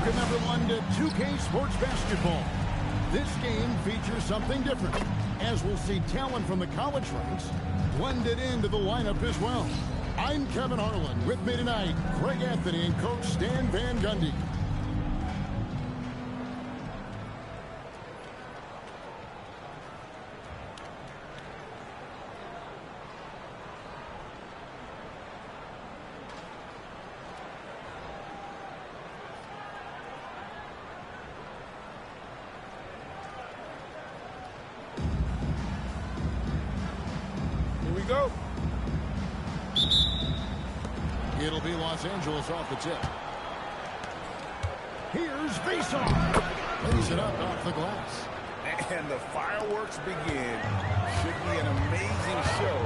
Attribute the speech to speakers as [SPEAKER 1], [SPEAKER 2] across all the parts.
[SPEAKER 1] Welcome, everyone, to 2K Sports Basketball. This game features something different, as we'll see talent from the college ranks blended into the lineup as well. I'm Kevin Harlan. With me tonight, Greg Anthony and Coach Stan Van Gundy.
[SPEAKER 2] Go.
[SPEAKER 1] It'll be Los Angeles off the tip. Here's Faison. Lays it up off the glass.
[SPEAKER 2] And the fireworks begin. Should be an amazing show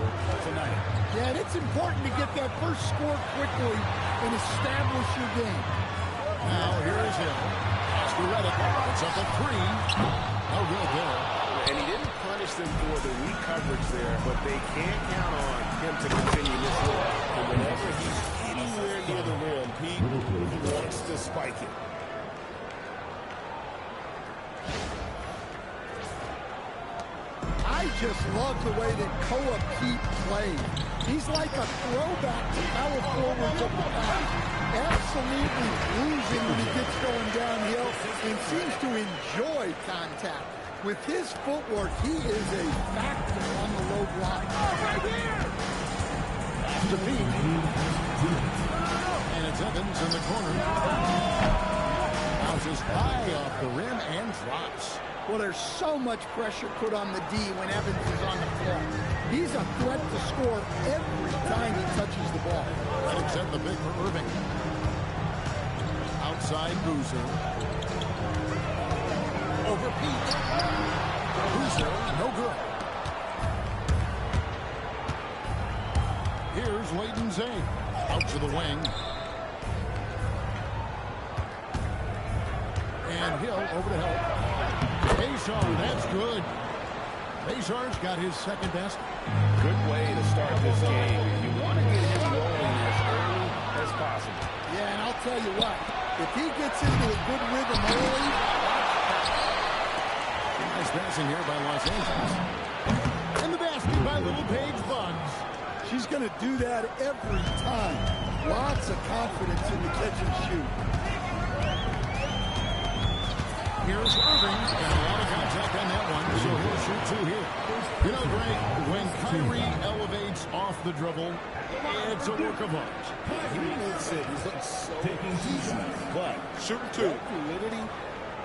[SPEAKER 2] tonight.
[SPEAKER 3] Yeah, and it's important to get that first score quickly and establish your game.
[SPEAKER 1] Now here is Hill. Oscar Reddick. It's up at 3. No good there.
[SPEAKER 2] And he didn't punish them for the weak coverage there, but they can't count on him to continue this way. And whenever he's anywhere near the rim, he wants to spike it.
[SPEAKER 3] I just love the way that Koa Pete plays. He's like a throwback to power forwards of the past. Absolutely losing when he gets going downhill and seems to enjoy contact. With his footwork, he is a factor on the low block. Oh, right here!
[SPEAKER 1] To Pete. And it's Evans in the corner. Bounces high off the rim and drops.
[SPEAKER 3] Well, there's so much pressure put on the D when Evans is on the floor. He's a threat to score every time he touches the ball.
[SPEAKER 1] Reddick set the pick for Irving. Outside Boozer. Over Pete. Boozer, no good. Here's Leighton Zane. Out to the wing. And Hill over to help. Faison, that's good. Faison's got his second basket.
[SPEAKER 2] Good way to start this game. You want to get him rolling as early as possible.
[SPEAKER 3] Yeah, and I'll tell you what. If he gets into a good rhythm early,
[SPEAKER 1] nice passing here by Los Angeles. And the basket by Little Paige Bugs.
[SPEAKER 3] She's going to do that every time. Lots of confidence in the catch and shoot.
[SPEAKER 1] Here's Irving. Got a lot of contact on that one, so he'll shoot 2 here. You know, Greg, when Kyrie elevates off the dribble, it's a work of art.
[SPEAKER 2] He makes it look so easy, but shooting 2. Fluidity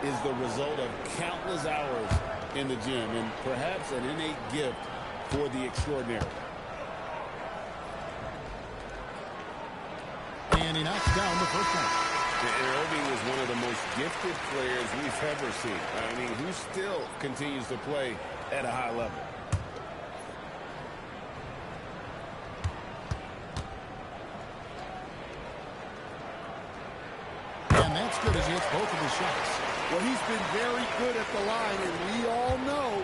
[SPEAKER 2] is the result of countless hours in the gym and perhaps an innate gift for the extraordinary.
[SPEAKER 1] And he knocks down the first one.
[SPEAKER 2] Irving was one of the most gifted players we've ever seen. I mean, who still continues to play at a high level.
[SPEAKER 1] And that's good as he hits both of his shots.
[SPEAKER 3] Well, he's been very good at the line, and we all know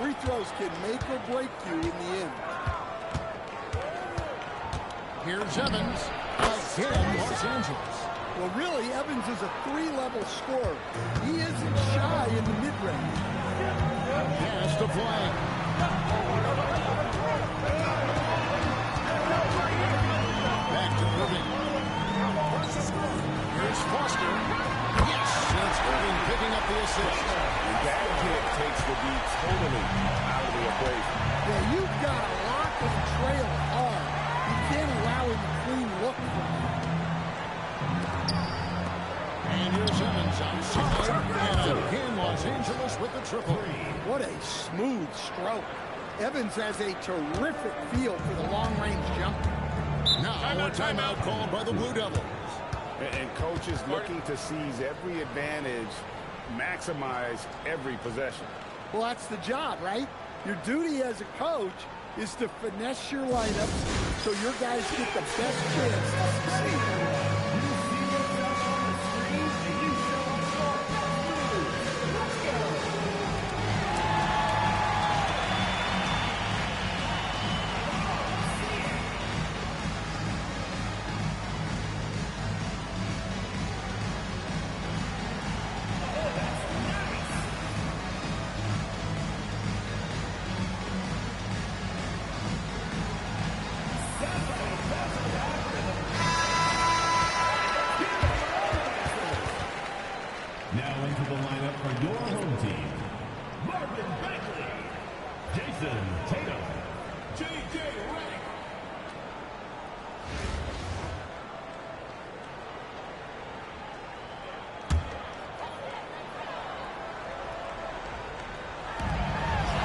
[SPEAKER 3] free throws can make or break you in the end.
[SPEAKER 1] Here's Evans. Again, Los Angeles.
[SPEAKER 3] Well, really, Evans is a 3-level scorer. He isn't shy in the mid-range.
[SPEAKER 1] Pass to Flagg. Back to Irving. Here's Foster. Yes, that's Irving picking up the assist.
[SPEAKER 2] And that kick takes the beat totally out of the equation.
[SPEAKER 3] Yeah, you've got to lock and trail hard. You can't allow him a clean look from him.
[SPEAKER 1] And here's Evans outside. And again, Los Angeles with the triple.
[SPEAKER 3] What a smooth stroke. Evans has a terrific feel for the long-range jumper.
[SPEAKER 1] Now a timeout called by the Blue Devils.
[SPEAKER 2] And coach is looking to seize every advantage, maximize every possession.
[SPEAKER 3] Well, that's the job, right? Your duty as a coach is to finesse your lineups so your guys get the best chance to succeed.
[SPEAKER 4] Now into the lineup for your home team. Marvin Bagley, Jason Tatum, J.J. Redick.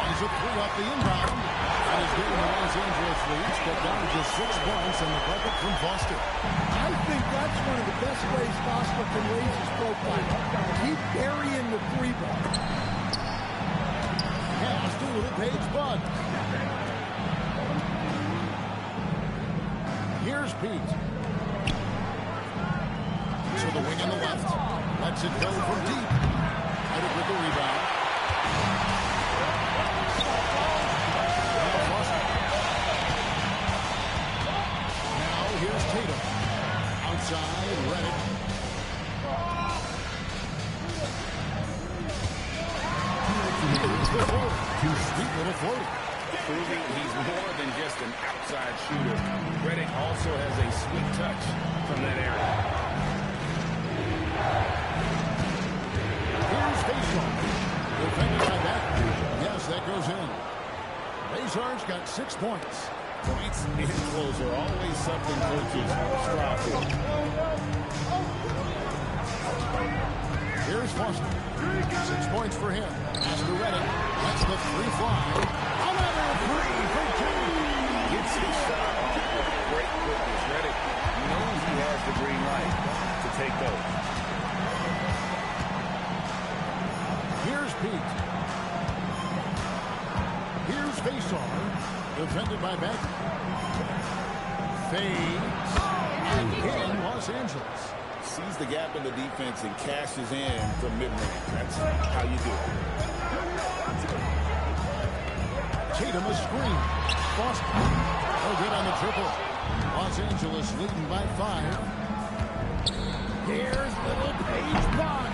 [SPEAKER 1] He's a three off the inbound. And he's giving the Los Angeles Leafs cut down to just 6 points on the bucket from Foster.
[SPEAKER 3] I think that's one of the best ways Foster can raise his profile. Keep burying the three ball.
[SPEAKER 1] Pass to Paige Bud. Here's Pete. To the wing on the left. Lets it go from deep. Headed with the rebound. Now here's Tatum. Outside, Redick. Sweet little floater.
[SPEAKER 2] Proving he's more than just an outside shooter. Redick also has a sweet touch from that area.
[SPEAKER 1] Here's Faison. Defended by Bagley. Yes, that goes in. Faison's got 6 points.
[SPEAKER 2] Points in close are always something coaches strive for.
[SPEAKER 1] Here's Foster. 6 points for him. Pass to Redick. That's the free fly. Another three for two.
[SPEAKER 2] Gets his shot off with great quickness. Redick knows he has the green light to take those.
[SPEAKER 1] Here's Pete. Here's Faison. Defended by Bagley. Fades. And in Los Angeles.
[SPEAKER 2] Sees the gap in the defense and cashes in from mid-range. That's how you do it.
[SPEAKER 1] Tatum a screen. Foster. No good on the triple. Los Angeles leading by 5. Here's little Paige Bud.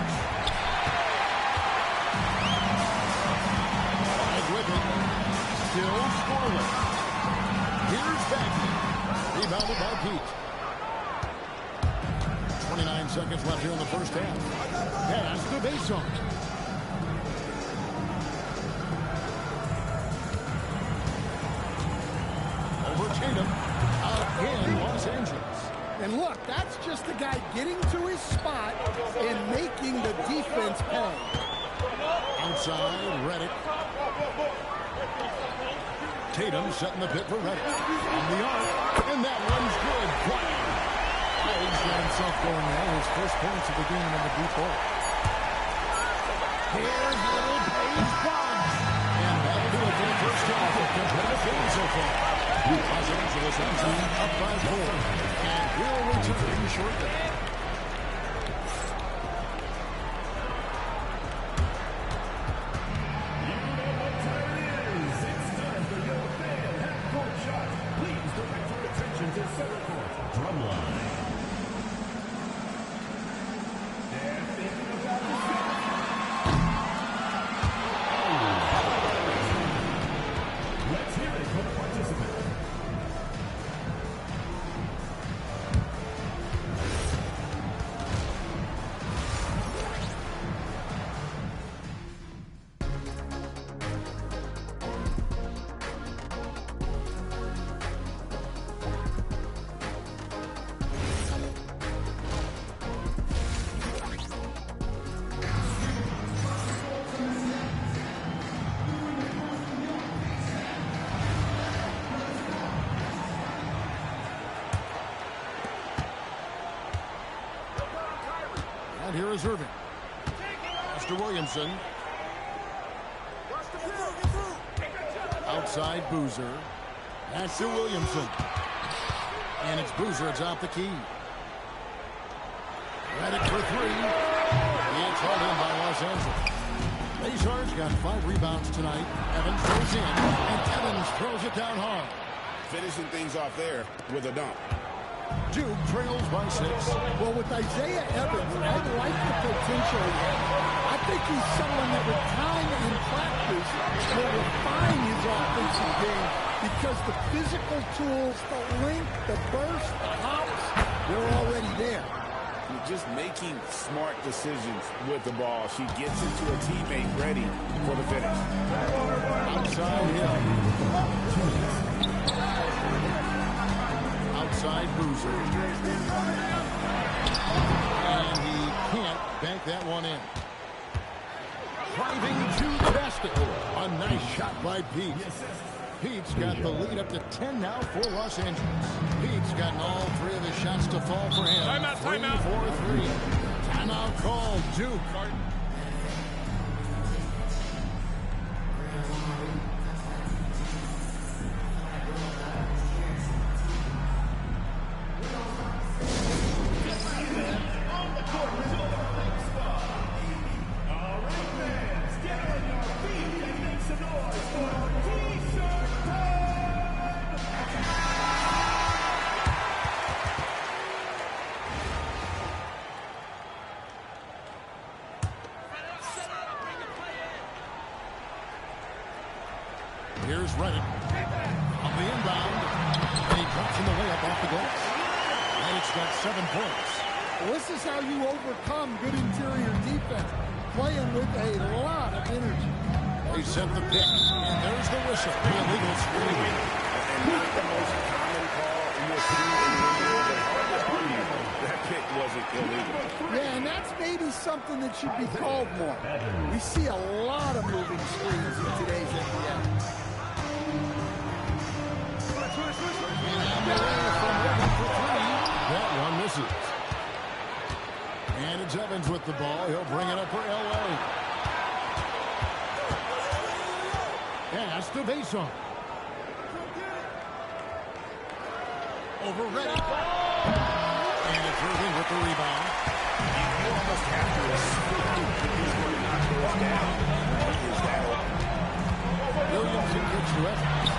[SPEAKER 1] With it. Still scoreless. Here's Bagley. Rebounded by Pete. 29 seconds left here in the first half. Pass to Faison. Over Tatum. Again, Los Angeles.
[SPEAKER 3] And look, that's just the guy getting to his spot and making the defense pay.
[SPEAKER 1] Outside, Redick. Tatum setting the pit for Redick. On the arc, and that one's good. Flying. He's got himself going there. His first points of the game in the deep hole. Here's little Paige Bud. And that'll do it for the first half of competitive game so far. Los Angeles up by 4. And we'll return shortly. Here is Irving. Mr. Williamson. Outside Boozer. That's to Williamson. And it's Boozer. It's out the key. Redick for 3. It's held in by Los Angeles. Faison's got 5 rebounds tonight. Evans goes in. And Evans throws it down hard.
[SPEAKER 2] Finishing things off there with a dunk.
[SPEAKER 1] Duke trails by 6.
[SPEAKER 3] Well, with Isaiah Evans, I like the potential he has. I think he's someone that with time and practice will refine his offensive game because the physical tools, the length, the burst, the hops, they're already there.
[SPEAKER 2] just making smart decisions with the ball. She gets it to a teammate ready for the finish.
[SPEAKER 1] Outside Hill. Outside Boozer. And he can't bank that one in. Driving to the basket. A nice shot by Pete. Pete's got the lead up to 10 now for Los Angeles. Pete's gotten all three of his shots to fall for him.
[SPEAKER 5] Timeout, timeout.
[SPEAKER 1] 3-4-3. Timeout called. Duke. Here's Reddick on the inbound, and he drops in the layup off the glass. Reddick's got 7 points.
[SPEAKER 3] Well, this is how you overcome good interior defense, playing with a lot of energy.
[SPEAKER 1] They set the pick, and there's the whistle. The illegal screen.
[SPEAKER 2] And not the most common call you'll see in the NBA, but hard to argue that pick wasn't illegal.
[SPEAKER 3] Yeah, and that's maybe something that should be called more. We see a lot of moving screens in today's NBA.
[SPEAKER 1] That one misses. And it's Evans with the ball. He'll bring it up for L.A. Pass to Bason. Over Reddick. And it's Irving with the rebound.
[SPEAKER 2] You almost have to assume that he's going to knock those down. Is that
[SPEAKER 1] Williamson gets to Evans.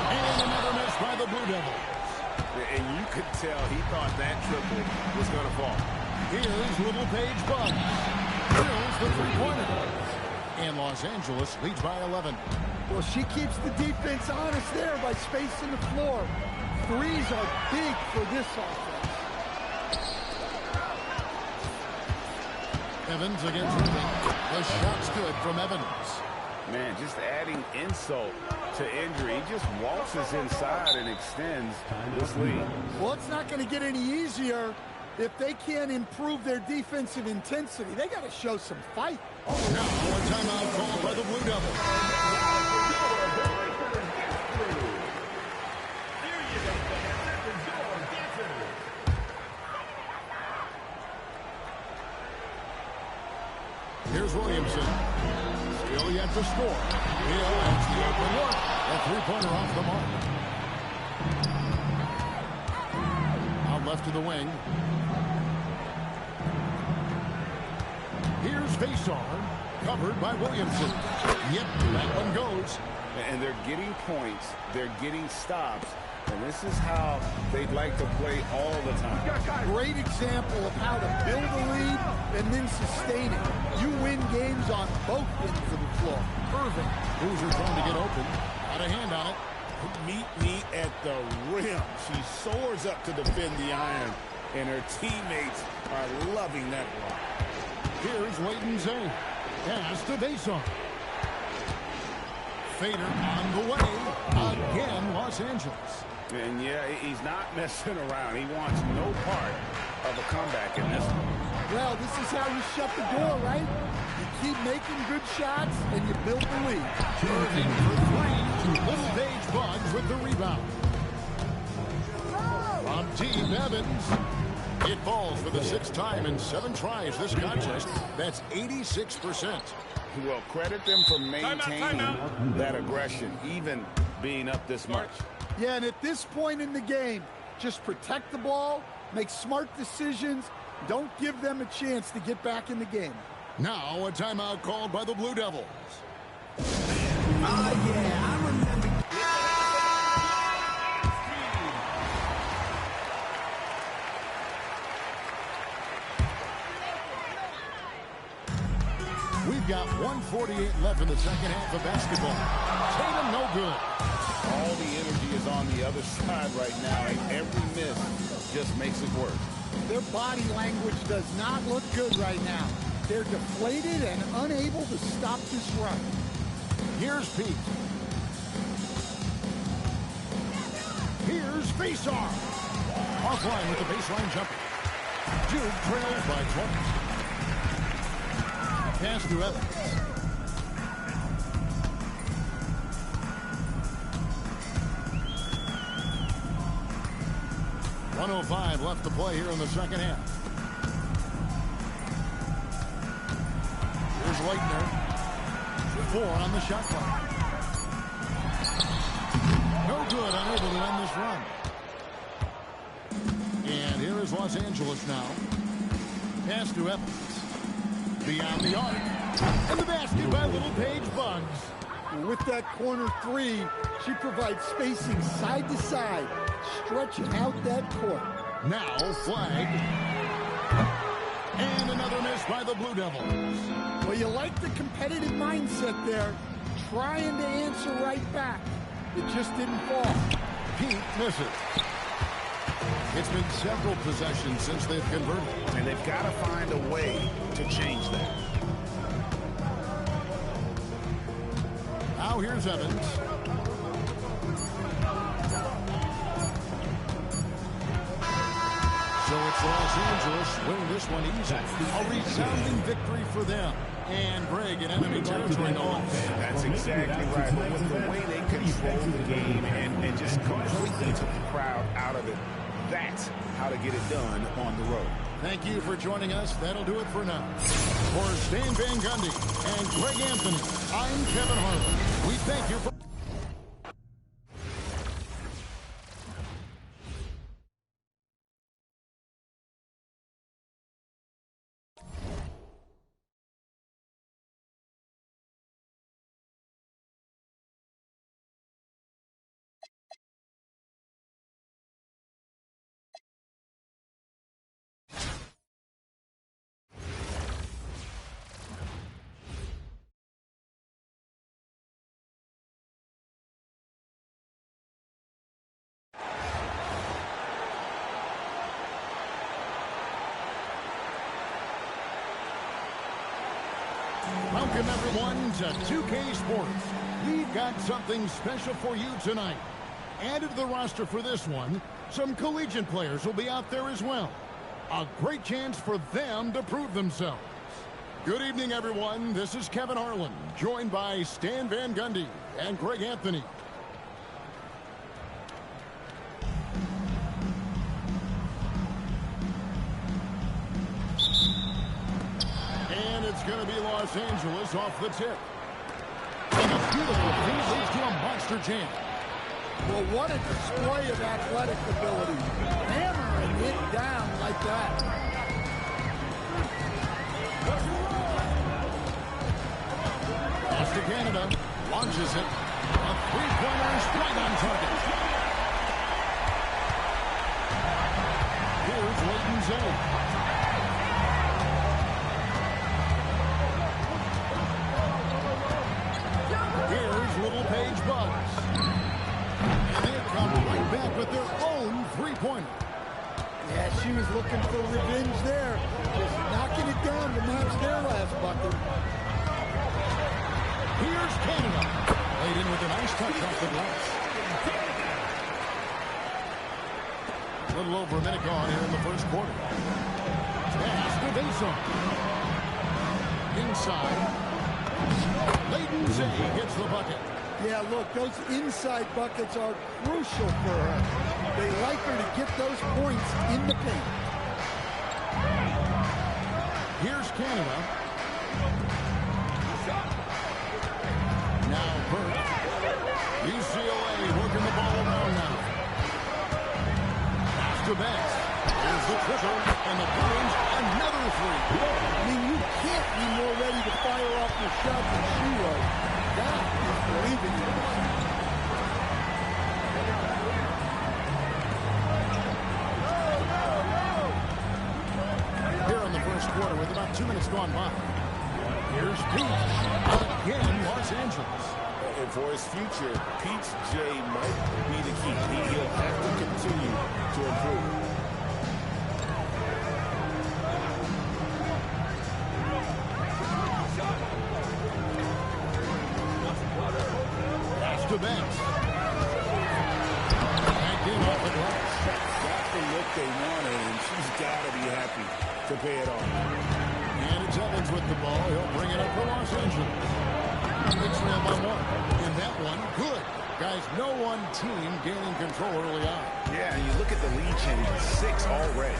[SPEAKER 1] And another miss by the Blue Devils.
[SPEAKER 2] And you could tell he thought that triple was going to fall.
[SPEAKER 1] Here's Little Paige Buggs. Drills the three-pointer. And Los Angeles leads by 11.
[SPEAKER 3] Well, she keeps the defense honest there by spacing the floor. Threes are big for this offense.
[SPEAKER 1] Evans against Irving. The shot's good from Evans.
[SPEAKER 2] Man, just adding insult to injury. He just waltzes inside and extends this lead.
[SPEAKER 3] Well, it's not going to get any easier if they can't improve their defensive intensity. They got to show some fight.
[SPEAKER 1] Now a timeout called by the Blue Devils. Here's Williamson. Still yet to score. Hill has the open look. A three-pointer off the mark. Out left to the wing. Here's Faison. Covered by Williamson. Yep, that one goes.
[SPEAKER 2] And they're getting points. They're getting stops. And this is how they'd like to play all the time.
[SPEAKER 3] Great example of how to build a lead and then sustain it. You win games on both ends of the floor. Irving.
[SPEAKER 1] Boozer trying to get open. Got a hand on it.
[SPEAKER 2] Meet me at the rim. She soars up to defend the iron. And her teammates are loving that block.
[SPEAKER 1] Here's Leighton Zane. Pass to Bason. Fader on the way. Again, Los Angeles.
[SPEAKER 2] And yeah, he's not messing around. He wants no part of a comeback in this one.
[SPEAKER 3] Well, this is how you shut the door, right? You keep making good shots and you build the lead.
[SPEAKER 1] Irving for three. Little Paige Buggs with the rebound. From Team Evans. It falls for the 6th time in 7 tries this contest. That's 86%.
[SPEAKER 2] Well, credit them for maintaining that aggression, even being up this much.
[SPEAKER 3] Yeah, and at this point in the game, just protect the ball, make smart decisions, don't give them a chance to get back in the game.
[SPEAKER 1] Now a timeout called by the Blue Devils.
[SPEAKER 3] I remember.
[SPEAKER 1] We've got 1:48 left in the second half of basketball. Tatum no good.
[SPEAKER 2] All the energy is on the other side right now, and every miss just makes it worse.
[SPEAKER 3] Their body language does not look good right now. They're deflated and unable to stop this run.
[SPEAKER 1] Here's Pete. Here's Faceoff. Offline with the baseline jumper. Duke trails by 20. Pass to Evans. .105 left to play here in the second half. Here's Leitner. 4 on the shot clock. No good, unable to end this run. And here is Los Angeles now. Pass to Evans. Beyond the arc. And the basket by Little Paige Bugs.
[SPEAKER 3] With that corner three, she provides spacing side to side, stretching out that court.
[SPEAKER 1] Now flagged. And another miss by the Blue Devils.
[SPEAKER 3] Well, you like the competitive mindset there, trying to answer right back. It just didn't fall.
[SPEAKER 1] Pete misses. It's been several possessions since they've converted.
[SPEAKER 2] And they've got to find a way to change that.
[SPEAKER 1] Now here's Evans. So it's Los Angeles winning this one easy. A resounding victory for them. And Greg in enemy territory off.
[SPEAKER 2] That's exactly right. But with the way they control the game and just completely took the crowd out of it, that's how to get it done on the road.
[SPEAKER 1] Thank you for joining us. That'll do it for now. For Stan Van Gundy and Greg Anthony, I'm Kevin Harlan. We thank you for... Welcome, everyone, to 2K Sports. We've got something special for you tonight. Added to the roster for this one, some collegiate players will be out there as well. A great chance for them to prove themselves. Good evening, everyone. This is Kevin Harlan, joined by Stan Van Gundy and Greg Anthony. It's going to be Los Angeles off the tip. And a beautiful feed leads to a monster jam.
[SPEAKER 3] Well, what a display of athletic ability. Hammering it down like that.
[SPEAKER 1] Pass to Canada. Launches it. A three-pointer is right on target. Here's Leighton Zay. Little Paige Bugs. And they come right back with their own three-pointer.
[SPEAKER 3] Yeah, she was looking for revenge there. Just knocking it down to match their last bucket.
[SPEAKER 1] Here's Canada. Laid in with a nice touch off the glass. A little over a minute gone here in the first quarter. Pass to Vason. Inside. Leighton Zay gets the bucket.
[SPEAKER 3] Yeah, look, those inside buckets are crucial for her. They like her to get those points in the paint.
[SPEAKER 1] Here's Canada. Now Burke. UCLA working the ball around now. Pass to Banks. Here's the triple, and the Bruins another three.
[SPEAKER 3] I mean, you can't be more ready to fire off your shot than she was. That is believing in yourself.
[SPEAKER 1] Here in the first quarter with about 2 minutes gone by. Here's Pete. Again, Los Angeles.
[SPEAKER 2] And for his future, Pete's J might be the key. He'll have to continue to improve.
[SPEAKER 1] to Banks. Backed in off the glass.
[SPEAKER 2] Got the look they wanted, and she's got to be happy to pay it off.
[SPEAKER 1] And it's Evans with the ball. He'll bring it up for Los Angeles. It's trailed by one. And that one, good. Guys, no one team gaining control early on.
[SPEAKER 5] Yeah, and you look at the lead change, 6 already.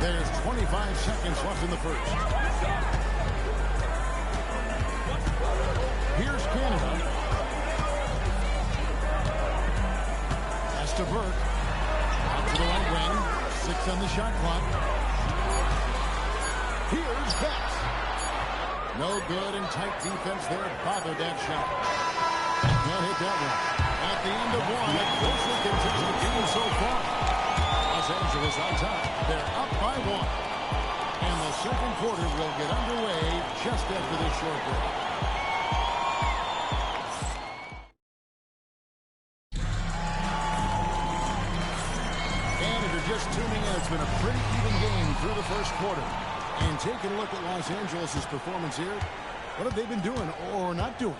[SPEAKER 1] There's 25 seconds left in the first. Here's Canada. Pass to Burke. Out to the right wing. 6 on the shot clock. Here's Betts. No good, and tight defense there bothered that shot. Can't hit that one. At the end of one, a closely contested game so far. Los Angeles on top. They're up by 1. And the second quarter will get underway just after this short break. And if you're just tuning in, it's been a pretty even game through the first quarter. And taking a look at Los Angeles' performance here, what have they been doing or not doing?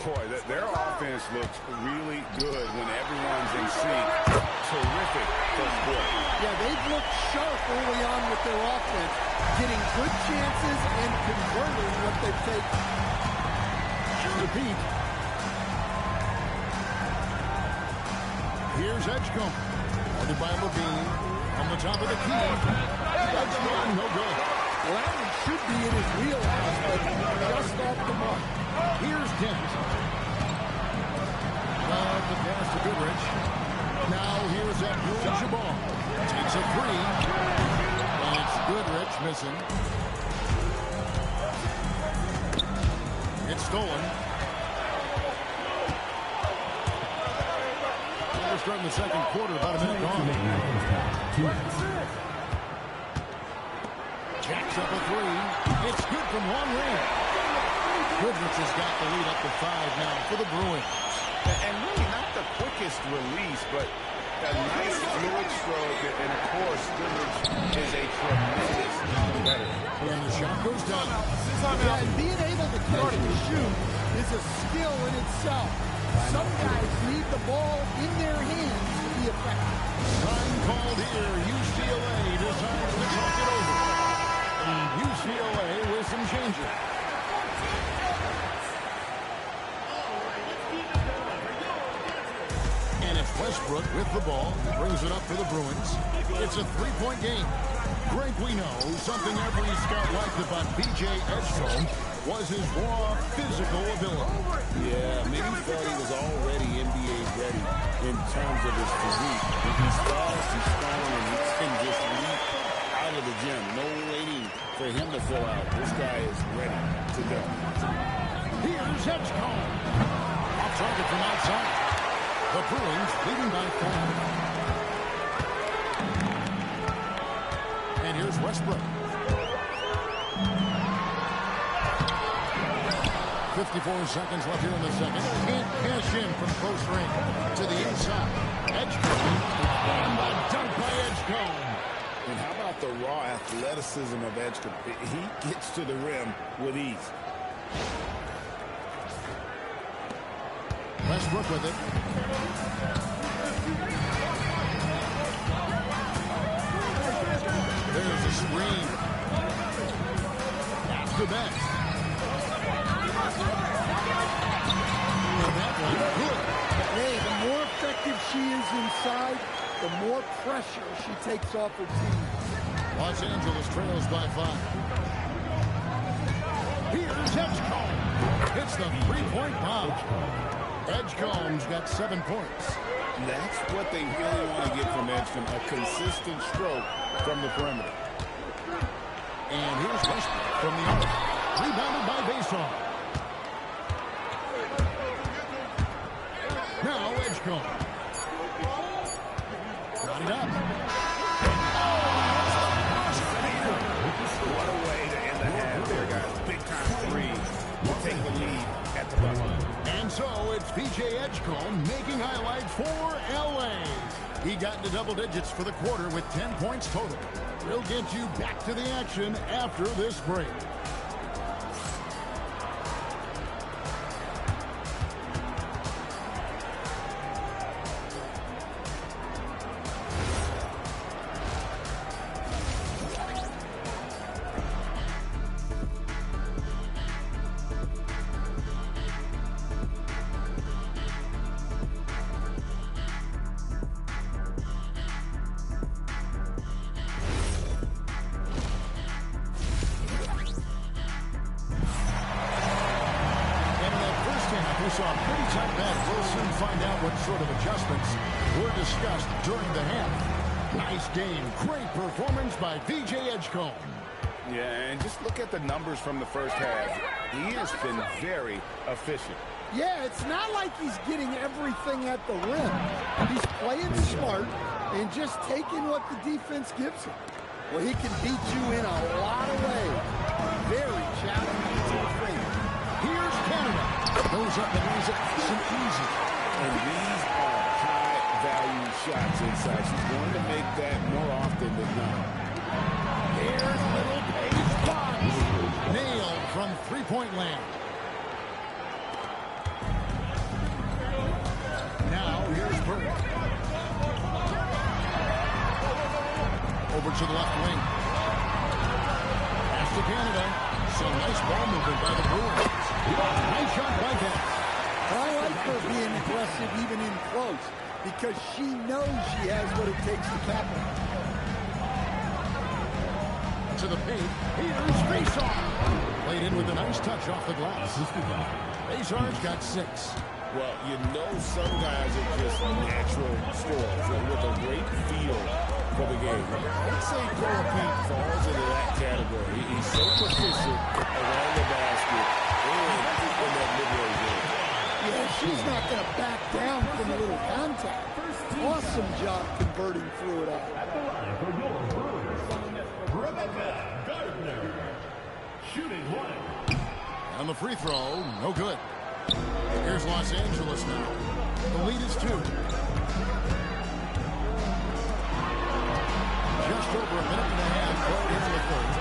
[SPEAKER 2] Boy, their offense looks really good when everyone's in sync. Terrific first quarter.
[SPEAKER 3] Yeah, they've looked sharp early on with their offense, getting good chances and converting what they've taken.
[SPEAKER 1] Repeat. Here's Edgecombe. Guarded by Levine. On the top of the key. Edgecombe, no good.
[SPEAKER 3] Well, that one should be in his wheelhouse, but just off the mark.
[SPEAKER 1] Here's Dent. The pass to Goodrich. Now here's Abdul-Jabbar. Takes a 3. And it's Goodrich missing. It's stolen. We're starting the second quarter, about a minute gone. Jacks up a 3. It's good from long range. Goodrich has got the lead up to 5 now for the Bruins.
[SPEAKER 5] And really not the quickest release, but a nice fluid stroke. And, of course, Goodrich is a tremendous competitor.
[SPEAKER 1] And the shot goes down.
[SPEAKER 3] Yeah, and being able to catch and shoot is a skill in itself. Some guys need the ball in their hands to be effective.
[SPEAKER 1] Time called here. UCLA decides to talk it over. And UCLA with some changes. And it's Westbrook with the ball. Brings it up for the Bruins. It's a 3-point game. Greg, we know something every scout liked about B.J. Edgecombe was his raw physical ability.
[SPEAKER 2] Yeah, maybe thought he was already NBA ready in terms of his physique. He's fast, he's strong, and he can just leap out of the gym. No waiting for him to fill out. This guy is ready to go.
[SPEAKER 1] Here's Edgecombe. Off target from outside. The Bruins leading by 5. And here's Westbrook. 54 seconds left here in the second. Can't cash in from close range to the inside. Edgecombe. And the dunk by Edgecombe.
[SPEAKER 2] And how about the raw athleticism of Edgecombe? He gets to the rim with ease.
[SPEAKER 1] Westbrook with it. There's a screen. Back to back. And that one good.
[SPEAKER 3] Hey, the more effective she is inside, the more pressure she takes off her team.
[SPEAKER 1] Los Angeles trails by 5. Here's Edgecombe. Hits the 3-point bomb. Edgecombe's got 7 points.
[SPEAKER 2] That's what they really want to get from Edgecombe, a consistent stroke from the perimeter.
[SPEAKER 1] And here's Westbrook from the arc. Rebounded by Bason. Now Edgecombe. Got it up.
[SPEAKER 5] What a way to end the half there, guys. Big time 3 will take the lead at the buzzer.
[SPEAKER 1] And so it's B.J. Edgecombe making highlights for L.A. He got into double digits for the quarter with 10 points total. We'll get you back to the action after this break. we saw a pretty tight match. We'll soon find out what sort of adjustments were discussed during the half. Nice game. Great performance by VJ Edgecombe.
[SPEAKER 5] Yeah, and just look at the numbers from the first half. He has been very efficient.
[SPEAKER 3] Yeah, it's not like he's getting everything at the rim. He's playing smart and just taking what the defense gives him. Well, he can beat you in a lot of ways. Very challenging to defend.
[SPEAKER 1] Here's Canada. Goes up and lays it nice and easy.
[SPEAKER 5] And these are high-value shots inside. She's going to make that more often than not.
[SPEAKER 1] Here's little Paige Fox. Nailed from three-point land. Now here's Burke. Over to the left wing. Pass to Canada. Some nice ball movement by the Bruins. Nice shot by that.
[SPEAKER 3] I like her being aggressive even in close because she knows she has what it takes to capitalize.
[SPEAKER 1] To the paint. Here's Faceoff. Played in with a nice touch off the glass. Faceoff's got 6.
[SPEAKER 2] Well, you know some guys are just natural scorers with a great feel for the game. I'd say Cole Pete falls into that category. He's so proficient around the basket and in that mid-range game.
[SPEAKER 3] Yeah, she's not going to back down from a little contact. Awesome job converting through it all.
[SPEAKER 4] Rebecca Gardner, shooting 1.
[SPEAKER 1] On the free throw, no good. Here's Los Angeles now. The lead is 2. Just over a minute and a half played into the third.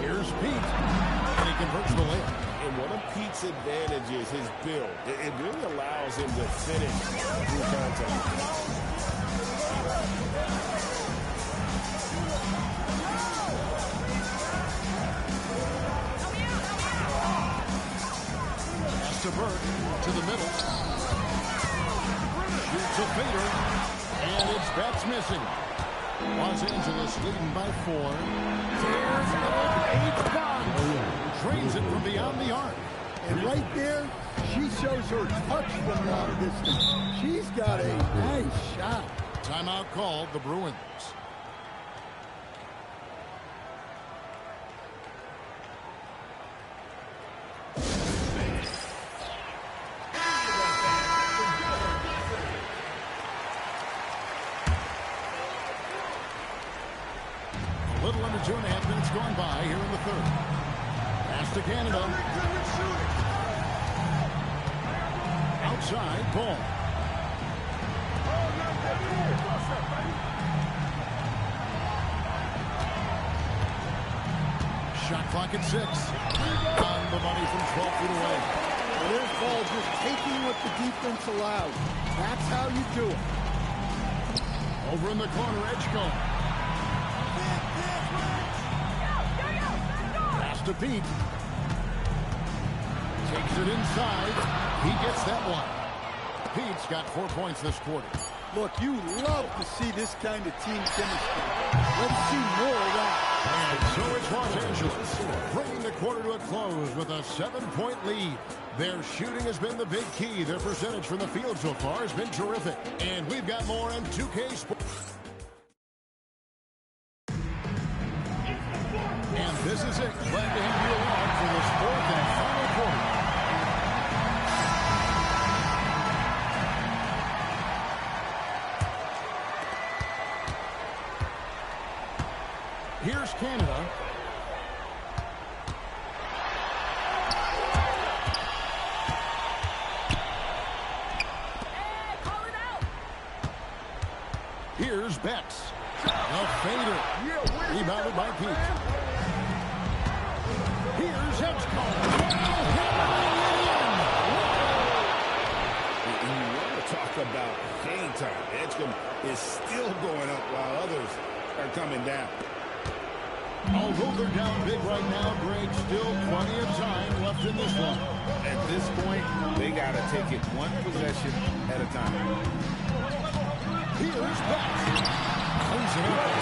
[SPEAKER 1] Here's Pete, and he converts the layup.
[SPEAKER 2] And one of Pete's advantages, his build. It really allows him to finish through contact.
[SPEAKER 1] To Burke, to the middle. Shoots a fader, and it's Betts missing. Los Angeles leading by 4. There's Paige Fox. Drains it from beyond the arc.
[SPEAKER 3] And right there, she shows her touch from long distance. She's got a nice shot.
[SPEAKER 1] Timeout called, the Bruins. A little under 2.5 minutes gone by here in the third. Pass to Canada. Outside, ball. Shot clock at 6. On the money from 12 feet away.
[SPEAKER 3] Well, there's ball just taking what the defense allows. That's how you do it.
[SPEAKER 1] Over in the corner, Edgecombe. Pass to Pete. Takes it inside. He gets that one. Pete's got 4 points this quarter.
[SPEAKER 3] Look, you love to see this kind of team chemistry. Let's see more of that.
[SPEAKER 1] And so it's Los Angeles bringing the quarter to a close with a 7-point lead. Their shooting has been the big key. Their percentage from the field so far has been terrific. And we've got more on 2K Sports. And this is it. Glad to have you along for this 4th and final quarter. Here's Canada. Here's Betts. A fader. Rebounded by Pete. Here's Edgecombe.
[SPEAKER 2] And you want to talk about game time. Edgecombe is still going up while others are coming down.
[SPEAKER 1] Although they're down big right now, Greg, still plenty of time left in this one.
[SPEAKER 5] At this point, they got to take it one possession at a time.
[SPEAKER 1] Here's Betts. Close it up.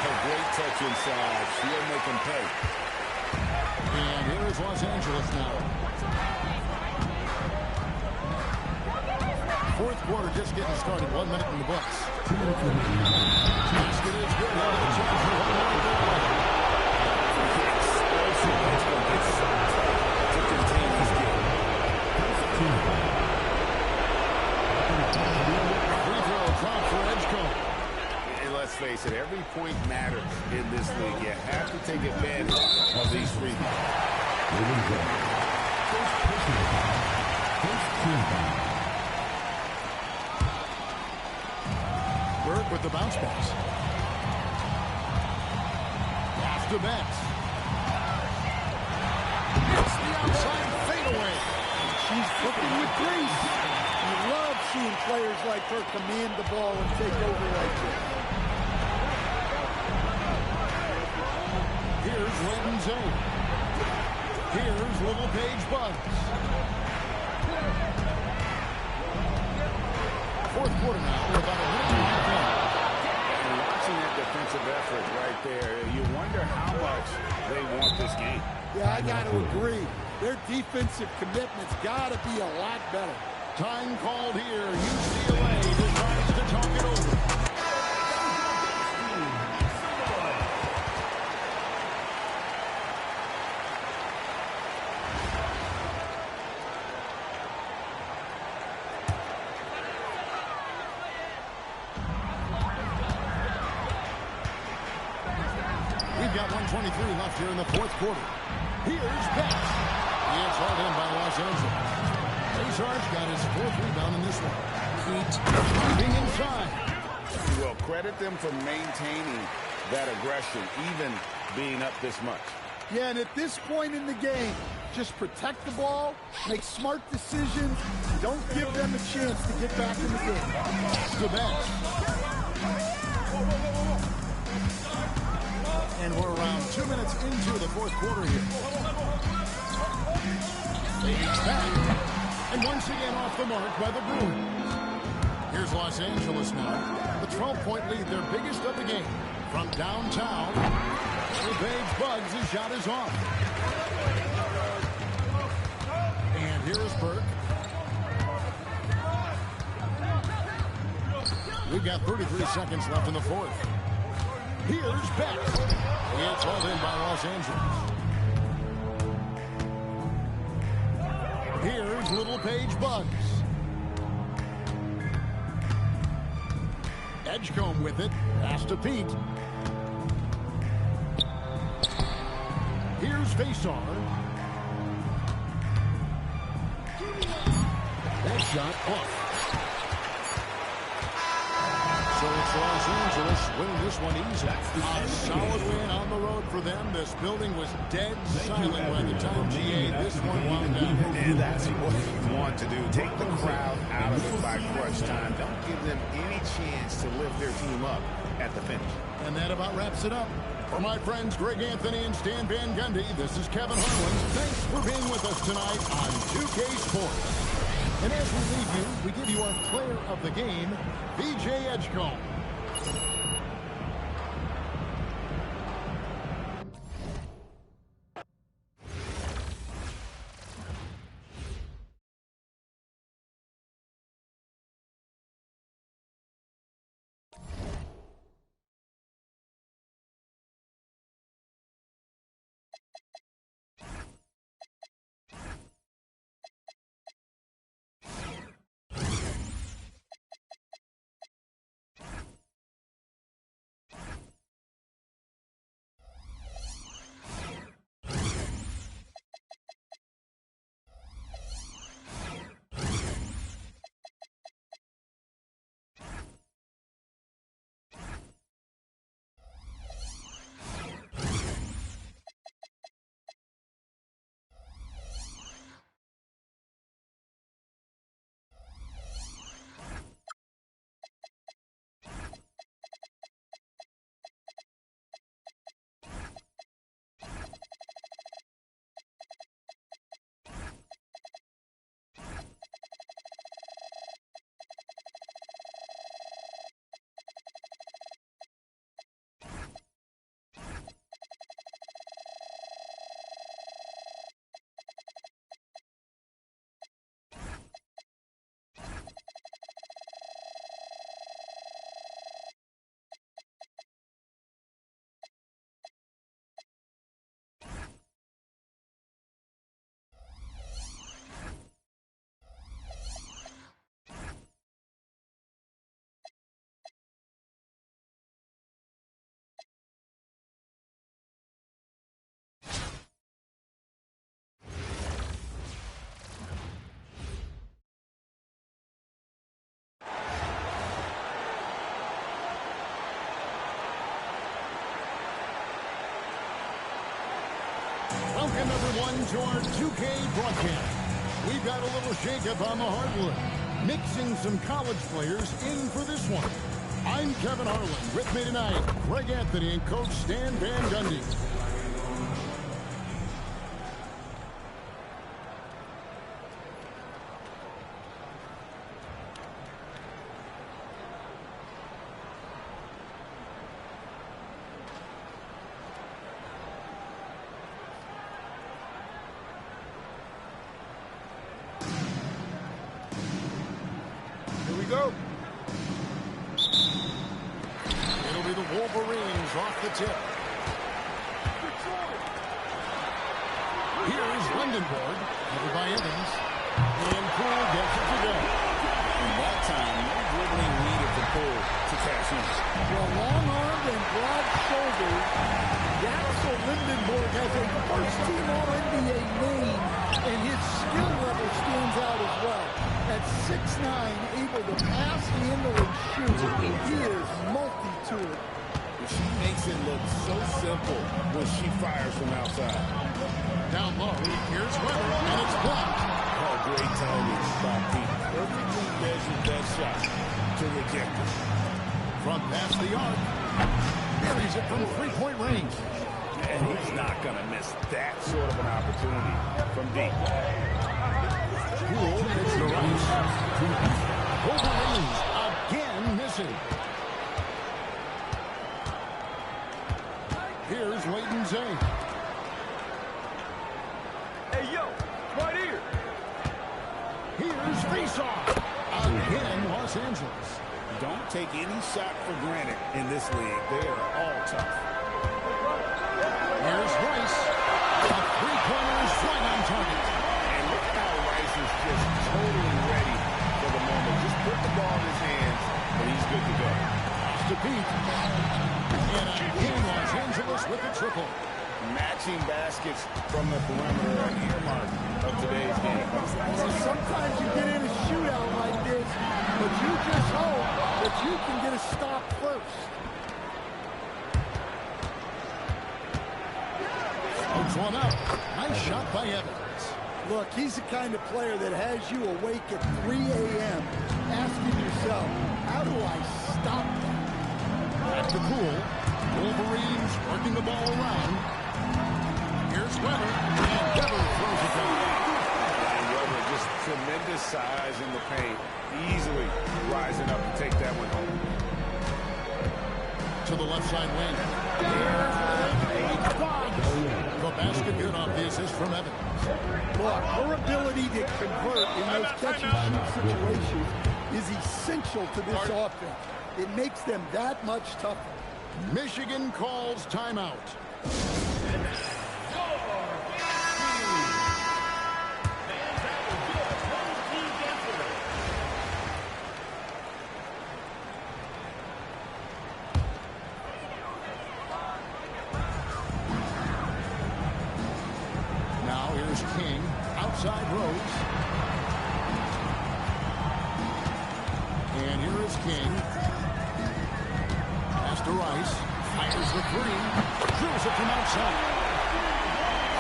[SPEAKER 2] A great touch inside. She'll make him pay.
[SPEAKER 1] And here is Los Angeles now. Fourth quarter just getting started. 1 minute in the books. Basket is good. Now the chance for one more goal.
[SPEAKER 2] To contain this game.
[SPEAKER 1] Free throw drop for Edgecombe.
[SPEAKER 2] And let's face it, every point matters in this league. You have to take advantage of these free throws.
[SPEAKER 1] Burke with the bounce pass. Pass to Betts. It's the outside fadeaway.
[SPEAKER 3] She's cooking with grace. You love seeing players like her command the ball and take over like this.
[SPEAKER 1] Here's Layton Zane. Here's Little Paige Bugs. Fourth quarter now. We're about a minute and a half in.
[SPEAKER 2] And watching that defensive effort right there, you wonder how much they want this game.
[SPEAKER 3] Yeah, I got to agree. Their defensive commitment's got to be a lot better.
[SPEAKER 1] Time called here. UCLA decides to talk it over. We've got 1:23 left here in the fourth quarter. Here's Betts. It's hauled in by Los Angeles. Azar's got his fourth rebound in this one. Heat moving inside.
[SPEAKER 2] Well, credit them for maintaining that aggression, even being up this much.
[SPEAKER 3] Yeah, and at this point in the game, just protect the ball, make smart decisions, don't give them a chance to get back in the game.
[SPEAKER 1] To Betts. And we're around 2 minutes into the fourth quarter here. He's back. And once again off the mark by the Bruins. Here's Los Angeles now. The 12-point lead, their biggest of the game. From downtown, LePage Bugs, his shot is off. And here's Burke. We've got 33 seconds left in the fourth. Here's Betts. It's hauled in by Los Angeles. Here's Little Paige Bugs. Edgecombe with it. Pass to Pete. Here's Faisar. That shot off. So it's Los Angeles winning this one easy. A solid win on the road for them. This building was dead silent by the time GA this one wound down.
[SPEAKER 2] And that's what you want to do. Take the crowd out of it by crunch time. Don't give them any chance to lift their team up at the finish.
[SPEAKER 1] And that about wraps it up. For my friends Greg Anthony and Stan Van Gundy, this is Kevin Harlan. Thanks for being with us tonight on 2K Sports. And as we leave you, we give you our player of the game, VJ Edgecombe. Welcome, everyone, to our 2K broadcast. We've got a little shakeup on the hardwood, mixing some college players in for this one. I'm Kevin Harlan. With me tonight, Greg Anthony and Coach Stan Van Gundy.
[SPEAKER 3] Here we go.
[SPEAKER 1] It'll be the Wolverines off the tip. Here's Lindenborg, covered by Evans. And Poole gets it to go.
[SPEAKER 2] And that time, no dribbling needed for Poole to cash in.
[SPEAKER 3] Well, long-armed and broad-shouldered, Axel Lindenborg has a first-team All-NBA name, and his skill level stands out as well. At 6'9", able to pass, handle, and shoot, he is multi-tooled.
[SPEAKER 2] She makes it look so simple when she fires from outside.
[SPEAKER 1] Down low, here's Weber, and it's blocked.
[SPEAKER 2] Oh, great timing by Pete. Perfectly measured that shot to reject it.
[SPEAKER 1] From past the arc. Buries it from three-point range.
[SPEAKER 2] And he's not going to miss that sort of an opportunity from deep.
[SPEAKER 1] Poole gets the Rice. Wolverines again missing. Here's Leighton Zane.
[SPEAKER 5] Hey, yo, right here.
[SPEAKER 1] Here's Faceoff. Again, Los Angeles.
[SPEAKER 2] Don't take any shot for granted in this league. They are all tough.
[SPEAKER 1] Here's Rice. A three-pointer is right on target.
[SPEAKER 2] And look how Rice is just totally ready for the moment. Just put the ball in his hands, and he's good to go.
[SPEAKER 1] Pass to Pete. And again, Los Angeles with the triple.
[SPEAKER 2] Matching baskets from the perimeter are earmark of today's game.
[SPEAKER 3] Well, sometimes you get in a shootout like this, but you just hope that you can get a stop first.
[SPEAKER 1] Smokes one up. Nice shot by Evans.
[SPEAKER 3] Look, he's the kind of player that has you awake at 3 a.m. asking yourself, how do I stop that?
[SPEAKER 1] Back to Poole. Wolverines working the ball around. Here's Weber. And Weber throws it down.
[SPEAKER 2] And Weber, just tremendous size in the paint. Easily rising up to take that one home.
[SPEAKER 1] To the left side wing. Here's Boggs. The basket good off the assist from Evans.
[SPEAKER 3] Look, her ability to convert in those catch-and-shoot situations is essential to this offense. It makes them that much tougher.
[SPEAKER 1] Michigan calls timeout. Now here's King, outside Rose. And here is King. Pass to Rice. Fires the three. Drills it from outside.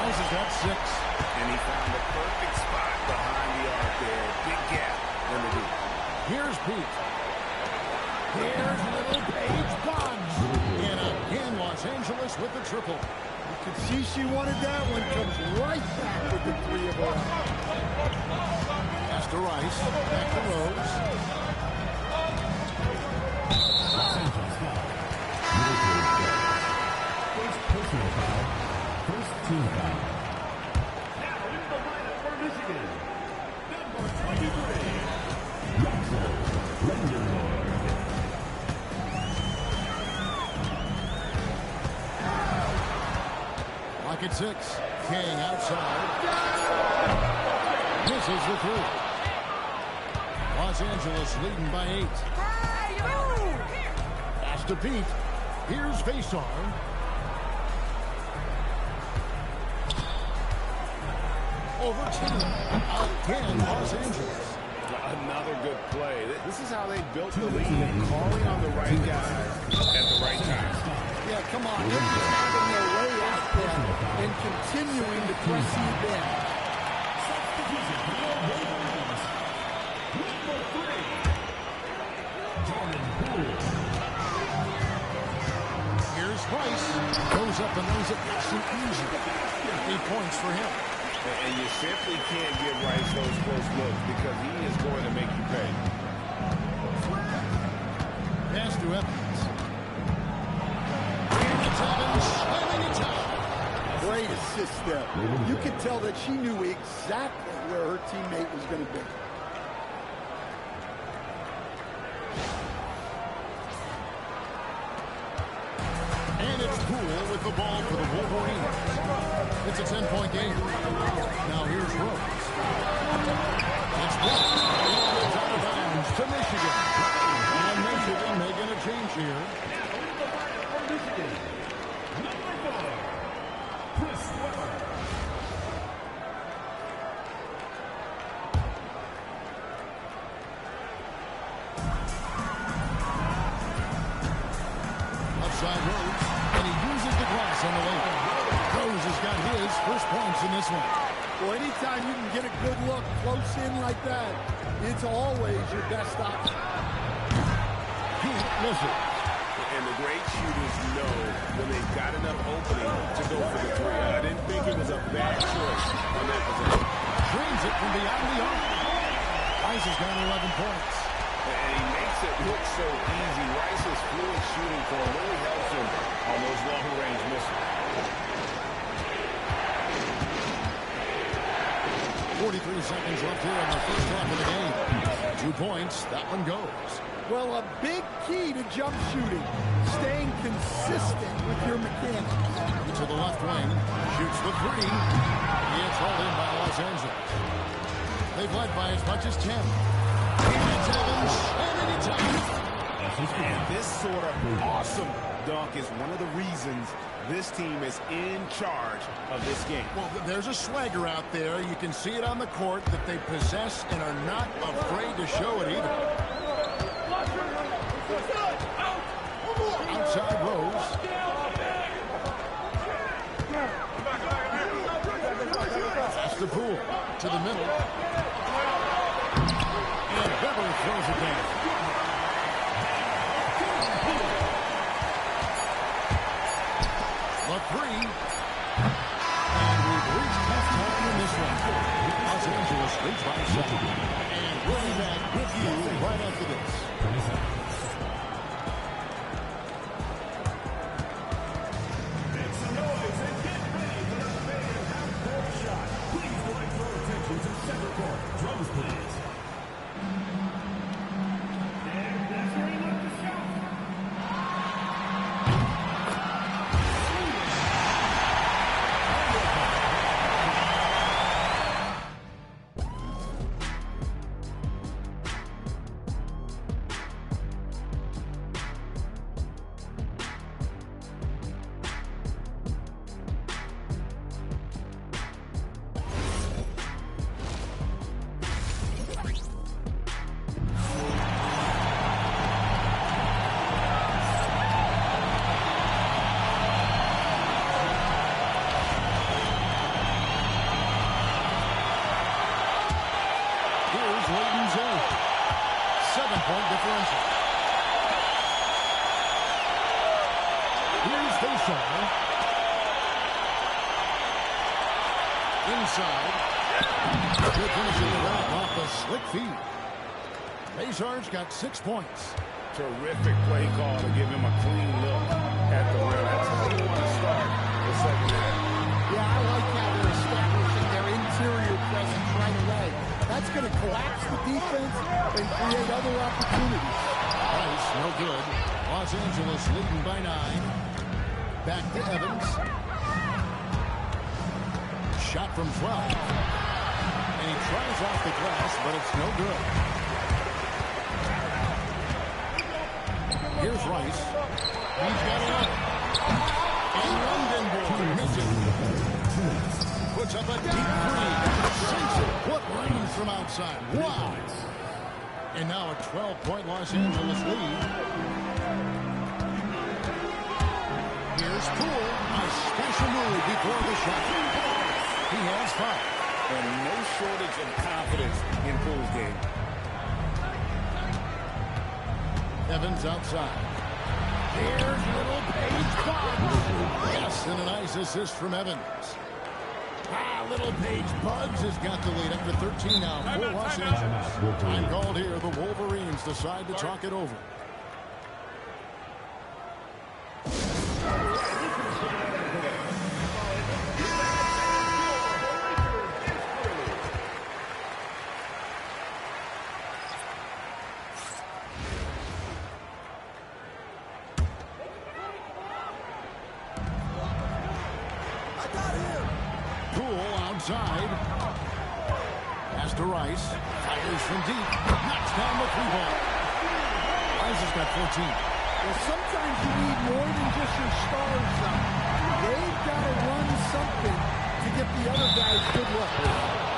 [SPEAKER 1] Rice has got 6.
[SPEAKER 2] And he found the perfect spot behind the arc there. Big gap in the deep.
[SPEAKER 1] Here's Pete. Here's little Paige Boggs. And again, Los Angeles with the triple.
[SPEAKER 3] You can see she wanted that one. Comes right back with the 3 of her.
[SPEAKER 1] Pass to Rice. Back to Rose.
[SPEAKER 4] Los Angeles foul. First personal foul. First team foul. Now into the lineup for Michigan. Number 23. Axel Lindenborg.
[SPEAKER 1] Lock at 6. King outside. Misses the 3. Los Angeles leading by 8. Pass to Pete. Here's Faceoff. Over 2. Again, Los Angeles.
[SPEAKER 2] Another good play. This is how they built the lead. Calling on the right guys at the right time.
[SPEAKER 3] Yeah, come on. They're just having their way out there. And continuing to press the advantage.
[SPEAKER 1] Here's Price. Goes up and knows it makes it easy. 8 points for him.
[SPEAKER 5] And you simply can't give Rice those close looks because he is going to make you pay.
[SPEAKER 1] Pass to Evans. It's Evans, slamming it down.
[SPEAKER 3] Great assist there. You could tell that she knew exactly where her teammate was going to be.
[SPEAKER 1] And it's Poole with the ball for the Wolverines. It's a 10-point game. Now here's Rose. It's blocked. It's out of bounds to Michigan. And Michigan making a change here. Outside Rose, and he uses the glass on the way. Rose has got his first points in this one.
[SPEAKER 3] Well, anytime you can get a good look close in like that, it's always your best option.
[SPEAKER 1] He misses.
[SPEAKER 5] And the great shooters know when they've got enough opening to go for the three. I didn't think it was a bad choice on that position.
[SPEAKER 1] Drains it from beyond the arc. Rice has got 11 points.
[SPEAKER 5] And he makes it look so easy. Rice's fluid shooting form really helps him on those long-range misses.
[SPEAKER 1] 43 seconds left here in the first half of the game. 2 points. That one goes.
[SPEAKER 3] Well, a big key to jump shooting, staying consistent with your mechanics.
[SPEAKER 1] To the left wing. Shoots the three. It's hauled in by Los Angeles. They've led by as much as 10. It's Evans, and anytime.
[SPEAKER 5] And this sort of awesome dunk is one of the reasons this team is in charge of this game.
[SPEAKER 1] Well, there's a swagger out there. You can see it on the court that they possess and are not afraid to show it either. Outside Rose. That's the Poole to the middle. And Beverly throws it down. The three. And we've reached halftime in this one. Los Angeles leads by 7. And we'll be back with you right after this.
[SPEAKER 4] Make some noise and get ready for the main half-court shot. Please direct your attention to center court. Drums, please. And that's where he left the shot.
[SPEAKER 1] Here's Layton's 7-point differential. Here's Faisal. Inside. Good finish in the rack off the slick feed. Faisar's got 6 points.
[SPEAKER 5] Terrific play call to give him a clean look at the rim. That's how you want to start the second half.
[SPEAKER 3] Yeah, I like how they're establishing their interior presence right away. That's going to collapse the defense and create other opportunities.
[SPEAKER 1] Price, no good. Los Angeles leading by 9. Back to Evans. Shot from 12. And he tries off the glass, but it's no good. Here's Rice. He's got 11. And London misses. Puts up a deep three. Sinks it. What range from outside. Wow. And now a 12-point Los Angeles lead. Here's Poole. special move before the shot. He has 5.
[SPEAKER 2] And no shortage of confidence in Poole's game.
[SPEAKER 1] Evans outside. Here's little Paige Bugs. Yes, and a nice assist from Evans. Little Paige Bugs has got the lead up to 13 now for Los Angeles. Time called here. The Wolverines decide to talk it over. Outside. Pass to Rice. Fires from deep. Knocks down the 3-ball. Rice has got 14.
[SPEAKER 3] Well, sometimes you need more than just your stars, though. They've got to run something to get the other guys good luck.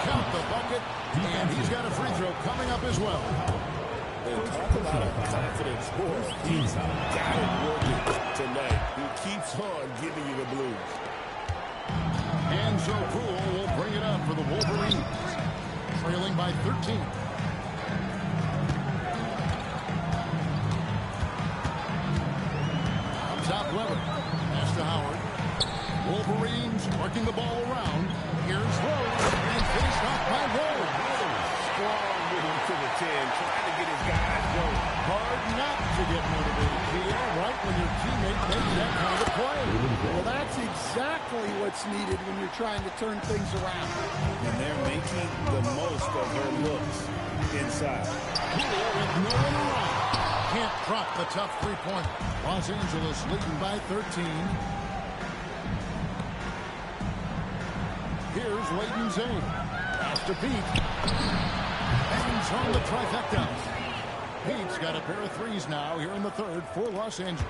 [SPEAKER 1] Count the bucket, and he's got a free throw coming up as well.
[SPEAKER 2] And talk about a confidence horse. He's got it working tonight. He keeps on giving you the blues.
[SPEAKER 1] And so Poole will bring it up for the Wolverines, trailing by 13. Up top, Weber. Pass to Howard. Wolverines working the ball around. Here's Rose, and faced off by Rose.
[SPEAKER 2] Strong moving to the 10, trying to get his guys going.
[SPEAKER 1] Hard not to get motivated, Pierre, right when your teammate makes that kind of play.
[SPEAKER 3] Well, that's exactly what's needed when you're trying to turn things around.
[SPEAKER 2] And they're making the most of their looks inside.
[SPEAKER 1] Poole with no one around. Can't drop the tough three-pointer. Los Angeles leading by 13. Here's Leighton Zane. Pass to Pete. Hangs on the trifecta. Pete's got a pair of threes now here in the third for Los Angeles.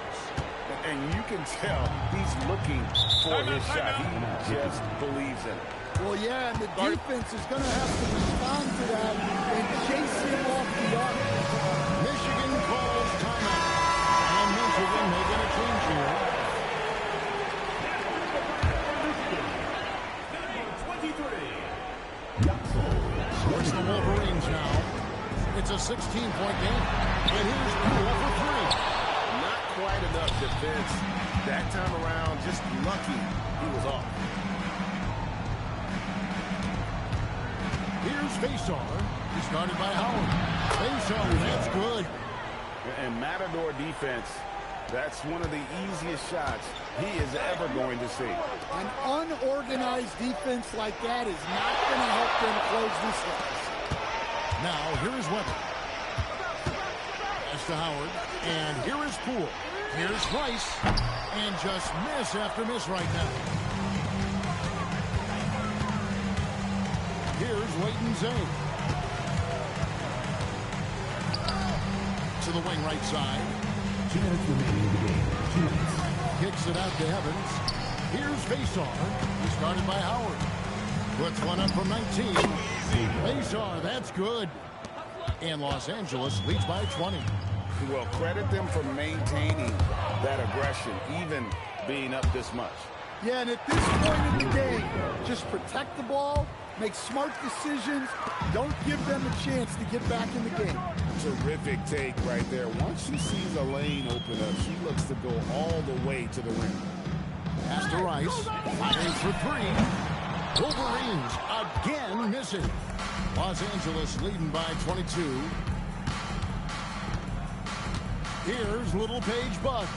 [SPEAKER 2] And you can tell he's looking for his shot. He just believes in it.
[SPEAKER 3] Well, yeah, and the defense is going to have to respond to that and chase him off the arc.
[SPEAKER 1] Michigan calls timeout. And Michigan making a change here. Towards the Wolverines now. It's a 16-point game. And here's Poole for 3.
[SPEAKER 2] Not quite enough defense. That time around, just lucky he was off.
[SPEAKER 1] Here's Faisar. He started by Howard. Faisar, that's good.
[SPEAKER 2] And Matador defense, that's one of the easiest shots he is ever going to see.
[SPEAKER 3] An unorganized defense like that is not going to help them close this race.
[SPEAKER 1] Now, here is Weber. Pass to Howard. And here is Poole. Here's Rice. And just miss after miss right now. Here's Leighton Zane. To the wing right side.
[SPEAKER 4] 2 minutes remaining in the game. 2 minutes.
[SPEAKER 1] Kicks it out to Evans. Here's Faisar. He started by Howard. Puts one up from 19. Faisar, that's good. And Los Angeles leads by 20.
[SPEAKER 2] Well, credit them for maintaining that aggression, even being up this much.
[SPEAKER 3] Yeah, and at this point in the game, just protect the ball, make smart decisions, don't give them a chance to get back in the game.
[SPEAKER 2] Terrific take right there. Once she sees a lane open up, she looks to go all the way to the rim.
[SPEAKER 1] Pass to Rice. Fires for 3. Wolverines again missing. Los Angeles leading by 22. Here's little Paige Bugs.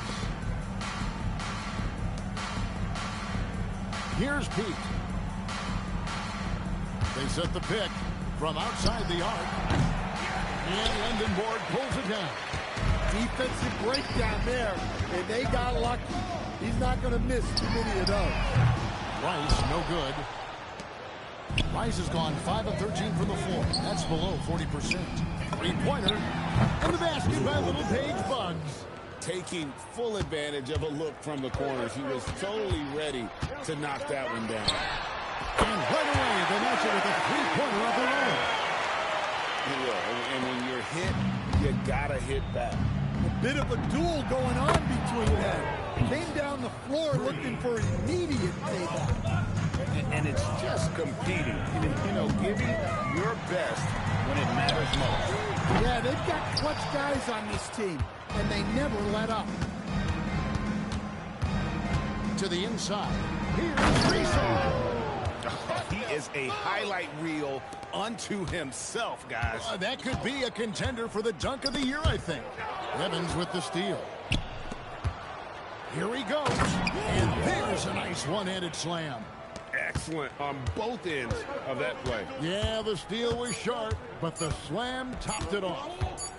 [SPEAKER 1] Here's Pete. They set the pick from outside the arc. And Lindenborg pulls it down.
[SPEAKER 3] Defensive breakdown there, and they got lucky. He's not going to miss too many of those.
[SPEAKER 1] Rice, no good. Rice has gone 5 of 13 from the floor. That's below 40%. Three-pointer. And the basket by little Paige Bugs.
[SPEAKER 2] Taking full advantage of a look from the corners. He was totally ready to knock that one down.
[SPEAKER 1] And right away, they match it with a three-pointer of their own.
[SPEAKER 2] And when you're hit, you gotta hit back.
[SPEAKER 3] A bit of a duel going on between them. Came down the floor looking for immediate
[SPEAKER 5] competing. You know, giving your best when it matters most.
[SPEAKER 3] Yeah, they've got clutch guys on this team, and they never let up.
[SPEAKER 1] To the inside. Here's Rizzo.
[SPEAKER 5] He is a highlight reel unto himself, guys.
[SPEAKER 1] That could be a contender for the dunk of the year, I think. Evans with the steal. Here he goes. And there's a nice one-handed slam.
[SPEAKER 5] Excellent on both ends of that play.
[SPEAKER 1] Yeah, the steal was sharp, but the slam topped it off.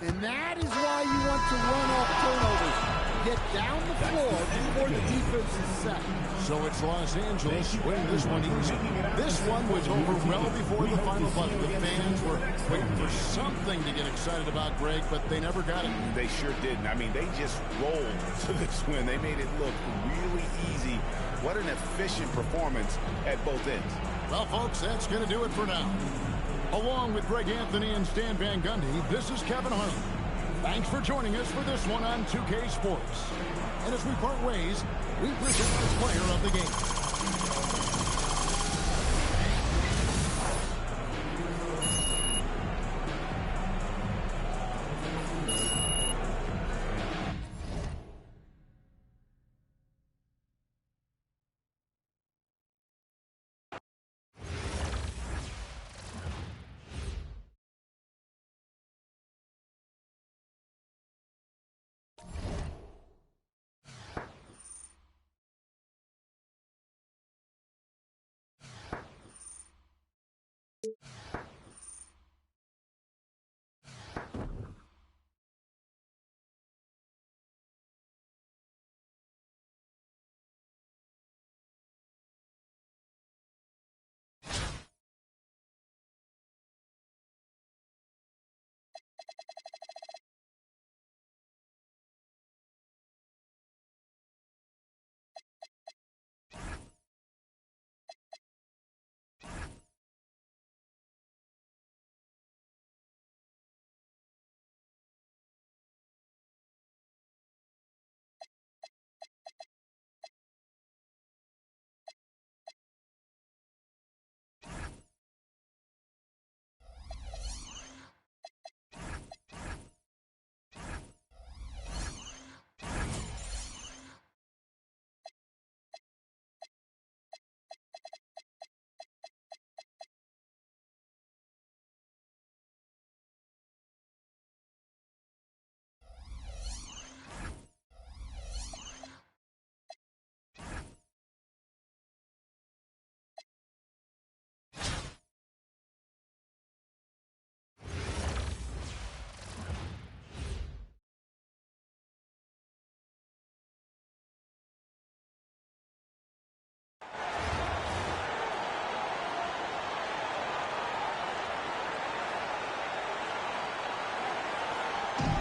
[SPEAKER 3] And that is why you want to run off turnovers. Get down the floor before the defense is set.
[SPEAKER 1] So it's Los Angeles win this one easy. This one was over well before the final buzzer. The fans were waiting for something to get excited about, Greg, but they never got it.
[SPEAKER 5] They sure didn't. I mean, they just rolled to this win. They made it look really easy. What an efficient performance at both ends.
[SPEAKER 1] Well, folks, that's going to do it for now. Along with Greg Anthony and Stan Van Gundy, this is Kevin Harlan. Thanks for joining us for this one on 2K Sports. And as we part ways, we present our player of the game.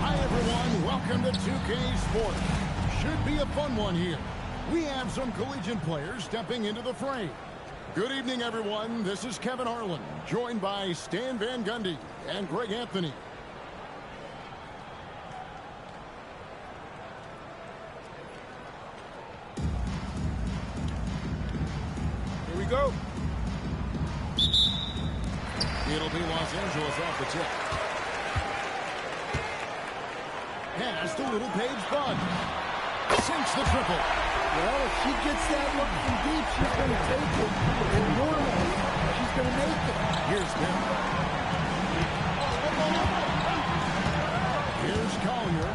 [SPEAKER 1] Hi, everyone. Welcome to 2K Sports. Should be a fun one here. We have some collegiate players stepping into the fray. Good evening, everyone. This is Kevin Harlan, joined by Stan Van Gundy and Greg Anthony.
[SPEAKER 5] Here we go.
[SPEAKER 1] It'll be Los Angeles off the tip. Pass to Little Paige Bud. Sinks the triple.
[SPEAKER 3] Well, if she gets that look from deep, she's going to take it. And normally, she's going to make it.
[SPEAKER 1] Here's Bill. Here's Collier.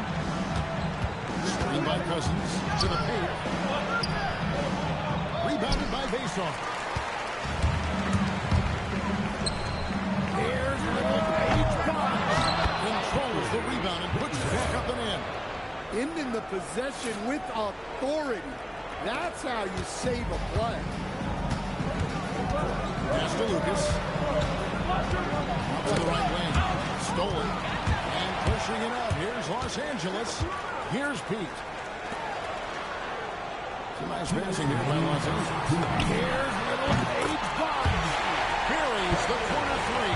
[SPEAKER 1] Screen by Cousins to the paint. Rebounded by Basoff. Here's Little Paige Bud. Controls the rebound and puts it back up and in.
[SPEAKER 3] Ending the possession with authority. That's how you save a play.
[SPEAKER 1] Pass to Lucas. To the right wing. Stolen. And pushing it out. Here's Los Angeles. Here's Pete. Some nice passing here by Los Angeles. Here's Little Paige Bud. Carries the corner three.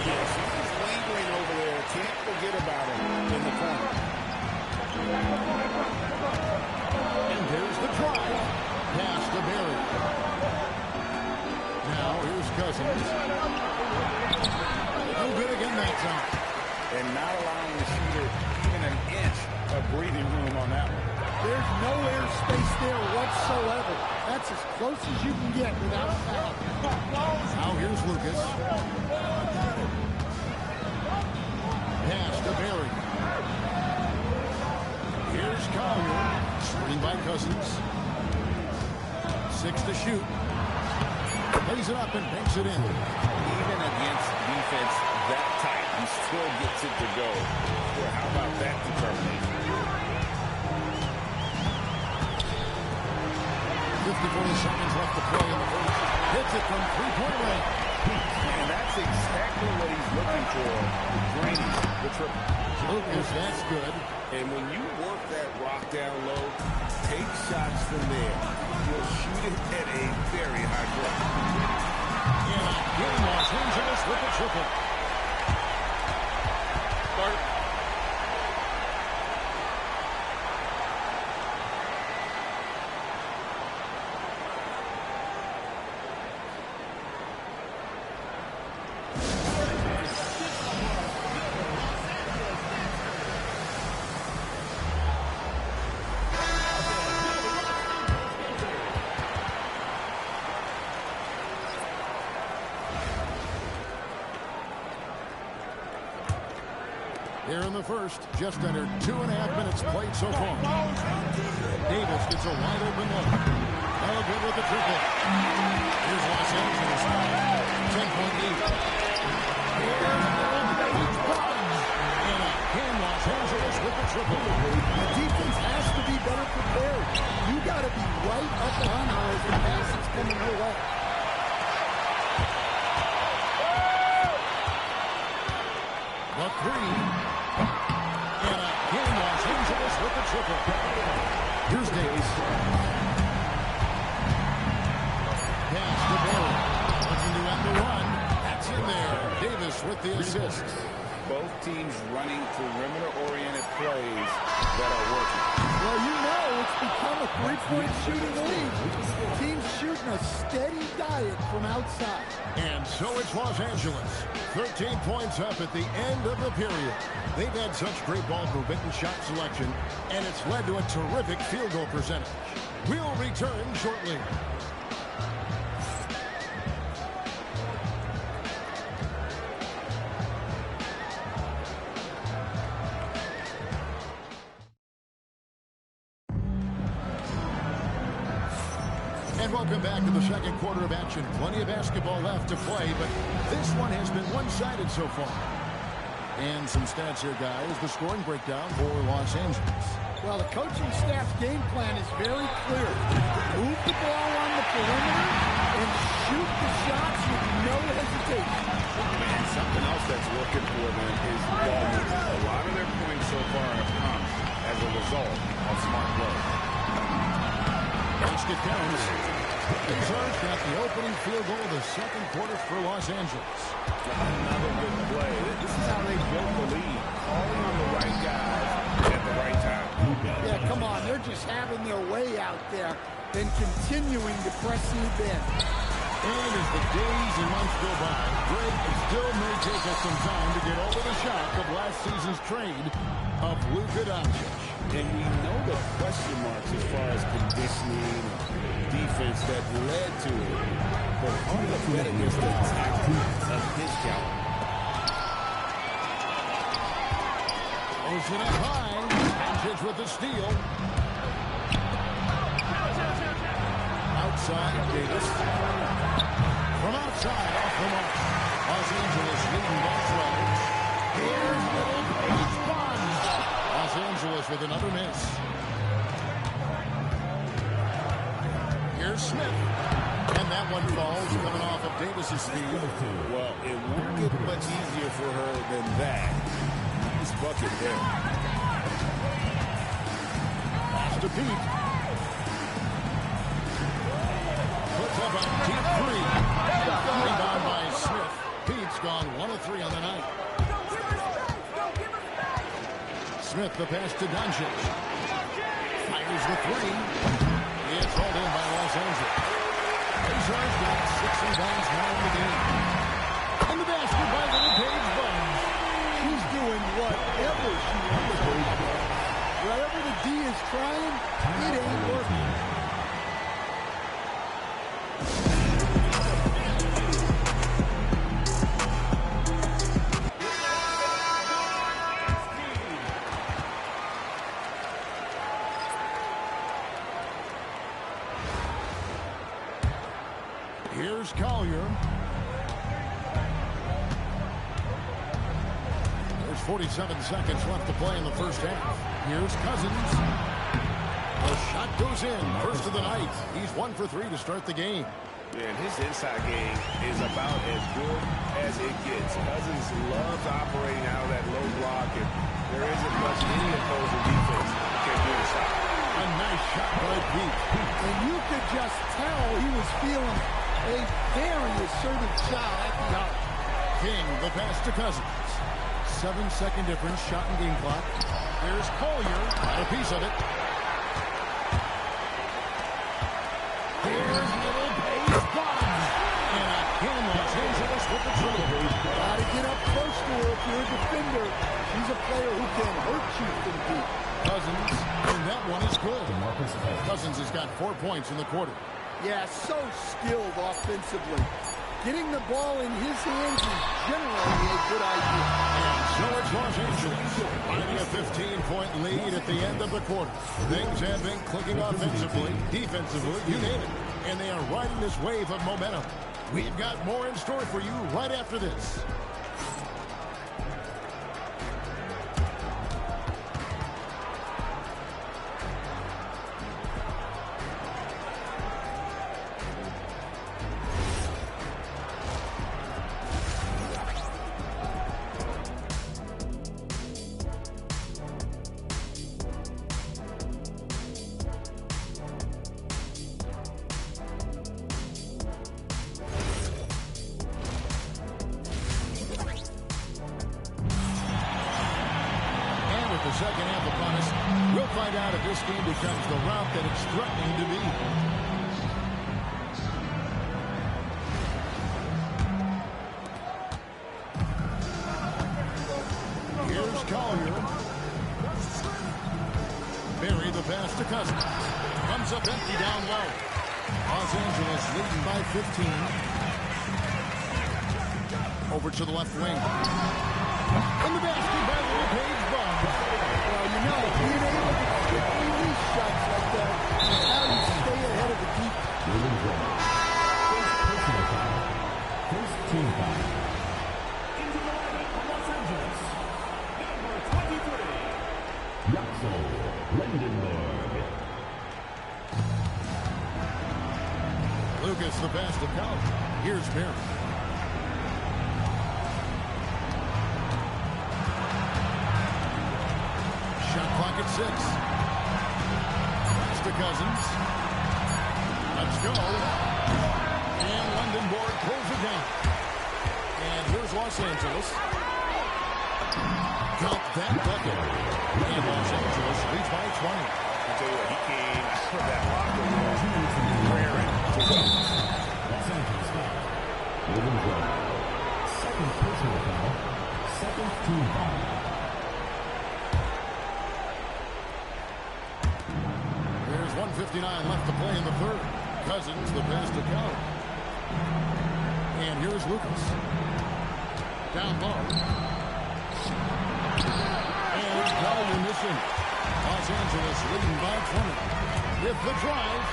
[SPEAKER 2] Yes, he's lingering over there. Can't forget about him in the corner.
[SPEAKER 1] And there's the drive. Pass to Barry. Now here's Cousins. Cousins. No good again that time.
[SPEAKER 2] And not allowing the shooter even an inch of breathing room on that one.
[SPEAKER 3] There's no air space there whatsoever. That's as close as you can get without foul.
[SPEAKER 1] Now here's Lucas. Pass to Barry. Here's Collier. Screen by Cousins. 6 to shoot. Lays it up and banks it in.
[SPEAKER 2] Even against defense that tight, he still gets it to go. Well, how about that determination?
[SPEAKER 1] 54 seconds left to play in the first. Hits it from three-point range.
[SPEAKER 2] And that's exactly what he's looking for. Draining the triple.
[SPEAKER 1] Lucas, that's good.
[SPEAKER 2] And when you work that rock down low, take shots from there. You'll shoot it at a very high clip.
[SPEAKER 1] And in Los Angeles with the triple. Here in the first, just under 2.5 minutes played so far. Davis gets a wide open look. No good with the triple. Here's Los Angeles. 10-point lead. And again, Los Angeles with the triple.
[SPEAKER 3] The defense has to be better prepared. You got to be right up on her as the pass is coming her way.
[SPEAKER 1] The three. And again, Los Angeles with the triple. Here's Davis. Pass to Barry. Looking to end the run. That's in there. Davis with the assist.
[SPEAKER 2] Both teams running perimeter-oriented plays that are working.
[SPEAKER 3] Well, you know it's become a three-point shooting league. Teams shooting a steady diet from outside.
[SPEAKER 1] And so it's Los Angeles. 13 points up at the end of the period. They've had such great ball movement and shot selection, and it's led to a terrific field goal percentage. We'll return shortly. And welcome back to the second quarter of action. Plenty of basketball left to play, but this one has been one-sided so far. And some stats here, guys. The scoring breakdown for Los Angeles.
[SPEAKER 3] Well, the coaching staff's game plan is very clear. Move the ball on the perimeter and shoot the shots with no hesitation.
[SPEAKER 2] And something else that's working for them is ball movement. A lot of their points so far have come as a result of smart play.
[SPEAKER 1] Basket counts. Wizards got the opening field goal of the second quarter for Los Angeles.
[SPEAKER 2] Another good play. This is how they built the lead. Calling on the right guys at the right time.
[SPEAKER 3] Yeah, come on. They're just having their way out there, then continuing to press the in.
[SPEAKER 1] And as the days and months go by, Greg, it still may take us some time to get over the shock of last season's trade of Luka Doncic.
[SPEAKER 2] And we know the question marks as far as conditioning and defense that led to it. But hard to bet against the talent of his caliber.
[SPEAKER 1] Goes it up high. Doncic with the steal. Outside, Davis. From outside, off the mark. Los Angeles leading by 12. Here's little Paige Bonds. Los Angeles with another miss. Here's Smith. And that one falls coming off of Davis's steal.
[SPEAKER 2] Well, it won't get much easier for her than that. Nice bucket there.
[SPEAKER 1] Pass to Pete. Puts up a deep three. Rebound by Smith. Pete's gone 1 of 3 on the night. Smith, the pass to Doncic. Fires the three. It's hauled in by Los Angeles. Pacers got 6 rebounds now in the game. And the basket by Little Paige Buns.
[SPEAKER 3] She's doing whatever she wants to do. Whatever the D is trying, it ain't working.
[SPEAKER 1] Here's Collier. There's 47 seconds left to play in the first half. Here's Cousins. The shot goes in. First of the night. He's 1 for 3 to start the game.
[SPEAKER 5] And his inside game is about as good as it gets. Cousins loves operating out of that low block, and there isn't much any opposing defense can do to stop.
[SPEAKER 1] A nice shot by Pete.
[SPEAKER 3] And you could just tell he was feeling a very assertive shot at the arc.
[SPEAKER 1] King, the pass to Cousins. 7-second difference, shot and game clock. There's Collier, got a piece of it. Here's Little Paige Buns. And again, Los Angeles with the triple.
[SPEAKER 3] Gotta get up close to her if you're a defender. She's a player who can hurt you from deep.
[SPEAKER 1] Cousins, and that one is good. Cousins has got 4 points in the quarter.
[SPEAKER 3] Yeah, so skilled offensively. Getting the ball in his hands is generally a good idea.
[SPEAKER 1] And so it's Los Angeles, finding a 15-point lead at the end of the quarter. Things have been clicking offensively, defensively, you name it. And they are riding this wave of momentum. We've got more in store for you right after this. The second half upon us. We'll find out if this game becomes the route that it's threatening to be. Here's Collier. Barry the pass to Cousins. Comes up empty down low. Los Angeles leading by 15. Over to the left wing. And the basket by Little Paige Buns.
[SPEAKER 3] Well, you know, being able to quickly release shots like that is how you stay ahead of the defense.
[SPEAKER 4] First team foul. Into the lineup for Los Angeles, number 23. Yaxel Lendenborg.
[SPEAKER 1] Lucas the pass to Collier. Here's Barry. Shot clock at 6. Pass to Cousins. Let's go. And Lendenborg pulls it down. And here's Los Angeles. Count that bucket. And Los Angeles leads by 20.
[SPEAKER 5] I tell you what, he came out of that locker room raring to go.
[SPEAKER 4] Los Angeles foul. Lendenborg. Second personal foul. Second team foul.
[SPEAKER 1] There's 1:59 left to play in the third. Cousins, the pass to Collier. And here's Lucas. Down low. And Collier missing. Los Angeles leading by 20. With the drive.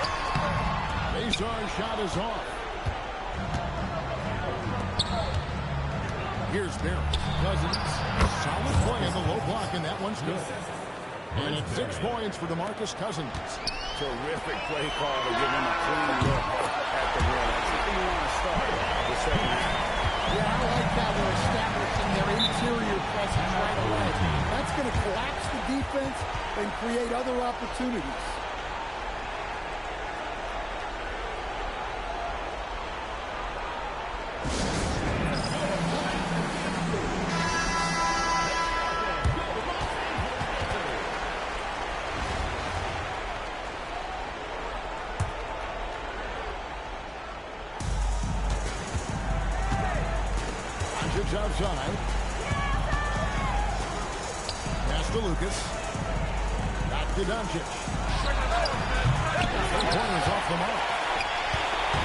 [SPEAKER 1] Mazar's shot is off. Here's Barry. Cousins. Solid play in the low block, and that one's good. And it's 6 points for DeMarcus Cousins.
[SPEAKER 5] Terrific play call to give him a clean look at the rim. That's the thing you want to start the second half.
[SPEAKER 3] Yeah, I like how they're establishing their interior presence right away. That's going to collapse the defense and create other opportunities.
[SPEAKER 1] outside. Pass to Lucas. Back to Doncic. Corners off the mark.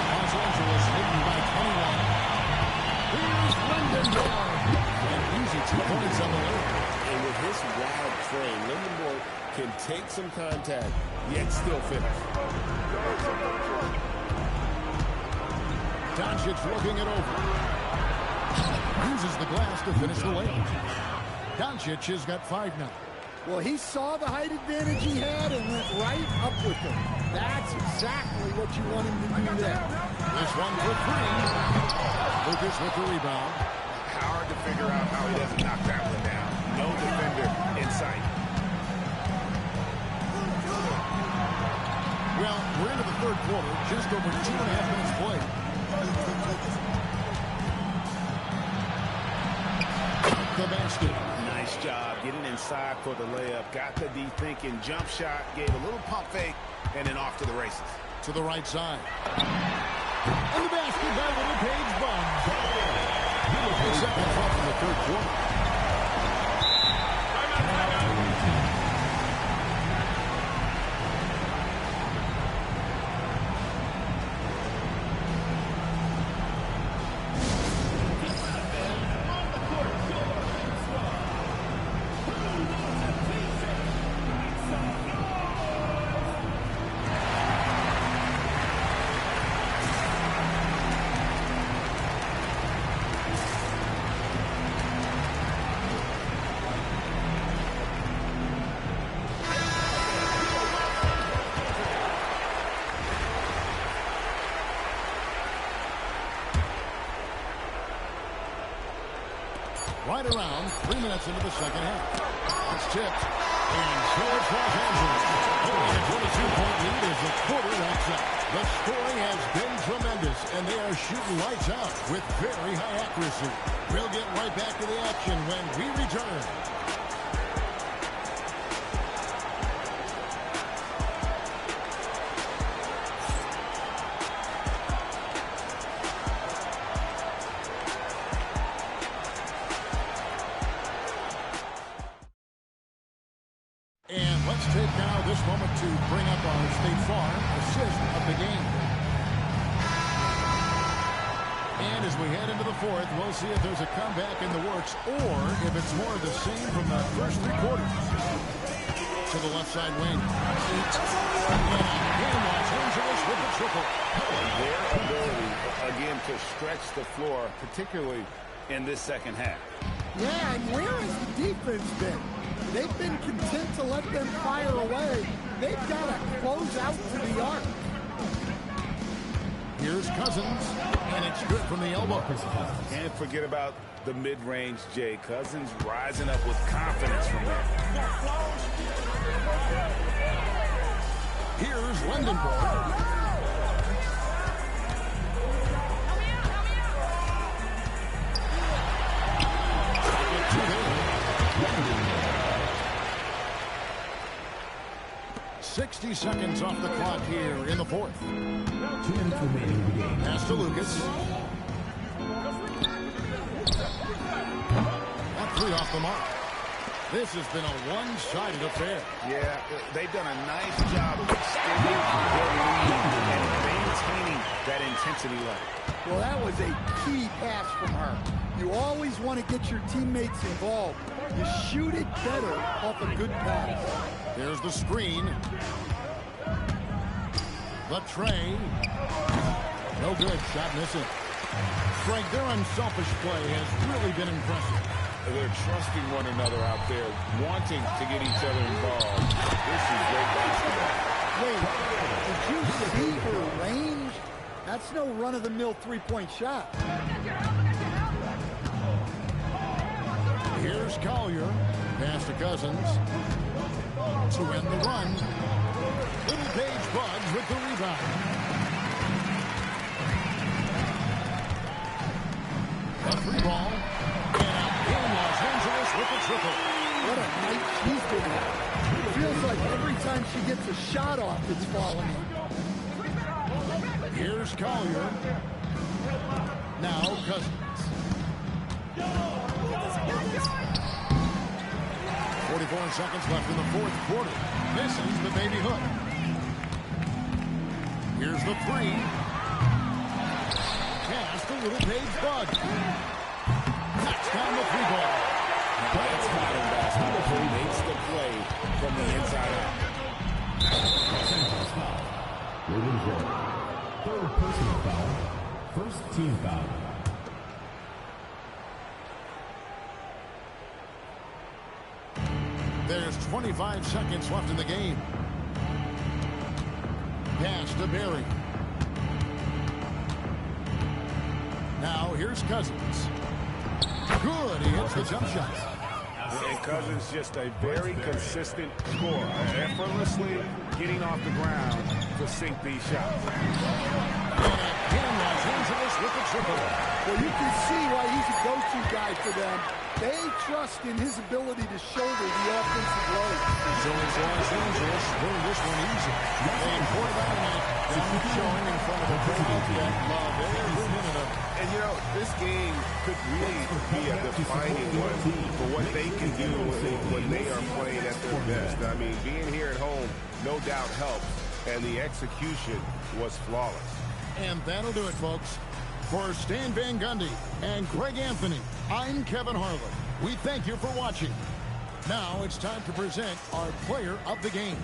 [SPEAKER 1] Los Angeles leading by 21. Here's Lindenborg. And easy 2 points on the way.
[SPEAKER 2] And with his wide frame, Lindenborg can take some contact, yet still finish.
[SPEAKER 1] Doncic looking it over. Uses the glass to finish the layup. Doncic has got 5 now.
[SPEAKER 3] Well, he saw the height advantage he had and went right up with him. That's exactly what you want him to do there.
[SPEAKER 1] This one for 3. Lucas with the rebound.
[SPEAKER 5] Hard to figure out how he doesn't knock that one down. No defender in sight.
[SPEAKER 1] Well, we're into the 3rd quarter, just over 2.5 minutes played. The basket.
[SPEAKER 5] Nice job getting inside for the layup. Got the D thinking, jump shot, gave a little pump fake, and then off to the races.
[SPEAKER 1] To the right side. And the basket by Little Page Buns. He will pick seconds off in the 3rd quarter. Right around 3 minutes into the 2nd half. It's tipped. And so it's Los Angeles. Only a 22-point lead as the quarter wraps up. The scoring has been tremendous, and they are shooting lights out with very high accuracy. We'll get right back to the action when we return. And let's take now this moment to bring up our State Farm assist of the game. And as we head into the 4th, we'll see if there's a comeback in the works or if it's more of the same from the first 3 quarters. To the left side wing. And Los Angeles with the triple.
[SPEAKER 5] Their ability, again, to stretch the floor, particularly in this 2nd half.
[SPEAKER 3] Yeah, and where has the defense been? They've been content to let them fire away. They've got to close out to the arc.
[SPEAKER 1] Here's Cousins, and it's good from the elbow.
[SPEAKER 5] Can't forget about the mid-range, Jay. Cousins rising up with confidence from there.
[SPEAKER 1] Here's Lindenborg. .60 seconds off the clock here in the 4th.
[SPEAKER 4] 2 minutes remaining in the game.
[SPEAKER 1] Pass to Lucas. That 3 off the mark. This has been a one-sided affair.
[SPEAKER 5] Yeah, they've done a nice job of extending their lead and maintaining that intensity level.
[SPEAKER 3] Well, that was a key pass from her. You always want to get your teammates involved. You shoot it better off a good pass.
[SPEAKER 1] There's the screen. The tray. No good. Shot missing. Frank, their unselfish play has really been impressive.
[SPEAKER 2] They're trusting one another out there, wanting to get each other involved. This is great basketball.
[SPEAKER 3] Wait, did you see her range? That's no run-of-the-mill three-point shot.
[SPEAKER 1] Here's Collier. Pass to Cousins. To end the run. Little Page Bugs with the rebound. A free ball. And in Los Angeles with the triple.
[SPEAKER 3] What a night she's been having. It feels like every time she gets a shot off, it's falling in.
[SPEAKER 1] Here's Collier. Now Cousins. .44 seconds left in the fourth quarter. Misses the baby hook. Here's the three. Cast a little page bug. Knocks down the three ball.
[SPEAKER 2] That's modern basketball. Makes the play from the inside out.
[SPEAKER 4] Third personal foul. First team foul.
[SPEAKER 1] There's 25 seconds left in the game. Pass to Barry. Now here's Cousins. Good, he hits the jump shot.
[SPEAKER 5] And Cousins just a very consistent scorer, effortlessly getting off the ground to sink these shots.
[SPEAKER 1] And again, Los Angeles with the triple.
[SPEAKER 3] Well, you can see why he's a go-to guy for them. They trust in his ability to shoulder the offensive load.
[SPEAKER 1] So it's Los Angeles doing this one easy. They import that tonight. They keep showing in front of the crowd that love every minute of it.
[SPEAKER 5] And, you know, this game could really be a defining one for what they can do when they are playing at their best. I mean, being here at home no doubt helps, and the execution was flawless.
[SPEAKER 1] And that'll do it, folks. For Stan Van Gundy and Greg Anthony, I'm Kevin Harlan. We thank you for watching. Now it's time to present our player of the game.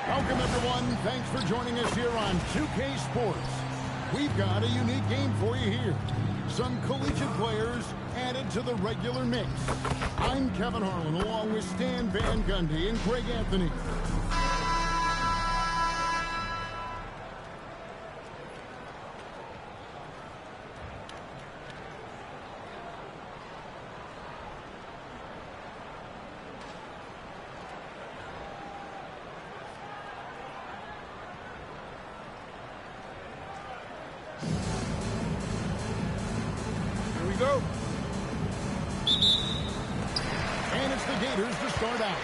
[SPEAKER 1] Welcome, everyone. Thanks for joining us here on 2K Sports. We've got a unique game for you here. Some collegiate players added to the regular mix. I'm Kevin Harlan, along with Stan Van Gundy and Greg Anthony. Go. And it's the Gators to start out.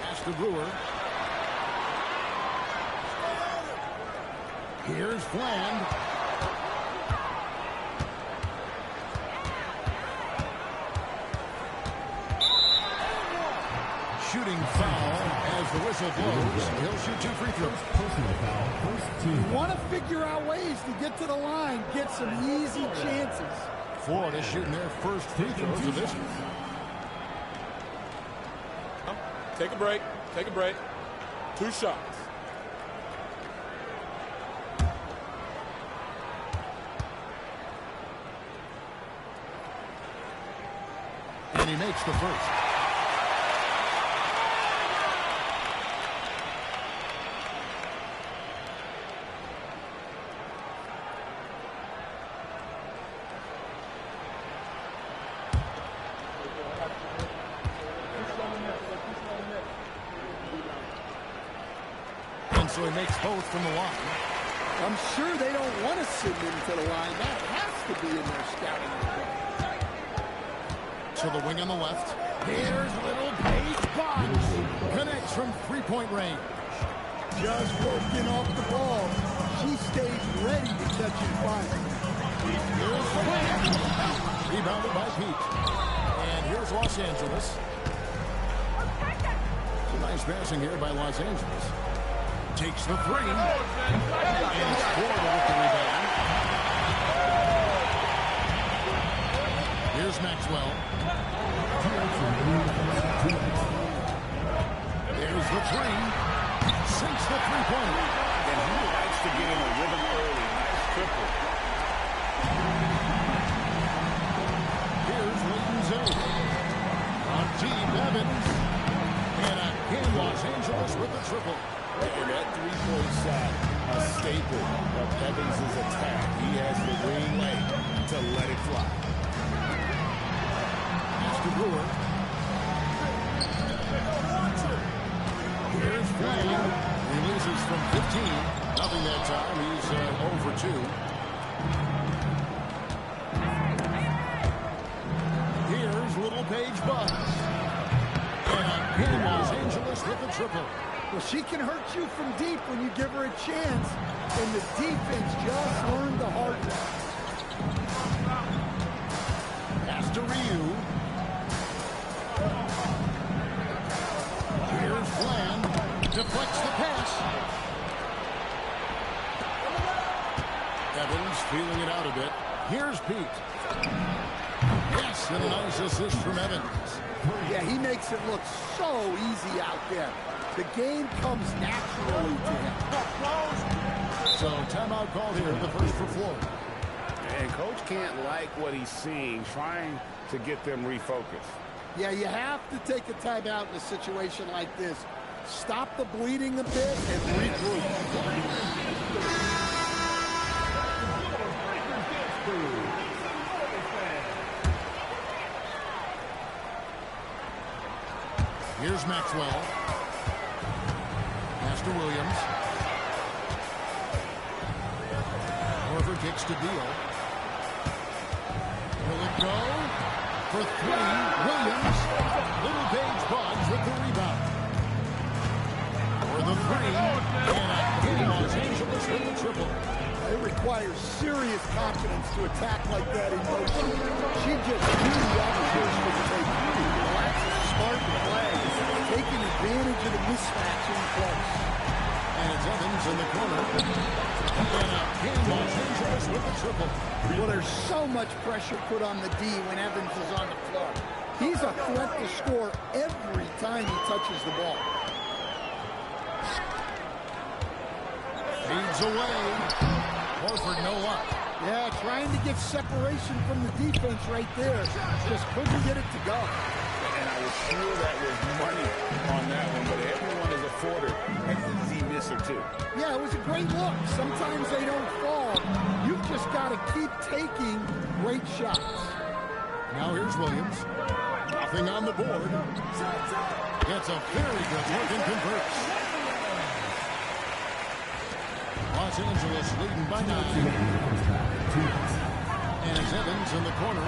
[SPEAKER 1] Pass to Brewer. Here's Fland. Shooting foul as the whistle blows. He'll shoot 2 free throws.
[SPEAKER 4] Personal foul. First team.
[SPEAKER 3] You want to figure out ways to get to the line, get some easy chances.
[SPEAKER 1] Florida shooting their first free throws of this.
[SPEAKER 6] Take a break. Take a break. 2 shots.
[SPEAKER 1] makes the first. So he makes both from the line.
[SPEAKER 3] I'm sure they don't want to send him to the line. That has to be in their scouting report.
[SPEAKER 1] To the wing on the left. Here's little Paige Bonds. Connects from three-point range.
[SPEAKER 3] Just working off the ball. She stays ready to catch and fire.
[SPEAKER 1] Here's Fran. Rebounded by Pete. And here's Los Angeles. Nice passing here by Los Angeles. Takes the three. And Florida with the rebound. Here's Maxwell. There's the three. Sinks the three-pointer.
[SPEAKER 2] And he likes to get in a rhythm early. Nice triple.
[SPEAKER 1] Here's Williams on deep, Evans. And again, Los Angeles with the triple.
[SPEAKER 2] And that three-point shot, a staple of Evans' attack. He has the green light to let it fly.
[SPEAKER 1] That's the Brewer. Here's Flynn. Releases from 15. Nothing that time. He's 0 for 2. Here's Little Paige Bucks. And again, Los Angeles with the triple.
[SPEAKER 3] Well, she can hurt you from deep when you give her a chance, and the defense just learned the hard way.
[SPEAKER 1] Pass to Ryu. Here's Flan. Deflects the pass. Evans feeling it out a bit. Here's Pete. Yes, and a nice assist from Evans.
[SPEAKER 3] Yeah, he makes it look so easy out there. The game comes naturally to him.
[SPEAKER 1] So timeout called here, the first for Florida.
[SPEAKER 2] And Coach can't like what he's seeing, trying to get them refocused.
[SPEAKER 3] Yeah, you have to take a timeout in a situation like this. Stop the bleeding a bit and regroup.
[SPEAKER 1] Here's Maxwell. Pass to Williams. Horford kicks to Deal. Will it go? For three, Williams. Little Paige Bugs with the rebound. For the three, and again, Los Angeles with the triple.
[SPEAKER 3] It requires serious confidence to attack like that in motion. She just knew that was hers for the taking. That's a smart play, taking advantage of the mismatch in place.
[SPEAKER 1] And it's Evans in the corner. And again, Los Angeles with the triple.
[SPEAKER 3] Well, there's so much pressure put on the D when Evans is on the floor. He's a threat to score every time he touches the ball.
[SPEAKER 1] Feeds away. Horford no luck.
[SPEAKER 3] Yeah, trying to get separation from the defense right there. Just couldn't get it to go.
[SPEAKER 2] And I was sure that was money on that one, but everyone is afforded an easy miss or two.
[SPEAKER 3] Yeah, it was a great look. Sometimes they don't fall. You've just got to keep taking great shots.
[SPEAKER 1] Now here's Williams. Nothing on the board. Gets a very good look and converts. Los Angeles leading by 9. And it's Evans in the corner.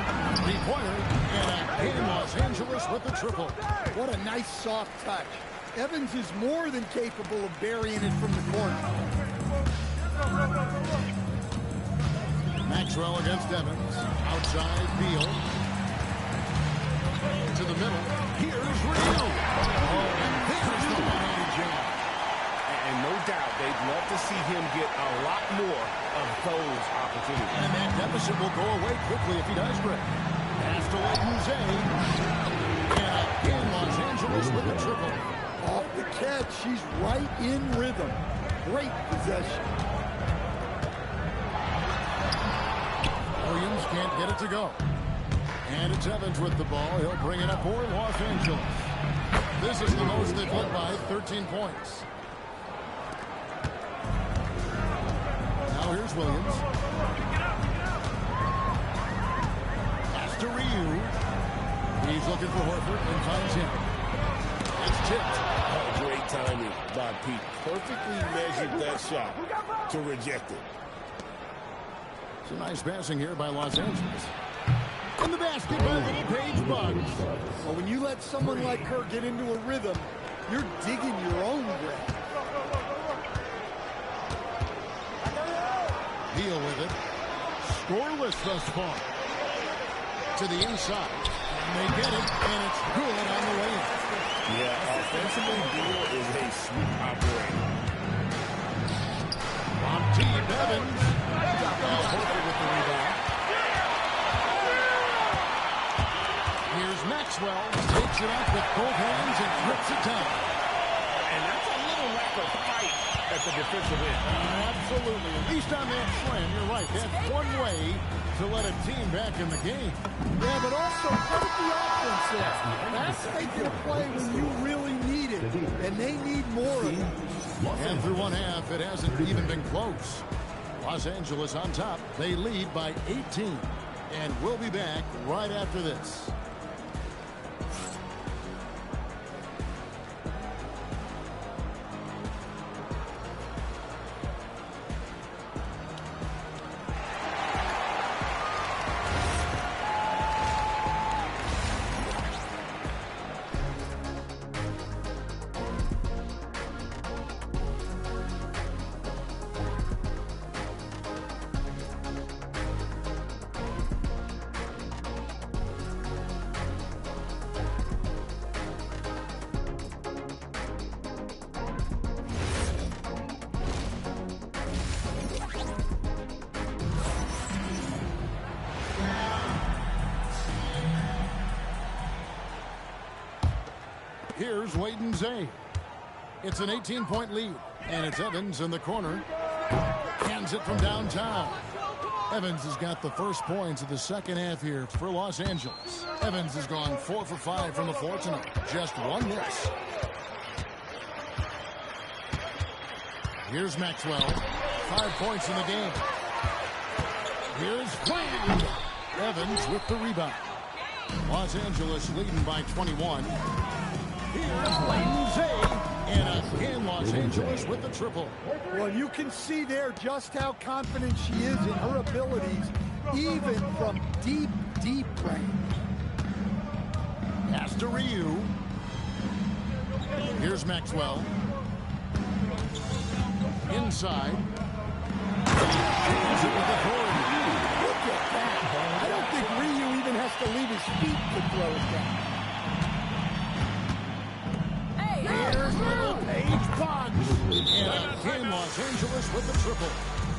[SPEAKER 1] Required. And again, Los Angeles with the triple.
[SPEAKER 3] What a nice soft touch. Evans is more than capable of burying it from the corner.
[SPEAKER 1] Maxwell against Evans. Outside Beal. To the middle. Here's Ryu. Oh, and there's the one-handed jam.
[SPEAKER 2] And no doubt, they'd love to see him get a lot more of those opportunities.
[SPEAKER 1] And that deficit will go away quickly if he does break. Pass to Jose. And again, Los Angeles with the triple.
[SPEAKER 3] Off the catch, she's right in rhythm. Great possession.
[SPEAKER 1] Williams can't get it to go. And it's Evans with the ball. He'll bring it up for Los Angeles. This is the most they've led by, 13 points. Now here's Williams. Pass to Ryu. He's looking for Horford and finds him. It's tipped.
[SPEAKER 2] Oh, great timing by Pete. Perfectly measured that shot to reject it.
[SPEAKER 1] Some nice passing here by Los Angeles. In the basket by Little Paige Bugs.
[SPEAKER 3] Well, when you let someone like her get into a rhythm, you're digging your own grave.
[SPEAKER 1] Deal with it. Scoreless thus far. To the inside. And they get it, and it's good on the way.
[SPEAKER 2] Yeah, offensively, Beal is a sweet operator.
[SPEAKER 1] On deep, Evans. Horford with the rebound. Here's Maxwell. Takes it up with both hands and grips it down.
[SPEAKER 2] And that's a little lack of fight at the defensive end.
[SPEAKER 1] Absolutely. At least on that slam, you're right. That's one way to let a team back in the game.
[SPEAKER 3] Yeah, but also credit the offense there. That's making a play when you really need it, and they need more of it.
[SPEAKER 1] And through one half, it hasn't even been close. Los Angeles on top. They lead by 18. And we'll be back right after this. Here's Wade and Zay. It's an 18-point lead, and it's Evans in the corner. Hands it from downtown. Evans has got the first points of the second half here for Los Angeles. Evans has gone 4 for 5 from the floor tonight. Just one miss. Here's Maxwell. 5 points in the game. Here's Wade. Evans with the rebound. Los Angeles leading by 21. Here's Wade and Zay. And again, Los Angeles with the triple.
[SPEAKER 3] Well, you can see there just how confident she is in her abilities, even from deep, deep range.
[SPEAKER 1] Pass to Ryu. Here's Maxwell. Inside. Shoots it with authority.
[SPEAKER 3] Look at that. I don't think Ryu even has to leave his feet to throw it down.
[SPEAKER 1] Here's Little Paige Bugs. And again, Los Angeles with the triple.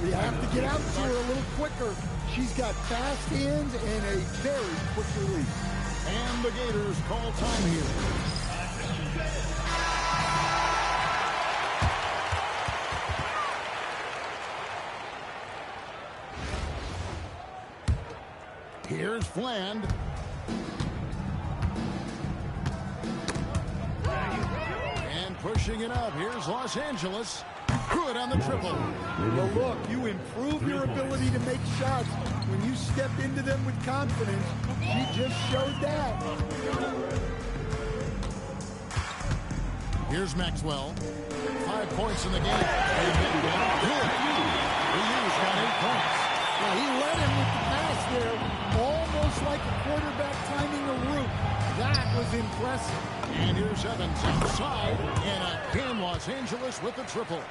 [SPEAKER 3] We have to get out to her a little quicker. She's got fast hands and a very quick release.
[SPEAKER 1] And the Gators call time here. Here's Fland. And pushing it up. Here's Los Angeles. Good on the triple.
[SPEAKER 3] Well, look, you improve your ability to make shots when you step into them with confidence. She just showed that.
[SPEAKER 1] Here's Maxwell. 5 points in the game. Good. Ryu's got 8 points.
[SPEAKER 3] Well, he led him with the pass there, almost like a quarterback timing a route. That was impressive.
[SPEAKER 1] And here's Evans outside. And again, Los Angeles with the triple.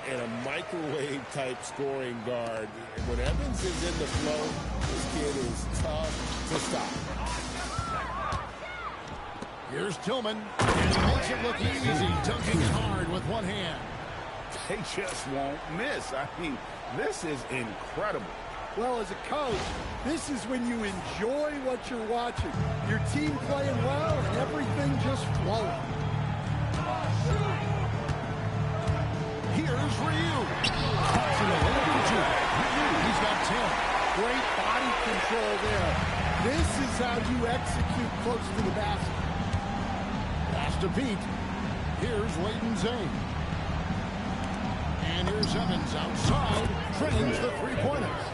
[SPEAKER 2] And a microwave-type scoring guard. When Evans is in the flow, this kid is tough to stop.
[SPEAKER 1] Here's Tillman. And he makes it look easy, dunking it hard with one hand.
[SPEAKER 5] They just won't miss. I mean, this is incredible.
[SPEAKER 3] Well, as a coach, this is when you enjoy what you're watching. Your team playing well and everything just flowing.
[SPEAKER 1] Here's Ryu. He's got 10.
[SPEAKER 3] Great body control there. This is how you execute close to the basket.
[SPEAKER 1] Pass to Pete. Here's Layton Zane. And here's Evans outside. Trains the three-pointers.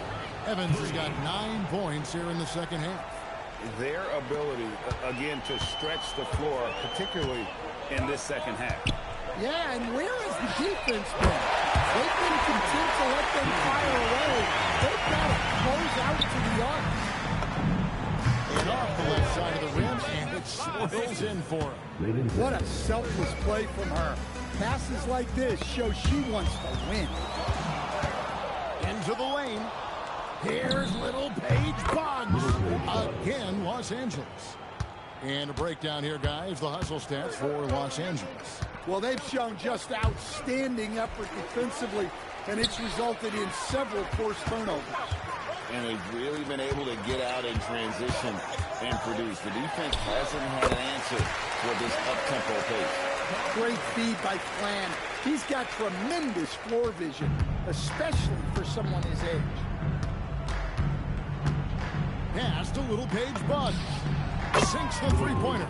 [SPEAKER 1] Evans has got 9 points here in the second half.
[SPEAKER 2] Their ability, again, to stretch the floor, particularly in this second half.
[SPEAKER 3] Yeah, and where has the defense been? They've been content to let them fire away. They've got to close out to the arc.
[SPEAKER 1] And off the left side of the rim, and it swirls in for him.
[SPEAKER 3] What a selfless play from her. Passes like this show she wants to win.
[SPEAKER 1] Into the lane. Here's little Paige Boggs. Again, Los Angeles. And a breakdown here, guys. The hustle stats for Los Angeles.
[SPEAKER 3] Well, they've shown just outstanding effort defensively, and it's resulted in several forced turnovers.
[SPEAKER 2] And they've really been able to get out in transition and produce. The defense hasn't had an answer for this up-tempo pace.
[SPEAKER 3] Great feed by Flan. He's got tremendous floor vision, especially for someone his age.
[SPEAKER 1] Pass to little Paige Boggs. Sinks the three-pointer.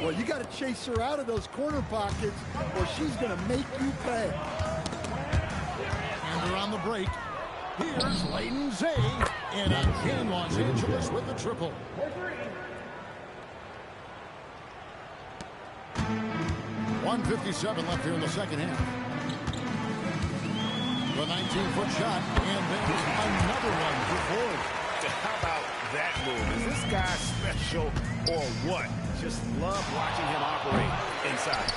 [SPEAKER 3] Well, you got to chase her out of those corner pockets, or she's going to make you pay.
[SPEAKER 1] And they're on the break. Here's Layton Zane. And again, Los Angeles with the triple. .157 left here in the second half. The 19-foot shot, and there's another one for Ford.
[SPEAKER 5] How about that move? Is this guy special or what? Just love watching him operate inside.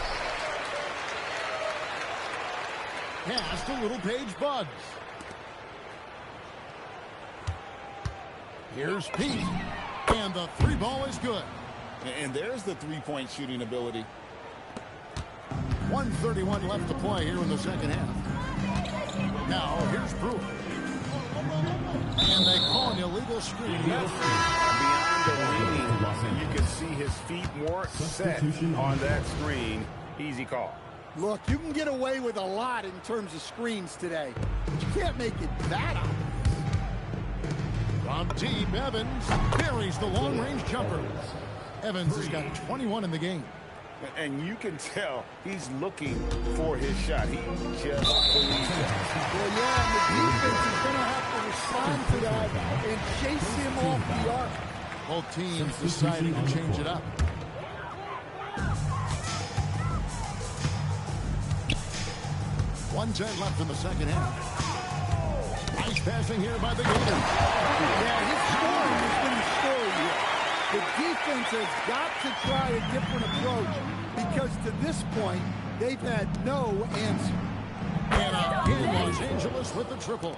[SPEAKER 1] Pass to little Paige Boggs. Here's Pete. And the three ball is good.
[SPEAKER 2] And there's the three-point shooting ability.
[SPEAKER 1] 1:31 left to play here in the second half. Now, here's Brewer. And they call an illegal screen.
[SPEAKER 5] Beyond the reading, you can see his feet more set on that screen. Easy call.
[SPEAKER 3] Look, you can get away with a lot in terms of screens today, but you can't make it that obvious.
[SPEAKER 1] From deep, Evans buries the long-range jumper. Evans has got 21 in the game.
[SPEAKER 2] And you can tell he's looking for his shot. He just believes it.
[SPEAKER 3] Well, yeah, and the defense is going to have to respond to that and chase him off the arc.
[SPEAKER 1] Both teams deciding to change it up. .110 left in the second half. Nice passing here by the Gators.
[SPEAKER 3] Yeah, his scoring has been the story here. The defense has got to try a different approach because to this point, they've had no answer.
[SPEAKER 1] And again, Los Angeles with the triple.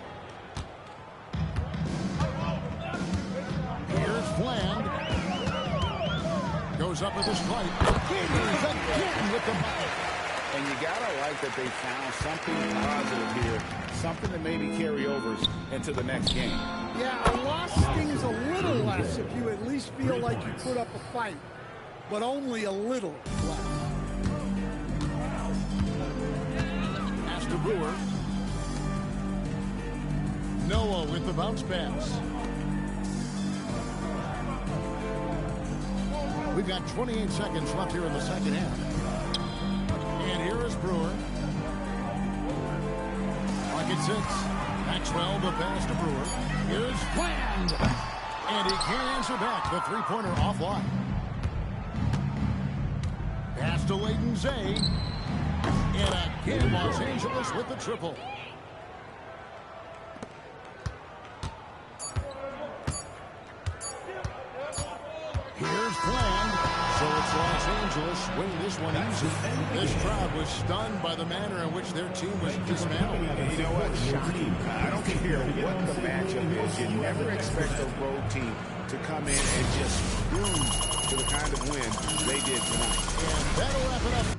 [SPEAKER 1] Here's Fland. Goes up with the strike. Gators again with the bucket.
[SPEAKER 2] And you got to like that they found something positive here, something that maybe carry overs into the next game.
[SPEAKER 3] Yeah, a loss stings a little less if you at least feel like you put up a fight, but only a little less.
[SPEAKER 1] Pass to Brewer. Noah with the bounce pass. We've got 28 seconds left here in the second half. And here is Brewer. Pocket 6. Maxwell, the pass to Brewer. Here's Fland. And he can't answer back. The three-pointer offline. Pass to Layton Zane. And again, Los Angeles with the triple. Here's Fland. So it's Los Angeles winning this one easy. This crowd was stunned by the manner in which their team was dismantled.
[SPEAKER 5] And you know what? Shocking. I don't care what the matchup is. You never expect a road team to come in and just cruise to the kind of win they did tonight.
[SPEAKER 1] And that'll wrap it up.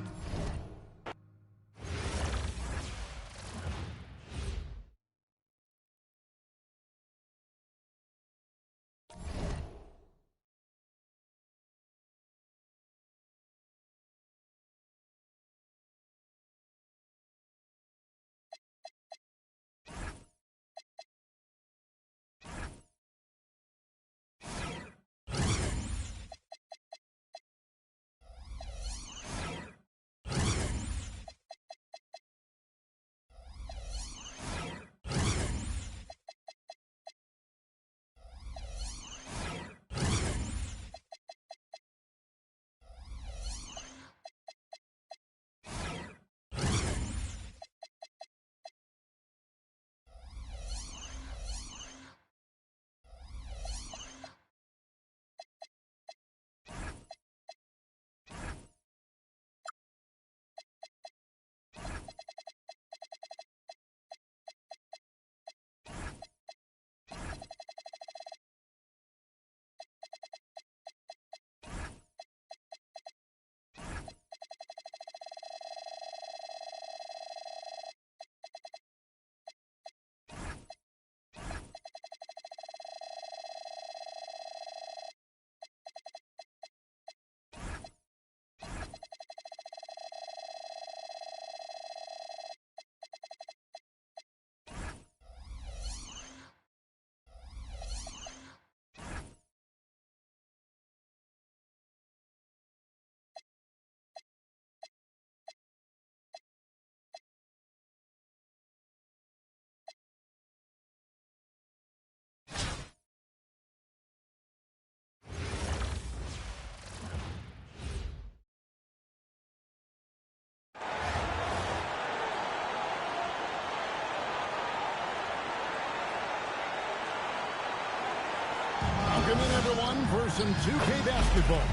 [SPEAKER 1] Welcome in, everyone, for some 2K basketball.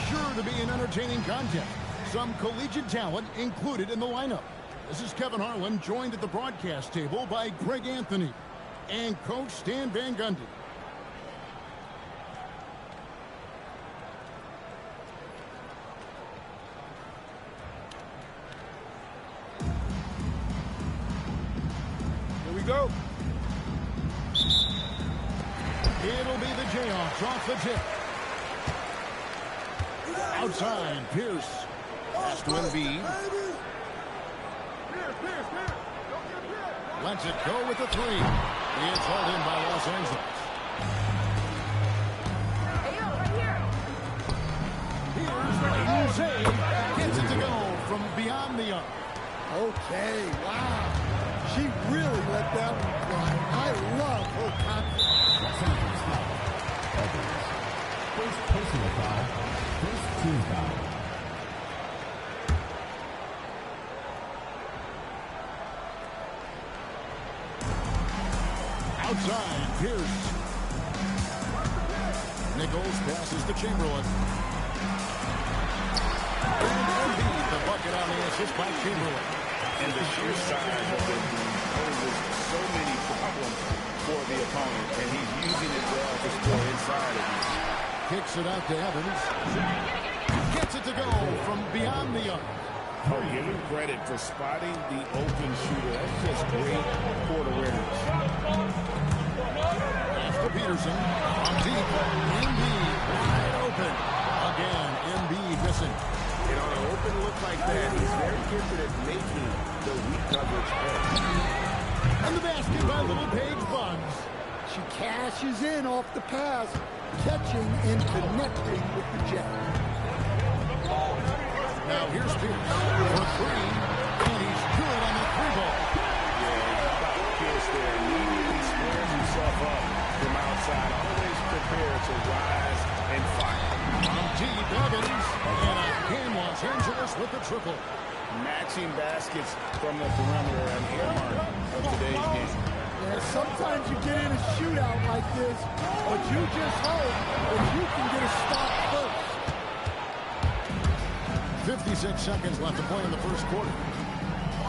[SPEAKER 1] Sure to be an entertaining contest. Some collegiate talent included in the lineup. This is Kevin Harlan, joined at the broadcast table by Greg Anthony and Coach Stan Van Gundy.
[SPEAKER 6] Here we go.
[SPEAKER 1] It'll be the Jayhawks off the tip. Outside, Pierce. Pass to Embiid. Lets it go with the three. It's hauled in by Los Angeles. Here's Layton save. Gets it to go from beyond the arc.
[SPEAKER 3] Okay, wow. She really let that one fly. I love her confidence.
[SPEAKER 4] First personal foul. First team foul.
[SPEAKER 1] Outside, Pierce. Nichols passes to Chamberlain. And Embiid, the bucket on the assist by Chamberlain.
[SPEAKER 2] And the sheer size of the team poses so many problems for the opponent, and he's using it well to score inside of it.
[SPEAKER 1] Kicks it out to Evans. Gets it to go from beyond the arc.
[SPEAKER 2] Oh, give him credit for spotting the open shooter. That's just great court awareness.
[SPEAKER 1] After Peterson, on deep, Embiid wide open. Again, Embiid missing.
[SPEAKER 5] And on an open look like that, he's very gifted at making the weak coverage play.
[SPEAKER 1] And the basket by Little Paige Bugs.
[SPEAKER 3] She cashes in off the pass, catching and connecting with the Jet.
[SPEAKER 1] Now here's Pierce for three, and he's good on the three ball.
[SPEAKER 2] Yeah, Pierce there immediately squares himself up from outside, always prepared to rise and fire.
[SPEAKER 1] From deep, Evans, and again Los Angeles with the triple.
[SPEAKER 2] Matching baskets from the perimeter and earmark of today's game.
[SPEAKER 3] Yeah, sometimes you get in a shootout like this, but you just hope that you can get a stop first.
[SPEAKER 1] 56 seconds left to play in the first quarter.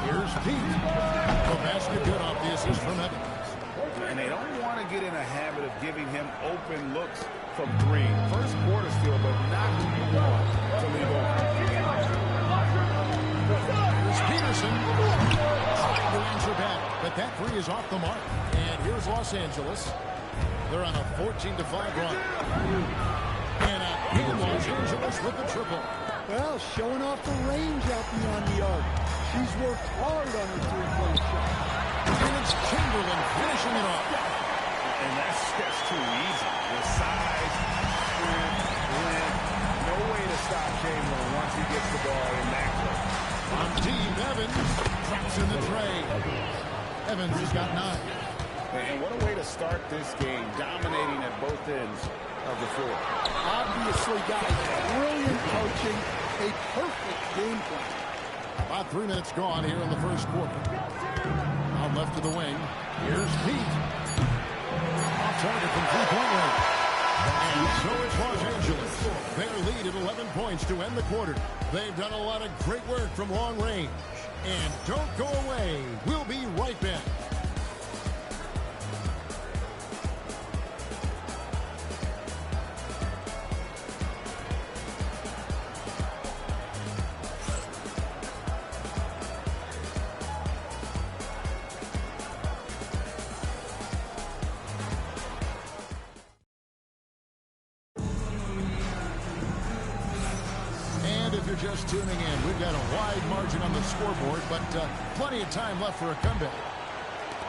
[SPEAKER 1] Here's Pete. The basket good off the assist from Evans.
[SPEAKER 2] And they don't want to get in a habit of giving him open looks from three. First quarter still, but not who you want to leave open.
[SPEAKER 1] Here's Peterson. Trying to answer back, but that three is off the mark. And here's Los Angeles. They're on a 14-5 run. And again, Los Angeles with the triple.
[SPEAKER 3] Well, showing off the range out beyond the arc. She's worked hard on her three-point shot.
[SPEAKER 1] And it's Chamberlain finishing it off.
[SPEAKER 2] And that's just too easy. The size, strength, length, no way to stop Chamberlain once he gets the ball in that play.
[SPEAKER 1] On deep, Evans drops in the tray. Evans has got 9.
[SPEAKER 2] And what a way to start this game, dominating at both ends of the floor.
[SPEAKER 3] Obviously, guys, brilliant coaching, a perfect game plan.
[SPEAKER 1] About 3 minutes gone here in the first quarter. Out left to the wing. Here's Pete. Off target from three-point range. And so it's Los Angeles. Their lead at 11 points to end the quarter. They've done a lot of great work from long range. And don't go away. We'll be right back. Just tuning in, we've got a wide margin on the scoreboard, but plenty of time left for a comeback.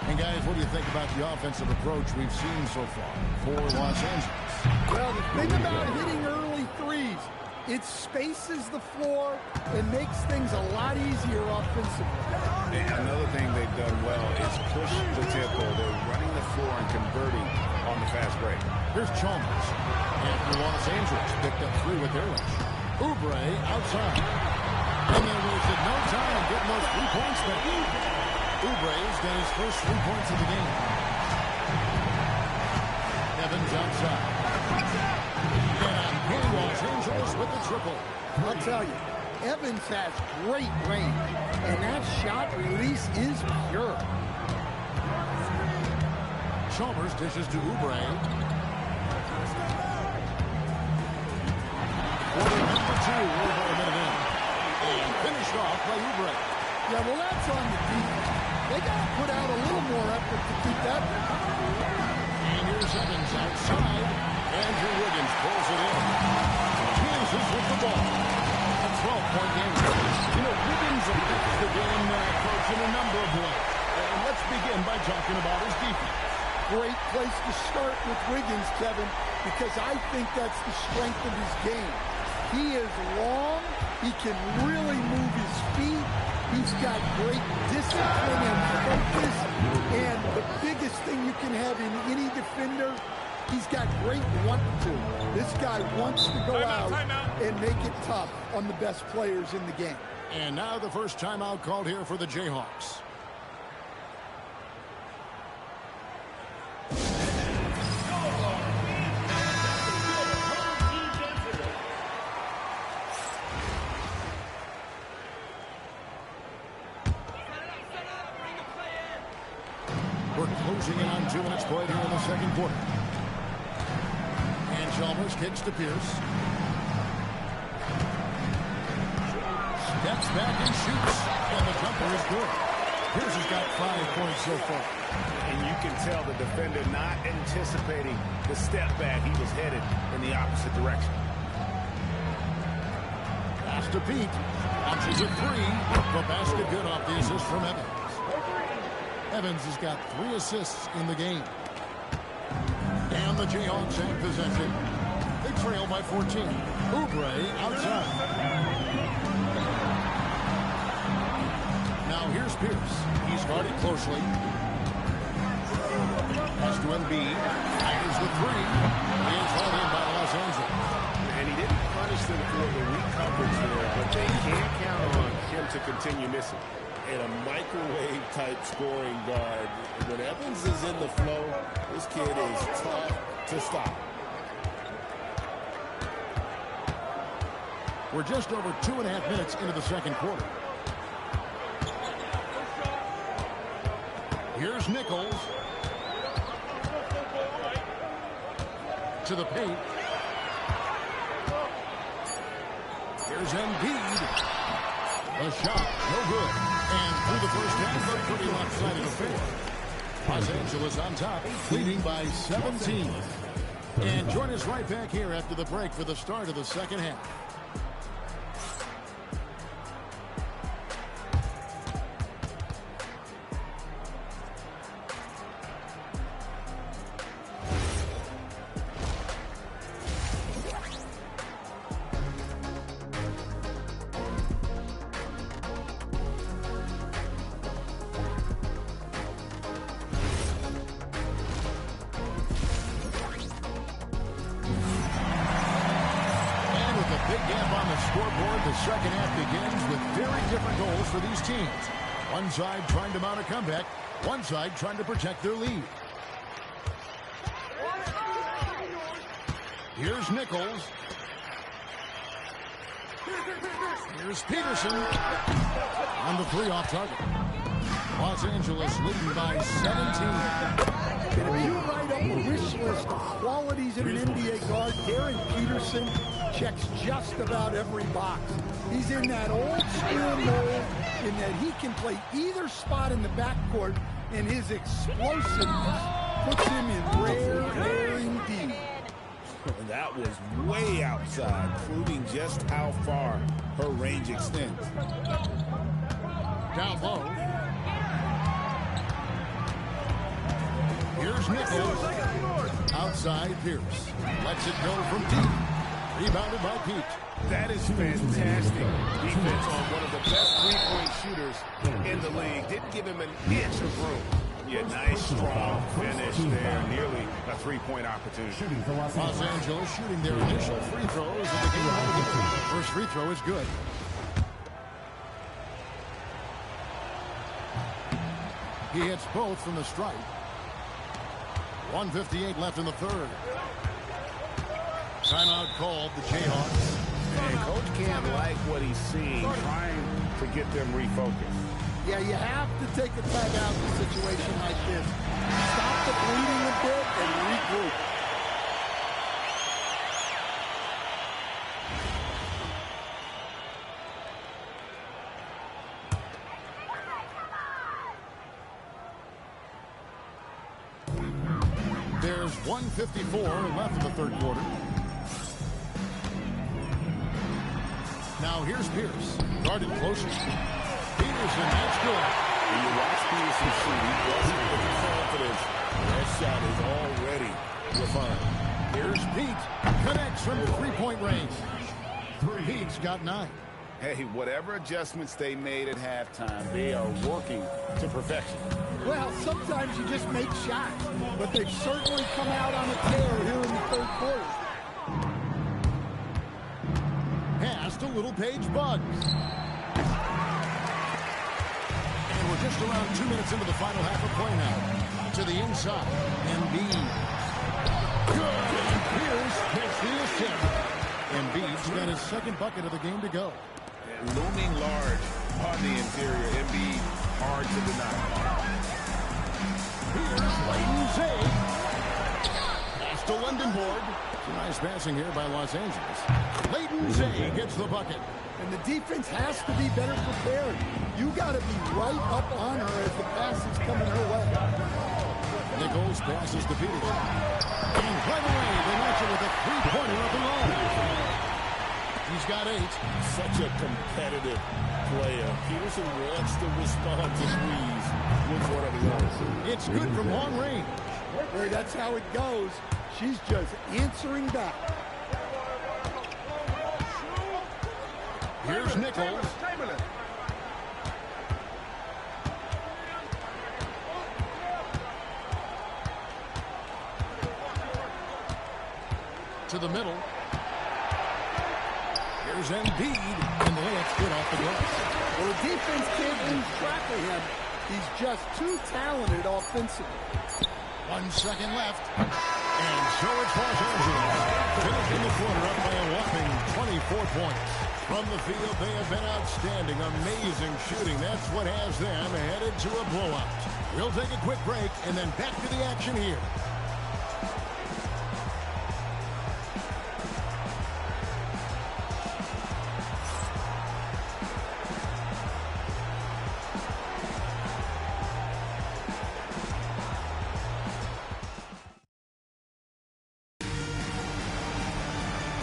[SPEAKER 1] And guys, what do you think about the offensive approach we've seen so far for Los Angeles?
[SPEAKER 3] Well, the thing about hitting early threes, it spaces the floor and makes things a lot easier offensively.
[SPEAKER 2] And another thing they've done well is push the tempo. They're running the floor and converting on the fast break.
[SPEAKER 1] Here's Chalmers. And for Los Angeles, picked up 3 with their rush. Oubre outside. And they wasted no time getting those 3 points back. Oubre's got his first 3 points of the game. Evans outside. Angeles with the triple.
[SPEAKER 3] I'll tell you, Evans has great range, and that shot release is pure.
[SPEAKER 1] Chalmers dishes to Oubre. Quarter number 2, over a minute in. And finished off by Oubre.
[SPEAKER 3] Yeah, well, that's on the defense. They got to put out a little more effort to keep that.
[SPEAKER 1] And here's Evans outside. Andrew Wiggins pulls it in. Kansas with the ball. A 12-point game. You know, Wiggins affects the game, Coach, in a number of ways. And let's begin by talking about his defense.
[SPEAKER 3] Great place to start with Wiggins, Kevin, because I think that's the strength of his game. He is long. He can really move his feet. He's got great discipline and focus. And the biggest thing you can have in any defender, he's got great want-to. This guy wants to go out and make it tough on the best players in the game.
[SPEAKER 1] And now the first timeout called here for the Jayhawks. We're closing in on 2 minutes played here in the second quarter. And Chalmers kicks to Pierce. Steps back and shoots. And the jumper is good. Pierce has got 5 points so far.
[SPEAKER 5] And you can tell the defender not anticipating the step back. He was headed in the opposite direction.
[SPEAKER 1] Pass to Pete. Launches a 3. The basket good off the assist from Evans. Evans has got 3 assists in the game. And the Jayhawks have possession. They trail by 14. Oubre outside. Now here's Pierce. He's guarded closely. Pass to Embiid. Fires the 3. And called in by Los Angeles.
[SPEAKER 5] And he didn't punish them for the weak coverage there, but they can't count on him to continue missing.
[SPEAKER 2] And a microwave-type scoring guard. When Evans is in the flow, this kid is tough to stop.
[SPEAKER 1] We're just over 2.5 minutes into the second quarter. Here's Nichols. To the paint. Here's Embiid. A shot, no good. And through the first half, a pretty lopsided affair. Los Angeles on top, leading by 17. And join us right back here after the break for the start of the second half. Big gap on the scoreboard. The second half begins with very different goals for these teams. One side trying to mount a comeback. One side trying to protect their lead. Here's Nichols. Here's Peterson. On the 3 off target. Los Angeles leading by 17.
[SPEAKER 3] And if you write up a wish list of qualities in an NBA guard, Darren Peterson checks just about every box. He's in that old school mold in that he can play either spot in the backcourt, and his explosiveness puts him in rare indeed.
[SPEAKER 2] That was way outside, proving just how far her range extends.
[SPEAKER 1] Down low. Here's Nichols. Outside Pierce. Lets it go from deep. Rebounded by Pete.
[SPEAKER 5] That is fantastic defense on one of the best three-point shooters in the league. Didn't give him an inch of room. Yeah, nice, strong finish there. Nearly a three-point opportunity.
[SPEAKER 1] Los Angeles shooting their initial free throws in the game. First free throw is good. He hits both from the stripe. 1:58 left in the third. Timeout called, the Jayhawks.
[SPEAKER 2] And Coach can't like what he's seeing, trying to get them refocused.
[SPEAKER 3] Yeah, you have to take a timeout in a situation like this. Stop the bleeding a bit and regroup.
[SPEAKER 1] There's 1:54 left in the third quarter. Now here's Pierce. Guarded closer. Peterson, that's good.
[SPEAKER 2] When you watch Peterson shoot, he doesn't with the confidence. That shot is already refined.
[SPEAKER 1] Here's Pete. Connects from three-point range. Pete's got 9.
[SPEAKER 2] Hey, whatever adjustments they made at halftime, they are working to perfection.
[SPEAKER 3] Well, sometimes you just make shots, but they've certainly come out on a tear here in the third quarter.
[SPEAKER 1] Pass to Little Page Bugs. And we're just around 2 minutes into the final half of play now. To the inside. Embiid. Good. Pierce makes the assist. Embiid's got his second bucket of the game to go.
[SPEAKER 2] And looming large on the interior. Embiid, hard to deny.
[SPEAKER 1] Here's Layton Zay. Pass to Lindenborg. Nice passing here by Los Angeles. Layton Zay gets the bucket.
[SPEAKER 3] And the defense has to be better prepared. You got to be right up on her as the pass is coming her way.
[SPEAKER 1] Nichols passes to Peterson. And right away, they match it with a three-pointer up and roll. He's got 8.
[SPEAKER 2] Such a competitive player. Peterson wants to respond to threes with one of his own.
[SPEAKER 1] It's good from long range.
[SPEAKER 3] Hey, that's how it goes. She's just answering back.
[SPEAKER 1] Here's Nichols. To the middle. Here's Embiid. And the layup's good off the glass.
[SPEAKER 3] Well, the defense can't lose track of him. He's just too talented offensively.
[SPEAKER 1] 1 second left. And so it's Los Angeles. Finishing the quarter up by a whopping 24 points. From the field, they have been outstanding. Amazing shooting. That's what has them headed to a blowout. We'll take a quick break and then back to the action here.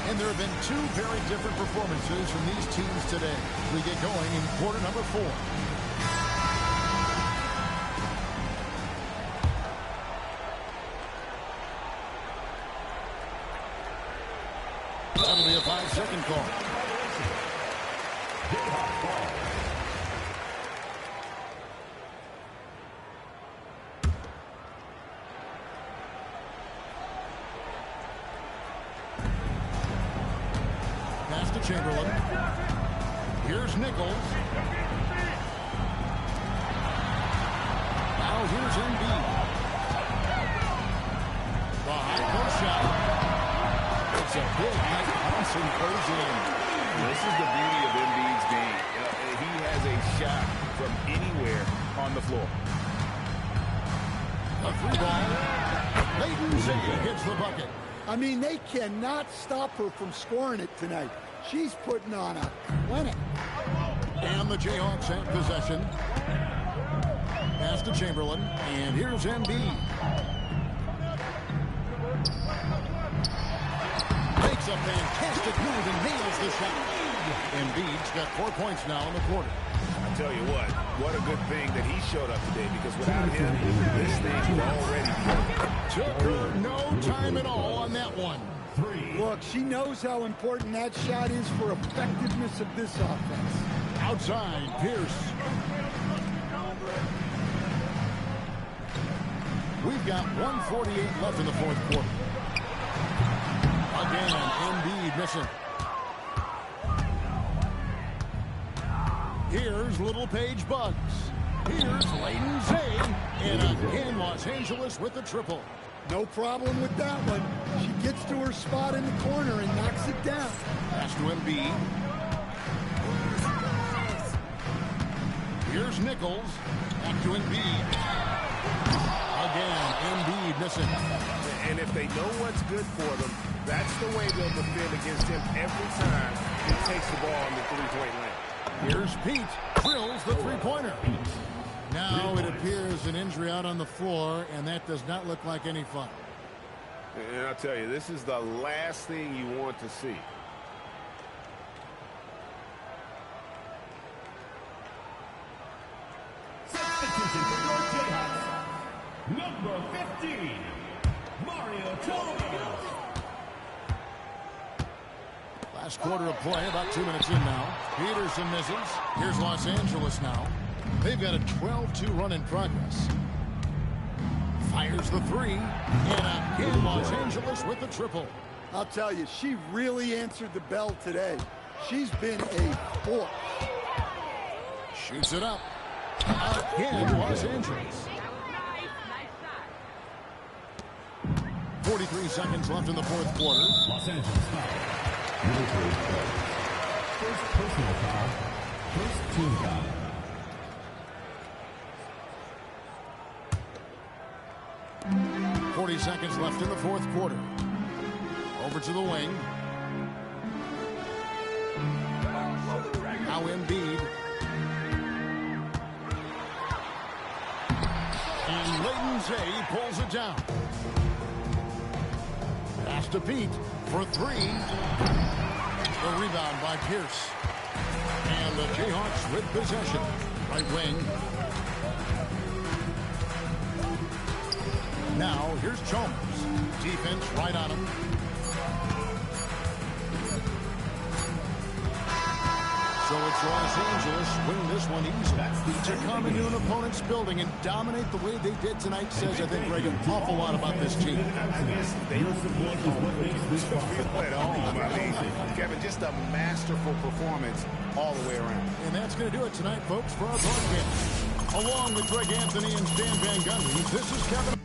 [SPEAKER 1] And there have been 2 very different performances from these teams today. We get going in quarter number 4. That'll be a 5-second call. Pass to Chamberlain. Here's Nichols. Now here's Embiid. The high post shot. It's a big night. Thompson goes in.
[SPEAKER 2] This is the beauty of Embiid's game. He has a shot from anywhere on the floor.
[SPEAKER 1] A 3-ball. Layton Zay hits the bucket.
[SPEAKER 3] I mean, they cannot stop her from scoring it tonight. She's putting on a clinic.
[SPEAKER 1] And the Jayhawks have possession. Pass to Chamberlain. And here's Embiid. Makes a fantastic move and nails the shot. Embiid's got 4 points now in the quarter.
[SPEAKER 2] I tell you what a good thing that he showed up today, because without him, this thing would already be.
[SPEAKER 1] Took her no time at all on that one.
[SPEAKER 3] Look, she knows how important that shot is for effectiveness of this offense.
[SPEAKER 1] Outside, Pierce. We've got 1:48 left in the fourth quarter. Again, Embiid missing. Here's Little Page Bugs. Here's Layton Zay. And a And Los Angeles with the triple.
[SPEAKER 3] No problem with that one. She gets to her spot in the corner and knocks it down.
[SPEAKER 1] Pass to Embiid. Here's Nichols. Back to Embiid. Again, Embiid missing.
[SPEAKER 5] And if they know what's good for them, that's the way they'll defend against him every time he takes the ball in the three-point lane.
[SPEAKER 1] Here's Pete. Drills the three-pointer. Now it appears an injury out on the floor, and that does not look like any fun.
[SPEAKER 5] And I'll tell you, this is the last thing you want to see.
[SPEAKER 4] Substitution for your Jayhawks. Number 15, Mario Chalmers.
[SPEAKER 1] Last quarter of play, about 2 minutes in now. Peterson misses. Here's Los Angeles now. They've got a 12-2 run in progress. Fires the three. And again, Los Angeles with the triple.
[SPEAKER 3] I'll tell you, she really answered the bell today. She's been a force.
[SPEAKER 1] Shoots it up. Again, Los Angeles. 43 seconds left in the fourth quarter.
[SPEAKER 4] Los Angeles foul. First personal foul. First team foul.
[SPEAKER 1] .40 seconds left in the fourth quarter. Over to the wing. Now Embiid. And Layton Zay pulls it down. Pass to Pete for three. The rebound by Pierce. And the Jayhawks with possession. Right wing. Now, here's Chalmers. Defense right on him. So it's Los Angeles win this one easily. To come into an opponent's building and dominate the way they did tonight says, I think, Greg, an awful lot about this team.
[SPEAKER 5] I guess they don't feel at home. I mean, Kevin, just a masterful performance all the way around.
[SPEAKER 1] And that's going to do it tonight, folks, for our broadcast. Along with Greg Anthony and Stan Van Gundy, this is Kevin.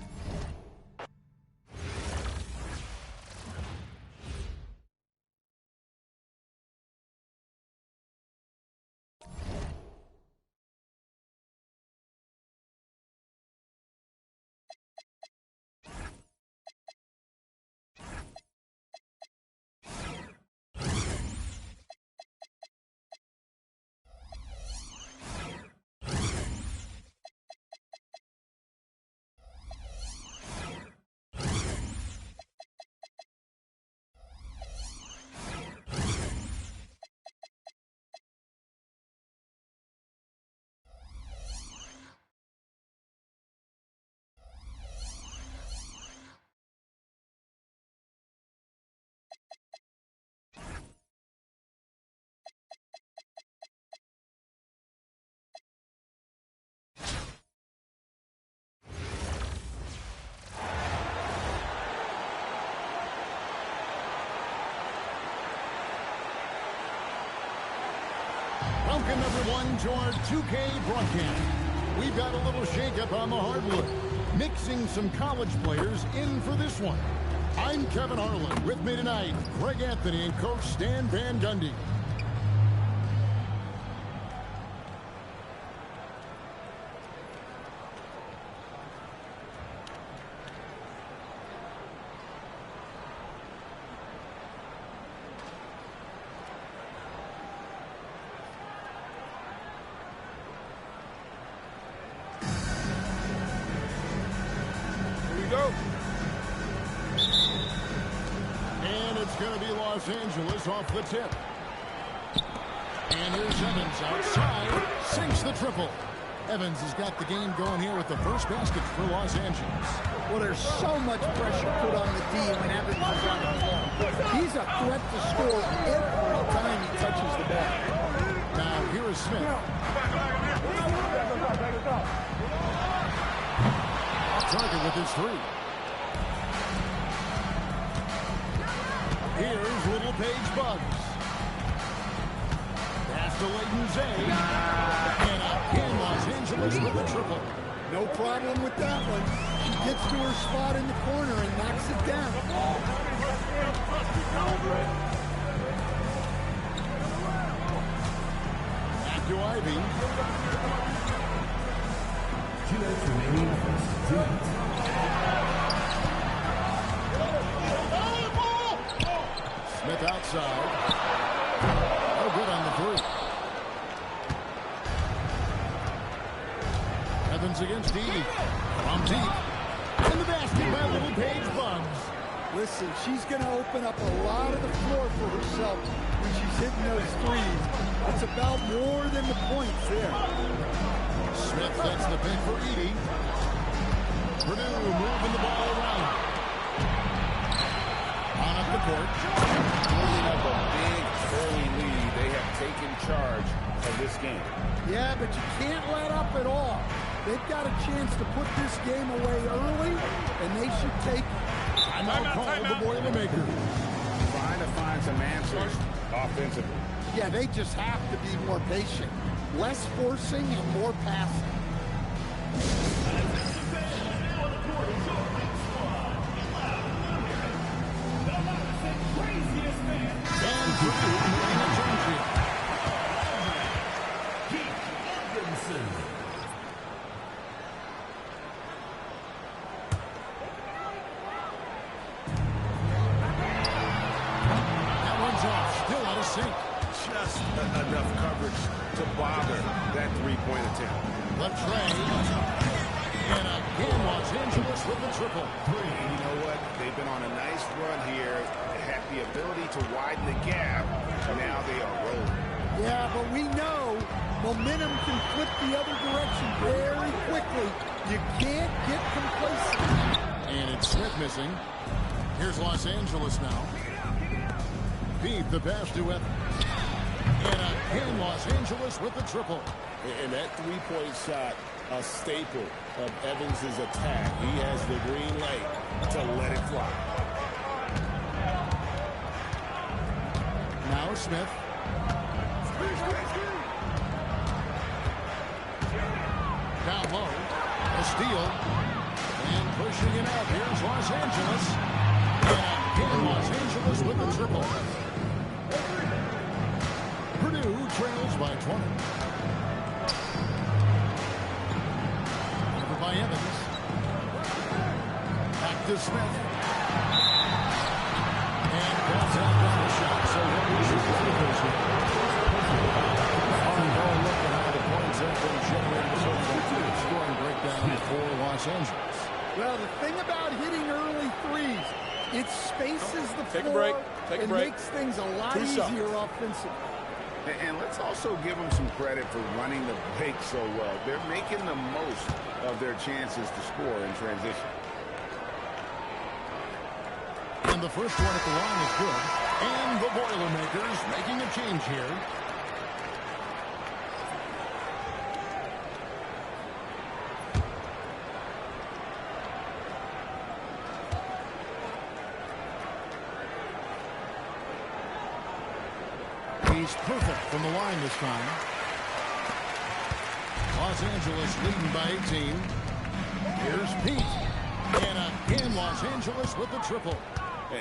[SPEAKER 1] Welcome, everyone, to our 2K broadcast. We've got a little shakeup on the hardwood, mixing some college players in for this one. I'm Kevin Harlan. With me tonight, Greg Anthony and Coach Stan Van Gundy. Los Angeles off the tip. And here's Evans outside. Sinks the triple. Evans has got the game going here with the first basket for Los Angeles.
[SPEAKER 3] Well, there's so much pressure put on the D when Evans is on the floor. He's a threat to score every time he touches the ball.
[SPEAKER 1] Now, here is Smith. Target with his three. Here's Little Paige Bugs. Pass to Layton Zay. And again, Los Angeles with the triple.
[SPEAKER 3] No problem with that one. She gets to her spot in the corner and knocks it down.
[SPEAKER 1] Back to Ivy.
[SPEAKER 4] 2 minutes remaining.
[SPEAKER 1] Smith outside. No good on the three. Evans against Edie. From deep. In the basket by Little Paige Bugs.
[SPEAKER 3] Listen, she's going to open up a lot of the floor for herself when she's hitting those threes. It's about more than the points there.
[SPEAKER 1] Smith sets the pick for Edie. Purdue moving the ball around. On up the court.
[SPEAKER 2] Building up a big early lead. They have taken charge of this game.
[SPEAKER 3] Yeah, but you can't let up at all. They've got a chance to put this game away early, and they should take it.
[SPEAKER 1] Timeout called the Boilermakers.
[SPEAKER 2] Trying to find some answers offensively.
[SPEAKER 3] Yeah, they just have to be more patient. Less forcing and more passing.
[SPEAKER 1] And Purdue moving the change here. That one's off. Still out of sync.
[SPEAKER 5] Just enough coverage to bother that three-point attempt.
[SPEAKER 1] Left tray. And again, Los Angeles with the triple.
[SPEAKER 5] And you know what? They've been on a nice run here. They had the ability to widen the gap. Now they are rolling.
[SPEAKER 3] Yeah, but we know momentum can flip the other direction very quickly. You can't get complacent.
[SPEAKER 1] And it's Smith missing. Here's Los Angeles now. Beat the pass to Evans. And again, Los Angeles with the triple.
[SPEAKER 2] And that three-point shot, a staple of Evans' attack. He has the green light to let it fly.
[SPEAKER 1] Now Smith. Down low. A steal. And pushing it out. Here's Los Angeles. And again, Los Angeles with the triple. Purdue trails by 20. Over by Evans. Back to Smith. And that's out down the shot. So what was your conclusion? On goal, look at how the points have been generated so far. Scoring breakdown for Los Angeles.
[SPEAKER 3] Well, the thing about hitting early threes, it spaces the
[SPEAKER 6] Take a
[SPEAKER 3] floor
[SPEAKER 6] break. Take a
[SPEAKER 3] and
[SPEAKER 6] break.
[SPEAKER 3] makes things a lot
[SPEAKER 6] 2 shots.
[SPEAKER 3] easier offensively.
[SPEAKER 5] And let's also give them some credit for running the break so well. They're making the most of their chances to score in transition.
[SPEAKER 1] And the first one at the line is good. And the Boilermakers making a change here. He's perfect from the line this time. Los Angeles leading by 18. Here's Pete. And again, Los Angeles with the triple.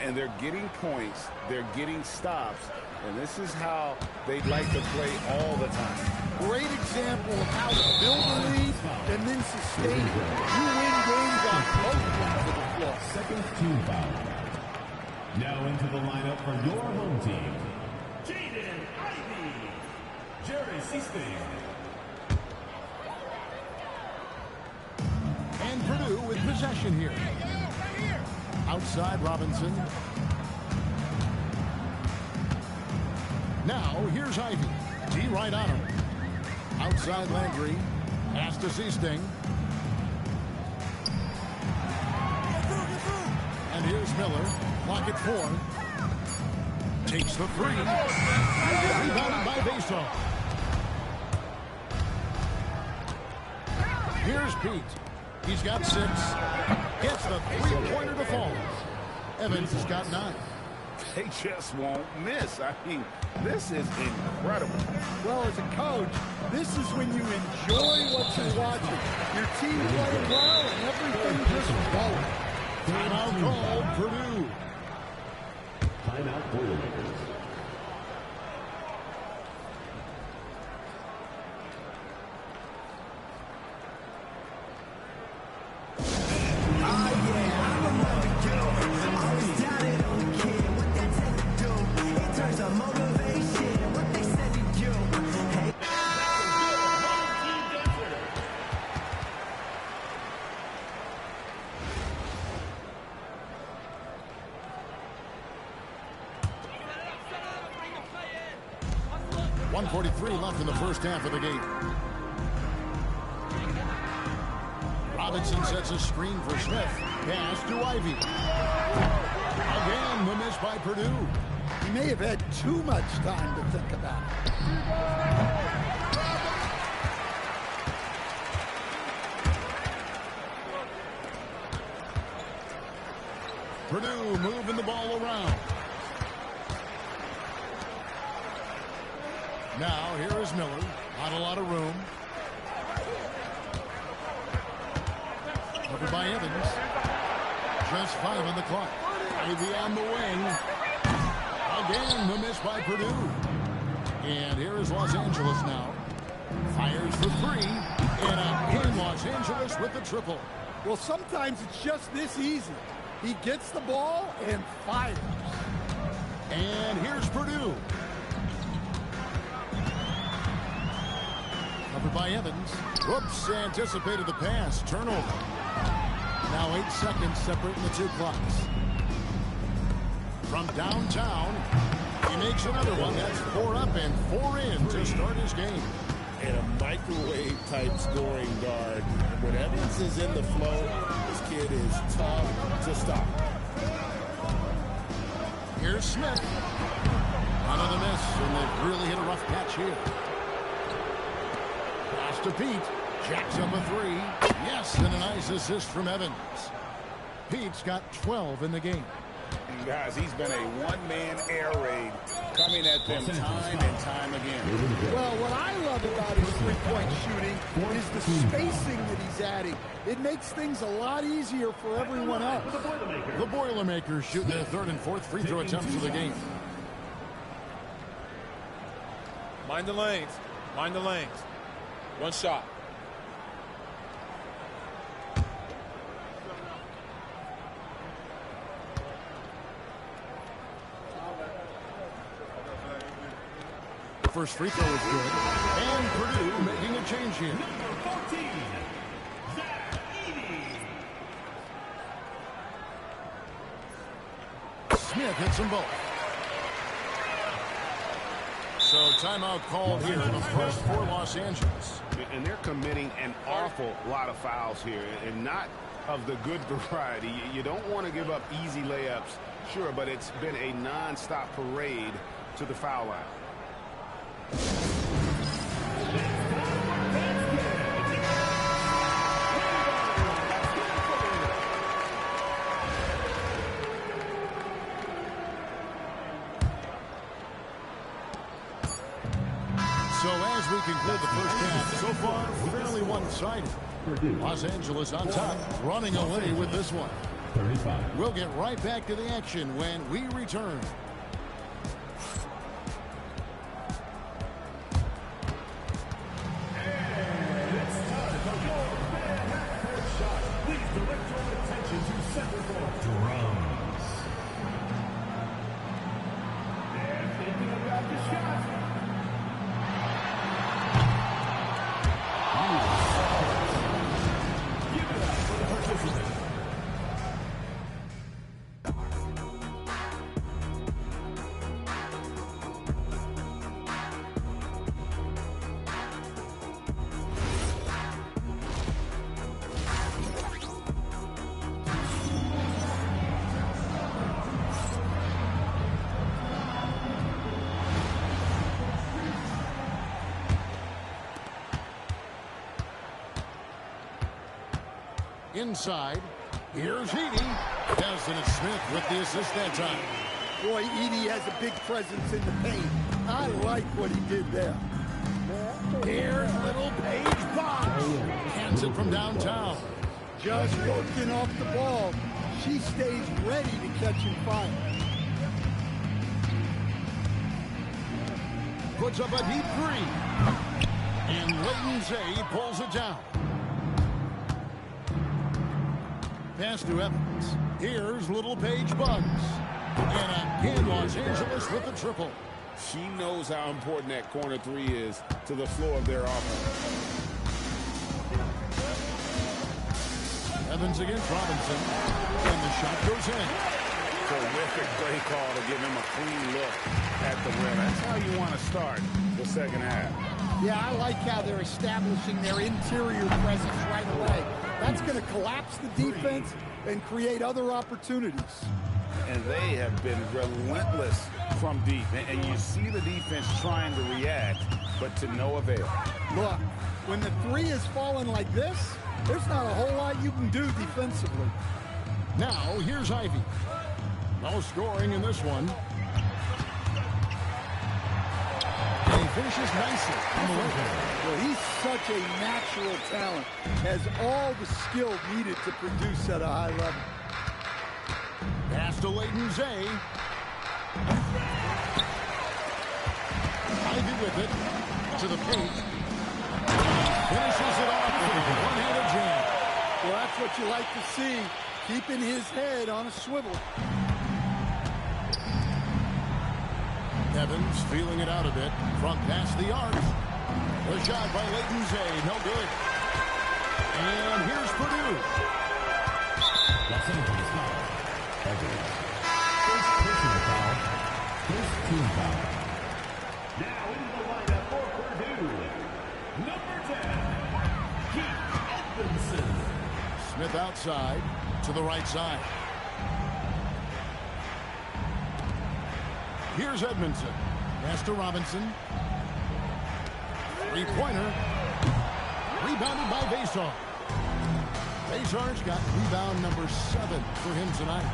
[SPEAKER 2] And they're getting points. They're getting stops. And this is how they'd like to play all the time.
[SPEAKER 3] Great example of how to build a lead and then sustain it. You win games on both ends of the floor.
[SPEAKER 4] Second team foul. Now into the lineup for your home team. Jaden Ivey. Jerry Seasting.
[SPEAKER 1] And Purdue with possession here. Outside Robinson. Now here's Ivy. D right on him. Outside Landry. Pass to Seasting. And here's Miller. Clock at 4. Takes the three. Rebounded by Baso. Here's Pete. He's got 6. Gets the three-pointer to fall. Evans has got 9.
[SPEAKER 5] they just won't miss. I mean, this is incredible.
[SPEAKER 3] Well, as a coach, this is when you enjoy what you're watching. Your team playing well and everything just flowing.
[SPEAKER 1] Timeout called Purdue.
[SPEAKER 4] Timeout Boilermakers.
[SPEAKER 1] .143 left in the first half of the game. Robinson sets a screen for Smith. Pass to Ivy. Again, the miss by Purdue.
[SPEAKER 3] He may have had too much time to think about it.
[SPEAKER 1] Purdue moving the ball around. Now, here is Miller. Not a lot of room. Covered by Evans. Just 5 on the clock. Ivy on the wing. Again, the miss by Purdue. And here is Los Angeles now. Fires for 3. And again, Los Angeles with the triple.
[SPEAKER 3] Well, sometimes it's just this easy. He gets the ball and fires.
[SPEAKER 1] And here's Purdue. Covered by Evans. Whoops, anticipated the pass. Turnover. Now 8 seconds separating the 2 clocks. From downtown, he makes another one. That's 4 up and 4 in to start his game.
[SPEAKER 2] And a microwave-type scoring guard. When Evans is in the flow, this kid is tough to stop.
[SPEAKER 1] Here's Smith. Another miss, and they've really hit a rough patch here. Pass to Pete. Jacks up a 3. Yes, and a nice assist from Evans. Pete's got 12 in the game.
[SPEAKER 2] And guys, he's been a one-man air raid coming at them time and time again.
[SPEAKER 3] Well, what I love about his three-point shooting is the spacing that he's adding. It makes things a lot easier for everyone else.
[SPEAKER 1] The Boilermakers shooting their 3rd and 4th free throw attempts of the game.
[SPEAKER 6] Mind the lanes. Mind the lanes. One shot.
[SPEAKER 1] First free throw is good. And Purdue making a change here. Smith hits them both. So timeout called here in the first for Los Angeles.
[SPEAKER 5] And they're committing an awful lot of fouls here, and not of the good variety. You don't want to give up easy layups, sure, but it's been a non-stop parade to the foul line.
[SPEAKER 1] So as we conclude the first half, so far fairly one-sided. Los Angeles on top, running away with this one.
[SPEAKER 4] 35.
[SPEAKER 1] We'll get right back to the action when we return. Inside, here's Heaney. Nelson and Smith with the assist that time.
[SPEAKER 3] Boy, Edie has a big presence in the paint. I like what he did there.
[SPEAKER 1] Here's little Paige Box. Hands it from downtown.
[SPEAKER 3] Just working off the ball. She stays ready to catch and fire.
[SPEAKER 1] Puts up a deep three. And Layton Zay pulls it down. Pass to Evans. Here's little Paige Bugs. And again, Los Angeles with the triple.
[SPEAKER 2] She knows how important that corner three is to the flow of their offense.
[SPEAKER 1] Evans against Robinson. And the shot goes in.
[SPEAKER 2] Terrific play call to give him a clean look at the rim. That's how you want to start the second half.
[SPEAKER 3] Yeah, I like how they're establishing their interior presence right away. That's going to collapse the defense and create other opportunities.
[SPEAKER 2] And they have been relentless from deep. And you see the defense trying to react, but to no avail.
[SPEAKER 3] Look, when the three is falling like this, there's not a whole lot you can do defensively.
[SPEAKER 1] Now, here's Ivy. No scoring in this one. And he finishes nicely on the way.
[SPEAKER 3] Well, he's such a natural talent. Has all the skill needed to produce at a high level.
[SPEAKER 1] Pass to Layton Zay. Ivy with it. To the paint. Finishes it off with a one-handed jam.
[SPEAKER 3] Well, that's what you like to see. Keeping his head on a swivel.
[SPEAKER 1] Evans feeling it out a bit from past the arc. The shot by Layton Zay, no good. And here's Purdue.
[SPEAKER 4] Los Angeles foul. First personal foul. First team foul. Now into the lineup for Purdue. Number 10, Keith Edmondson.
[SPEAKER 1] Smith outside to the right side. Here's Edmondson. Pass to Robinson. Three-pointer. Rebounded by Vasar. Vasar's got rebound number 7 for him tonight.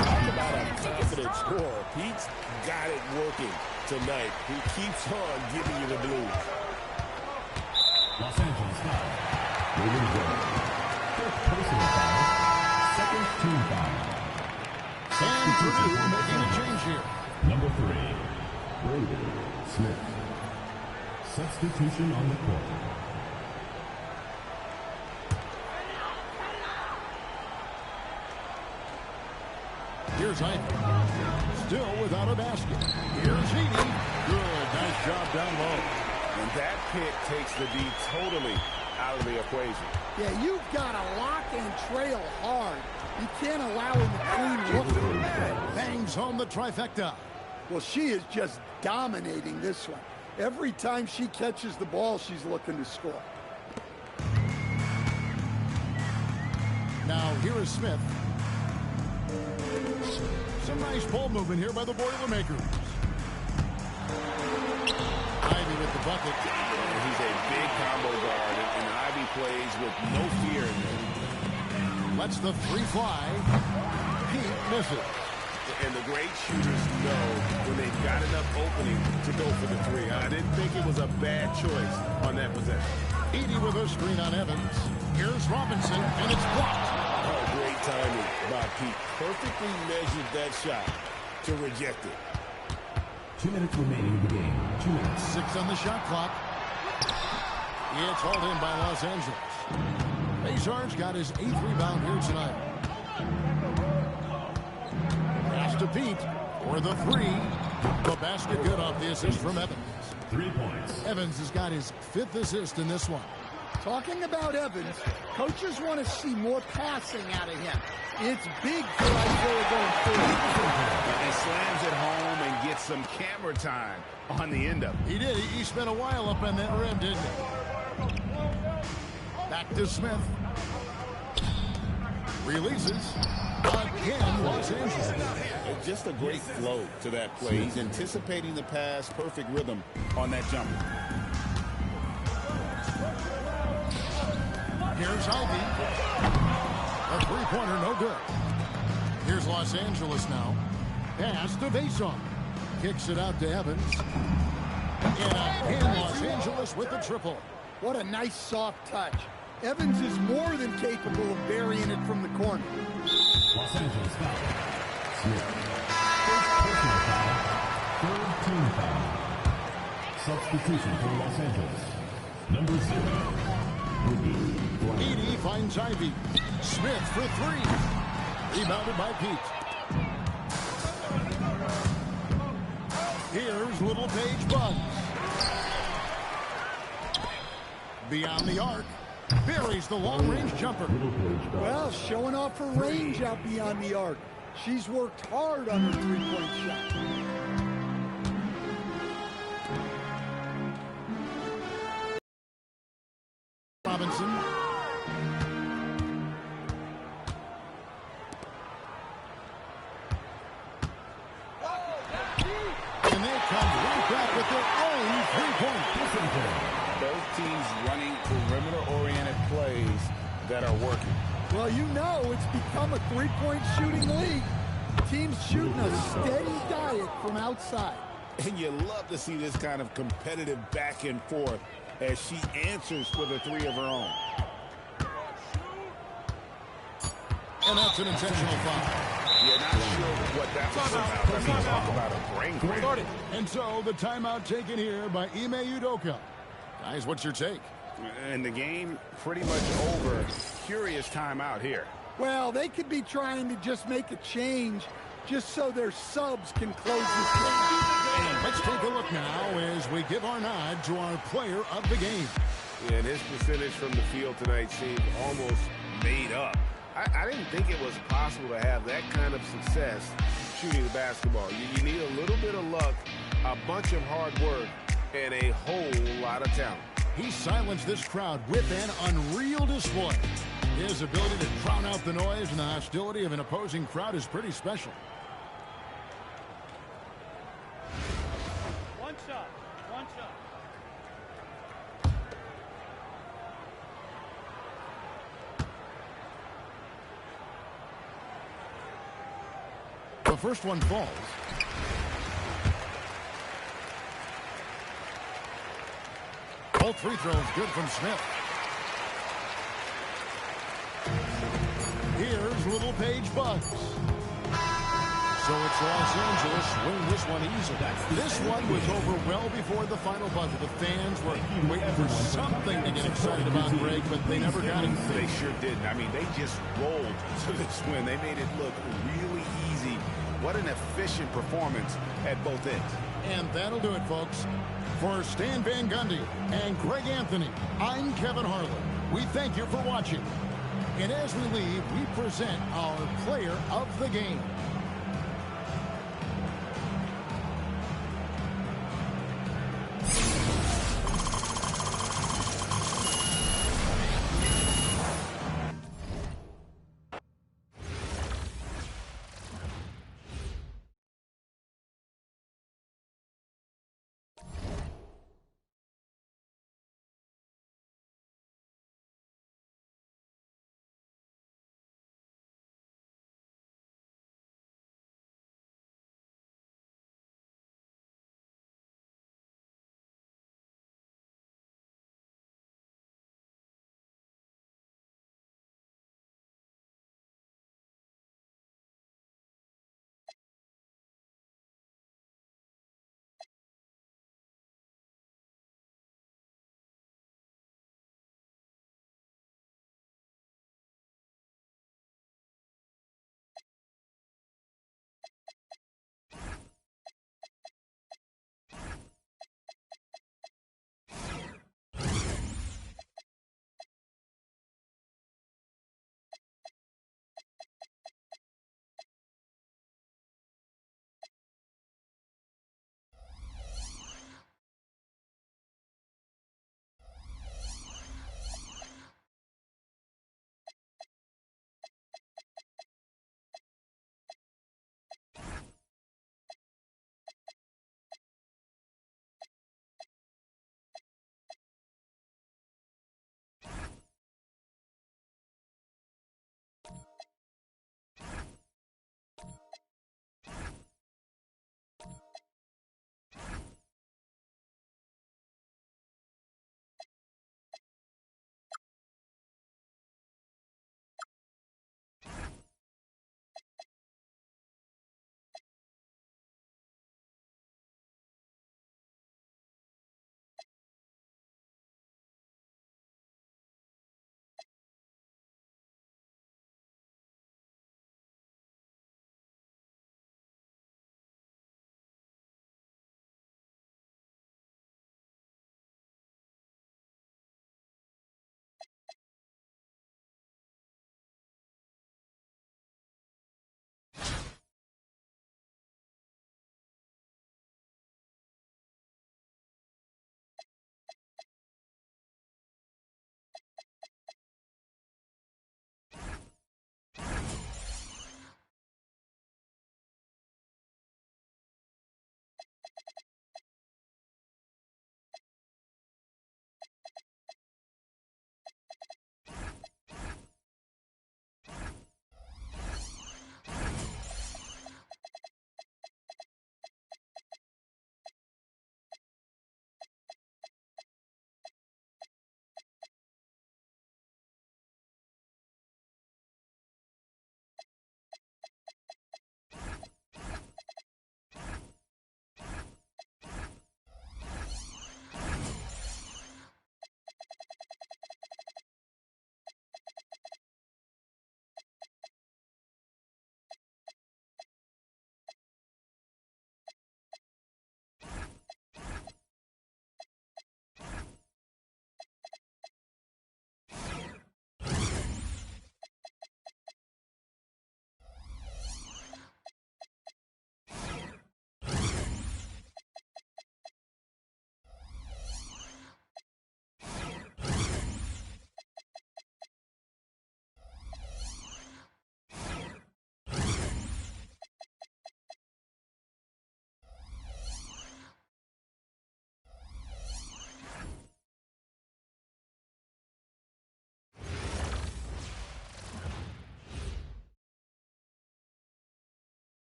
[SPEAKER 2] Talk about a confident scorer. Pete's got it working tonight. He keeps on giving you the blues.
[SPEAKER 4] Los Angeles foul. Moving forward. First personal foul. Second team foul.
[SPEAKER 1] And Purdue making a change here.
[SPEAKER 4] Number 3, Brandon Smith. Substitution on the court.
[SPEAKER 1] Here's Ivy. Still without a basket. Here's Edie. Good. Nice job down low.
[SPEAKER 2] And that pick takes the D totally out of the equation.
[SPEAKER 3] Yeah, you've got to lock and trail hard. You can't allow him to clean look.
[SPEAKER 1] Bangs home the trifecta.
[SPEAKER 3] Well, she is just dominating this one. Every time she catches the ball, she's looking to score.
[SPEAKER 1] Now, here is Smith. Some nice ball movement here by the Boilermakers. Ivy with the bucket.
[SPEAKER 2] He's a big combo guard, and Ivy plays with no fear in there.
[SPEAKER 1] Lets the three fly. Pete misses.
[SPEAKER 2] And the great shooters know when they've got enough opening to go for the three. I didn't think it was a bad choice on that possession.
[SPEAKER 1] Edie with a screen on Evans. Here's Robinson, and it's blocked.
[SPEAKER 2] Oh, great timing by Pete. Perfectly measured that shot to reject it.
[SPEAKER 4] 2 minutes remaining in the game. 2 minutes.
[SPEAKER 1] 6 on the shot clock. It's hauled in by Los Angeles. Vasar's got his 8th rebound here tonight. Pass to Pete for the three. The basket good off the assist from Evans.
[SPEAKER 4] 3 points.
[SPEAKER 1] Evans has got his 5th assist in this one.
[SPEAKER 3] Talking about Evans, coaches want to see more passing out of him. It's big for Isaiah going forward.
[SPEAKER 2] He slams it home and gets some camera time on the end of it.
[SPEAKER 1] He did. He spent a while up on that rim, didn't he? Back to Smith. Releases. Again, Los Angeles.
[SPEAKER 2] Just a great flow to that play. He's anticipating the pass, perfect rhythm on that jumper.
[SPEAKER 1] Here's Ivy. A three-pointer, no good. Here's Los Angeles now. Pass to Vason. Kicks it out to Evans. And Los Angeles with the triple.
[SPEAKER 3] What a nice soft touch. Evans is more than capable of burying it from the corner.
[SPEAKER 4] Los Angeles foul. Smith. First personal foul. Third team foul. Substitution for Los Angeles. Number 0.
[SPEAKER 1] Edey finds Ivy. Smith for 3. Rebounded by Pete. Here's Little Paige Bugs. Beyond the arc. Buries the long-range jumper.
[SPEAKER 3] Well, showing off her range out beyond the arc. She's worked hard on her three-point shot.
[SPEAKER 1] Robinson. And they come right back with their own three-point.
[SPEAKER 2] Both teams running perimeter-oriented plays that are working.
[SPEAKER 3] Well, you know it's become a three-point shooting league. Teams shooting a steady diet from outside.
[SPEAKER 2] And you love to see this kind of competitive back and forth as she answers with a 3 of her own.
[SPEAKER 1] And that's an intentional foul.
[SPEAKER 5] You're not sure what that was about. I mean, talk about a brain cramp.
[SPEAKER 1] And so the timeout taken here by Ime Udoka. Guys, what's your take?
[SPEAKER 5] And the game pretty much over. Curious timeout here.
[SPEAKER 3] Well, they could be trying to just make a change just so their subs can close this game.
[SPEAKER 1] And let's take a look now as we give our nod to our player of the game.
[SPEAKER 5] Yeah, and his percentage from the field tonight seemed almost made up. I didn't think it was possible to have that kind of success shooting the basketball. You need a little bit of luck, a bunch of hard work, and a whole lot of talent.
[SPEAKER 1] He silenced this crowd with an unreal display. His ability to drown out the noise and the hostility of an opposing crowd is pretty special.
[SPEAKER 7] One shot.
[SPEAKER 1] The first one falls. Both free throws good from Smith. Here's Little Paige Bugs. So it's Los Angeles winning this one easily. This one was over well before the final buzzer. The fans were waiting for something to get excited about Greg, but they never got it.
[SPEAKER 5] They sure didn't. I mean, they just rolled to this win. They made it look really easy. What an efficient performance at both ends.
[SPEAKER 1] And that'll do it, folks. For Stan Van Gundy and Greg Anthony, I'm Kevin Harlan. We thank you for watching. And as we leave, we present our player of the game.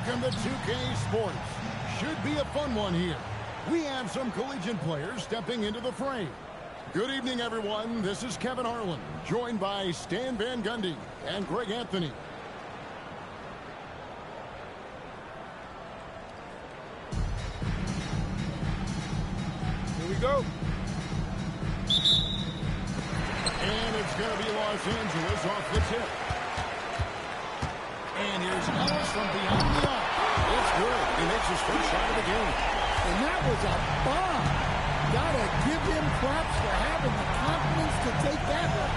[SPEAKER 1] Welcome to 2K Sports. Should be a fun one here. We have some collegiate players stepping into the fray. Good evening, everyone. This is Kevin Harlan, joined by Stan Van Gundy and Greg Anthony.
[SPEAKER 6] Here we go.
[SPEAKER 1] And it's going to be Los Angeles off the tip. And here's Ellis from beyond the arc. It's good. He makes his first shot of the game.
[SPEAKER 3] And that was a bomb. Gotta give him props for having the confidence to take that one.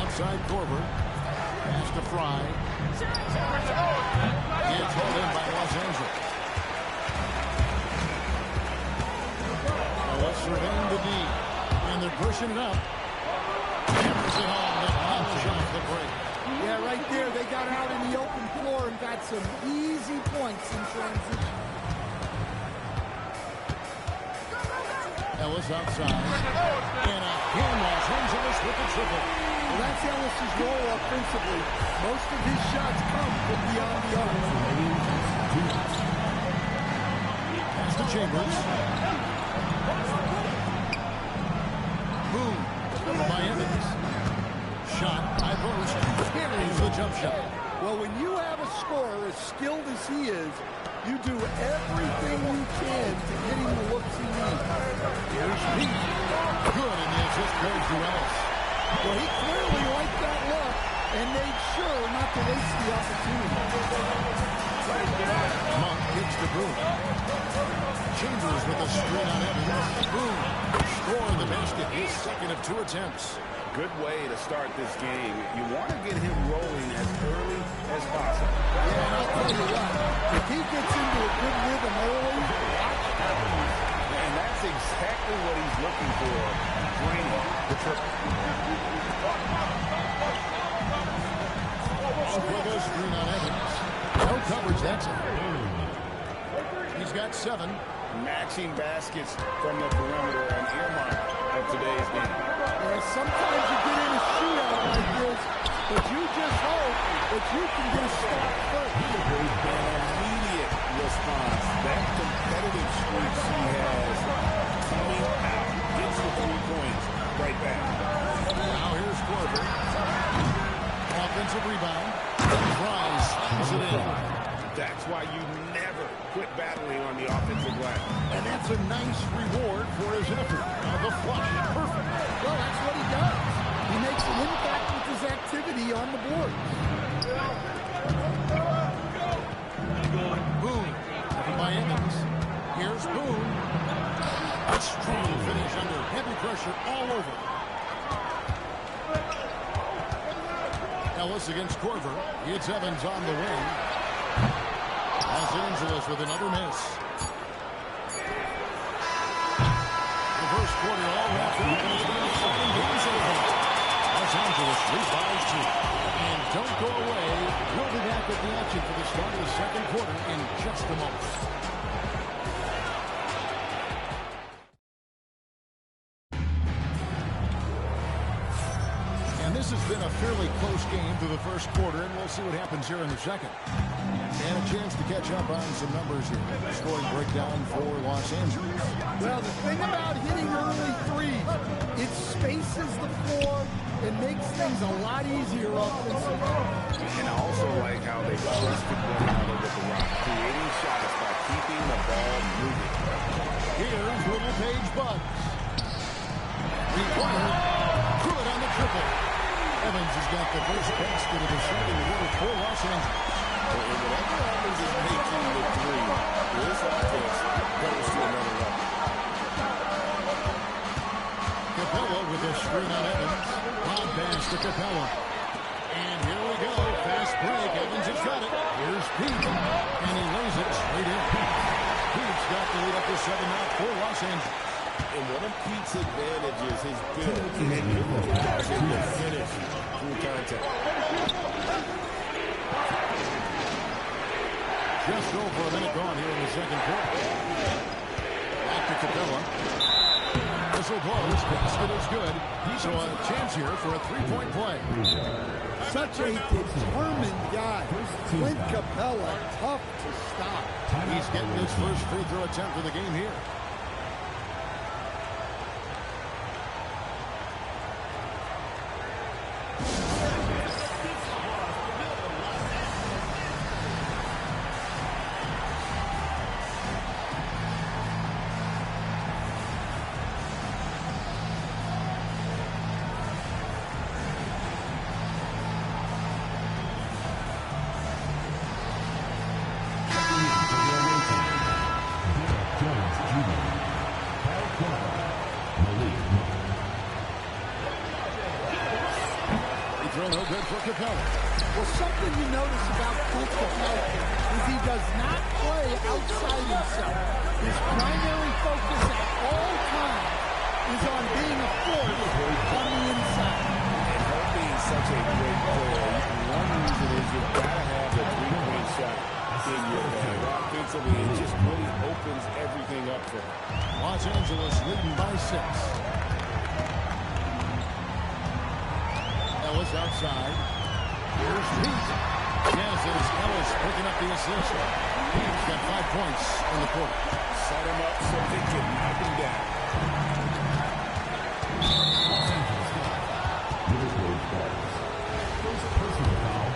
[SPEAKER 1] Outside Corver. Pass to Fry. It's held in by Los Angeles. Now let's surveying the D. And they're pushing it up. Hammers it home. The polish off the break.
[SPEAKER 3] Yeah, right there, they got out in the open floor and got some easy points in transition.
[SPEAKER 1] Ellis outside. And again, Los Angeles with the triple.
[SPEAKER 3] Well, that's Ellis' role offensively. Most of his shots come from beyond the arc.
[SPEAKER 1] Pass to Chambers. Boom. By Evans. Shot. High post. Carries the jump shot.
[SPEAKER 3] Well, when you have a scorer as skilled as he is, you do everything you can to get him the looks he needs.
[SPEAKER 1] Here's Pete. Good, and the assist goes to Ellis.
[SPEAKER 3] Well, he clearly liked that look and made sure not to waste the opportunity.
[SPEAKER 1] Monk gets to Boone. Chambers with a screen on Evans. Boone scoring the basket. His second of 2 attempts.
[SPEAKER 2] Good way to start this game. You want to get him rolling as early as possible.
[SPEAKER 3] Yeah, and I'll tell you what, if he gets into a good rhythm early, watch out.
[SPEAKER 2] And that's exactly what he's looking for, draining the triple.
[SPEAKER 1] With a screen on Evans. No coverage that time. He's got 7.
[SPEAKER 2] Matching baskets from the perimeter, an earmark of today's game.
[SPEAKER 3] Yeah, sometimes you get in a shootout like this, but you just hope that you can get a stop first.
[SPEAKER 2] An immediate response. That competitive streak she has coming out. Gets the 3 points right back.
[SPEAKER 1] Now here's Corver. Offensive rebound. Fries is it in.
[SPEAKER 2] That's why you never quit battling on the offensive glass.
[SPEAKER 1] And that's a nice reward for his effort. Now the flush. Perfect.
[SPEAKER 3] Well, that's what he does. He makes an impact with his activity on the board.
[SPEAKER 1] Boone. By Evans. Here's Boone. A strong finish under heavy pressure all over. Ellis against Corver. It's Evans on the wing. Los Angeles with another miss. The first quarter all wrapped up, and it's been an exciting game so far. Los Angeles leads by 2. And don't go away. We'll be back with the action for the start of the second quarter in just a moment. This has been a fairly close game through the first quarter, and we'll see what happens here in the second. And a chance to catch up on some numbers here. Scoring breakdown for Los Angeles.
[SPEAKER 3] Well, the thing about hitting early threes, it spaces the floor and makes things a lot easier offensively.
[SPEAKER 2] And I also like how they trusted one another with the rock, creating shots by keeping the ball moving.
[SPEAKER 1] Here's Little Page Bucks. Required. Good on the triple. Evans has got the first basket of the second quarter for Los Angeles.
[SPEAKER 2] And whatever Evans is making the 3, this offense goes to another level.
[SPEAKER 1] Capella with a screen on Evans. Lob pass to Capella. And here we go. Fast break. Evans has got it. Here's Pete. And he lays it straight in. Pete's got the lead up to 7 now for Los Angeles.
[SPEAKER 2] And one of Pete's advantages, his build, and he allows him to finish through contact.
[SPEAKER 1] Just over a minute gone here in the second quarter. Back to Capella. Whistle blows. Basket is good. So a chance here for a 3-point play.
[SPEAKER 3] Such a determined guy. Clint Capella, tough to stop.
[SPEAKER 1] He's getting his first free throw attempt of the game here. No good for Capella.
[SPEAKER 3] Well, something you notice about Clint Capella is he does not play outside himself. His primary focus at all times is on being a force on the inside.
[SPEAKER 2] And her being such a great player, one reason is you've got to have a three-point shot in your bag. Offensively, it just really opens everything up for her.
[SPEAKER 1] Los Angeles leading by 6. Ellis outside. Here's Pete. Yes, it's Ellis picking up the assist. Pete's got 5 points in the quarter.
[SPEAKER 2] Set him up so they can knock him down.
[SPEAKER 4] First personal foul.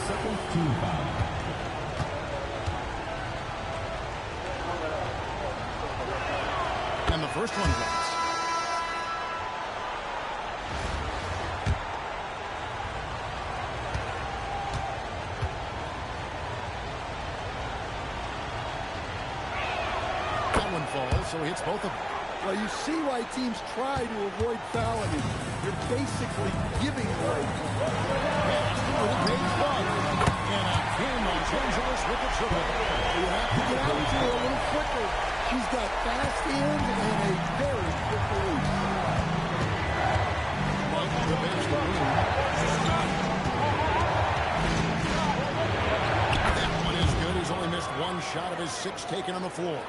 [SPEAKER 4] Second team foul.
[SPEAKER 1] And the first one drops. So he hits both of them.
[SPEAKER 3] Well, you see why teams try to avoid fouling him. You're basically giving away.
[SPEAKER 1] And again, Los Angeles with the triple.
[SPEAKER 3] You have to get out to her a little quicker. She's got fast hands and a very quick release.
[SPEAKER 1] Monk to the bench to win. That one is good. He's only missed one shot of his 6 taken on the floor.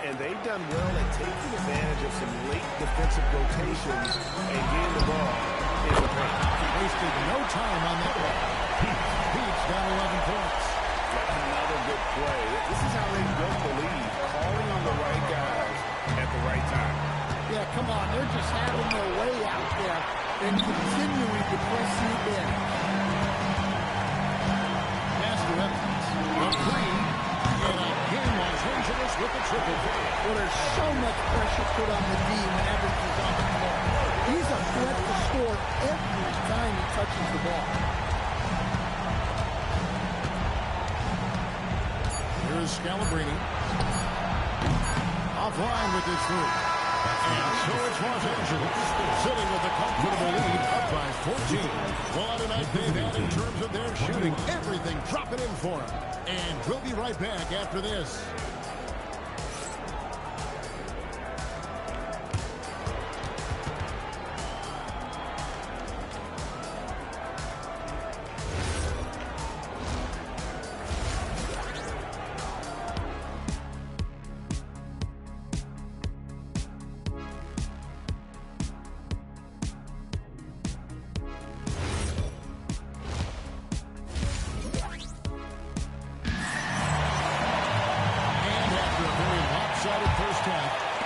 [SPEAKER 5] And they've done well at taking advantage of some late defensive rotations and getting the ball in the paint.
[SPEAKER 1] Wasted no time on that one. Pete's got 11 points.
[SPEAKER 5] Another good play. This is how they built the lead, calling on the right guys at the right time.
[SPEAKER 3] Yeah, come on. They're just having their way out there and continuing to press the advantage.
[SPEAKER 1] Pass to Evans. The three. And again, Los Angeles with the triple.
[SPEAKER 3] Well, there's so much pressure put on the D when Evans is on the floor. He's a threat to score every time he touches the ball.
[SPEAKER 1] Here's Scalabrine. Offline with his three. And so it's Los Angeles sitting with a comfortable lead up by 14. Well, tonight they've had in terms of their shooting. Everything dropping in for them. And we'll be right back after this.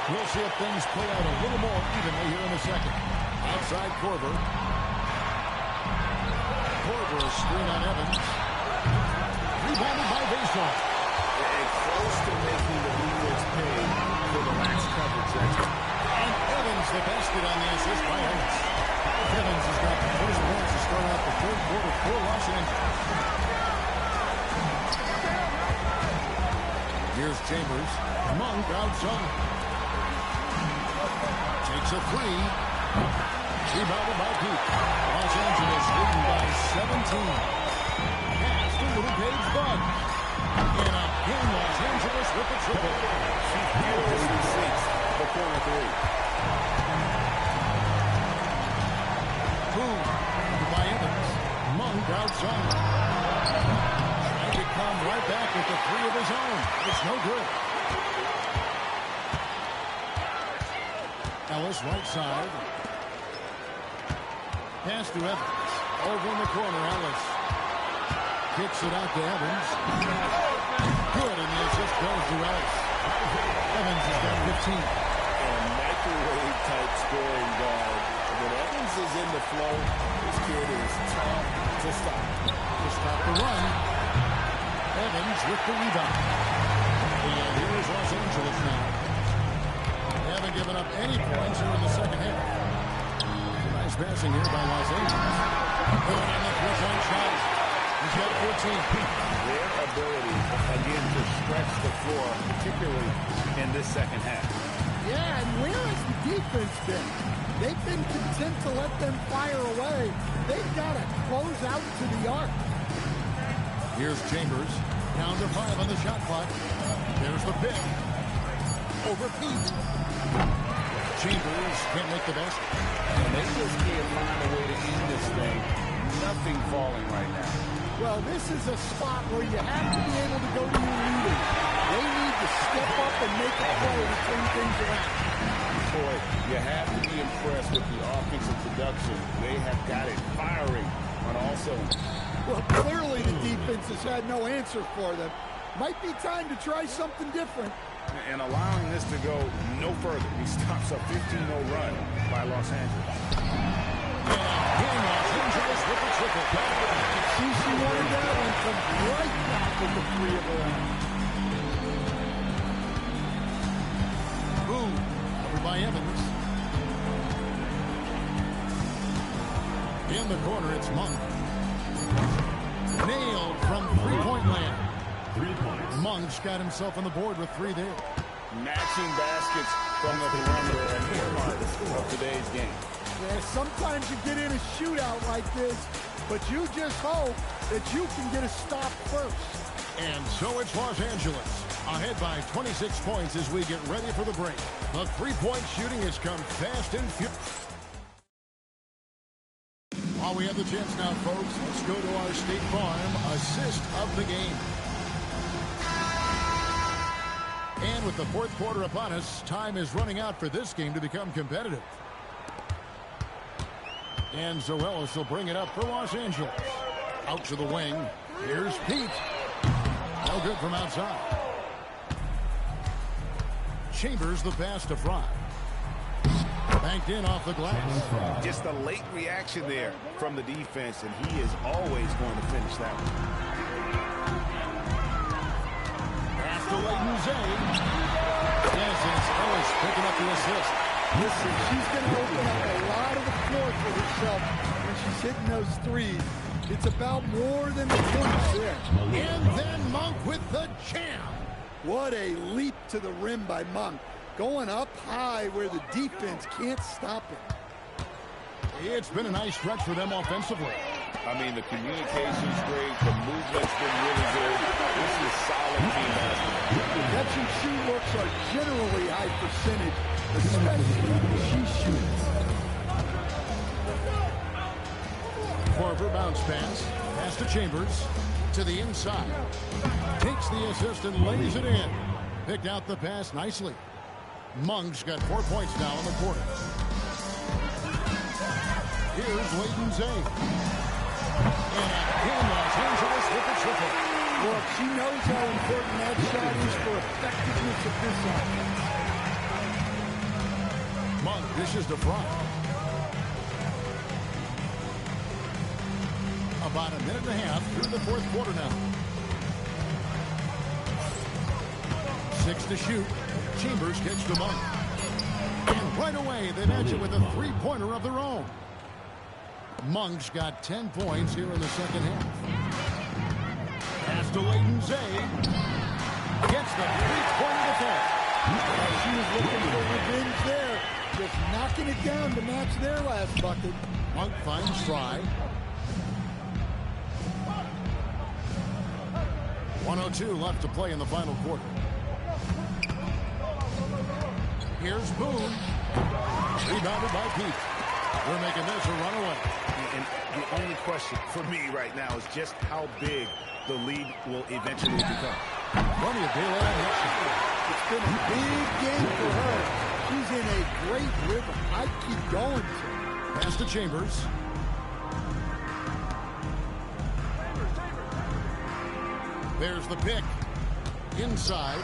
[SPEAKER 1] We'll see if things play out a little more evenly here in a second. Outside Korver. Korver, a screen on Evans. Rebounded by Vason.
[SPEAKER 5] And close to making the defense pay for the lax coverage.
[SPEAKER 1] And Evans the basket on the assist by Ellis. Evans has got the first points to start out the third quarter for Los Angeles. Here's Chambers. Monk outside. Takes a three. Rebounded by Pete. Los Angeles leading by 17. Pass to Little Gage Bud. And again, Los Angeles with the triple.
[SPEAKER 2] She fearlessly sinks the corner three.
[SPEAKER 1] Boom. By Evans. Monk outside. Trying to come right back with the three of his own. It's no good. Ellis right side. Pass to Evans. Over in the corner, Ellis. Kicks it out to Evans. Good, and the assist goes to Ellis. Evans has got 15.
[SPEAKER 2] And microwave-type scoring guard. When Evans is in the flow, this kid is tough to stop.
[SPEAKER 1] To stop the run. Evans with the rebound. And here's Los Angeles now. They haven't given up any points here in the second half. Nice passing here by Los Angeles. Going on the three-point shot. He's got 14.
[SPEAKER 5] Their ability, again, to stretch the floor, particularly in this second half.
[SPEAKER 3] Yeah, and where has the defense been? They've been content to let them fire away. They've got to close out to the arc.
[SPEAKER 1] Here's Chambers. Down to 5 on the shot clock. There's the pick. Over Pete. Chambers can't make the basket.
[SPEAKER 5] And they just can't find a way to end this thing. Nothing falling right now.
[SPEAKER 3] Well, this is a spot where you have to be able to go to your leaders. They need to step up and make a play to turn things around.
[SPEAKER 2] Boy, you have to be impressed with the offensive production. They have got it firing on all cylinders.
[SPEAKER 3] Well, clearly the defense has had no answer for them. Might be time to try something different.
[SPEAKER 5] And allowing this to go no further. He stops a 15-0 run by Los Angeles.
[SPEAKER 1] Again, Los Angeles with the triple.
[SPEAKER 3] CC wanted that one, come right back with the 3 of her own.
[SPEAKER 1] Boom. Over by Evans. In the corner, it's Monk. Nailed from three-point land.
[SPEAKER 4] 3 points.
[SPEAKER 1] Monk's got himself on the board with 3 there.
[SPEAKER 2] Matching baskets from the perimeter and earmark of today's game.
[SPEAKER 3] Yeah, sometimes you get in a shootout like this, but you just hope that you can get a stop first.
[SPEAKER 1] And so it's Los Angeles, ahead by 26 points as we get ready for the break. The three-point shooting has come fast and furious. While we have the chance now, folks, let's go to our State Farm assist of the game. And with the fourth quarter upon us, time is running out for this game to become competitive. And Zoelis will bring it up for Los Angeles. Out to the wing. Here's Pete. No good from outside. Chambers the pass to Fry. Banked in off the glass.
[SPEAKER 5] Just a late reaction there from the defense, and he is always going to finish that one.
[SPEAKER 1] Pass to Leighton Zay. Yes, it's Ellis picking up the assist.
[SPEAKER 3] Listen, she's going to open up a lot of the floor for herself when she's hitting those threes. It's about more than the points there.
[SPEAKER 1] And then Monk with the jam.
[SPEAKER 3] What a leap to the rim by Monk. Going up high where the defense can't stop it.
[SPEAKER 1] It's been a nice stretch for them offensively.
[SPEAKER 2] I mean, the communication's great. The movement's been really good. This is solid team basketball.
[SPEAKER 3] Catch and shoot looks are generally high percentage, especially when she shoots.
[SPEAKER 1] Corver bounce pass. Pass to Chambers. To the inside. Takes the assist and lays it in. Picked out the pass nicely. Monk's got 4 points now in the quarter. Here's Leighton Zay. And again, Los Angeles with the triple.
[SPEAKER 3] Look, she knows how important that shot is for effectiveness of this offense.
[SPEAKER 1] Monk dishes to Fry. About a minute and a half through the fourth quarter now. 6 to shoot. Chambers gets to Monk. And right away, they match it with a three-pointer of their own. Monk's got 10 points here in the second half. Pass to Leighton Zay. Gets the three-pointer defense.
[SPEAKER 3] She was looking for revenge there. Just knocking it down to match their last bucket.
[SPEAKER 1] Monk finds Fry. 1:02 left to play in the final quarter. Here's Boone. Rebounded by Pete. We're making this a runaway.
[SPEAKER 5] And the only question for me right now is just how big the lead will eventually become.
[SPEAKER 1] Plenty of daylight action.
[SPEAKER 3] It's been a big game for her. She's in a great rhythm. I keep going to.
[SPEAKER 1] Pass to Chambers. There's the pick. Inside.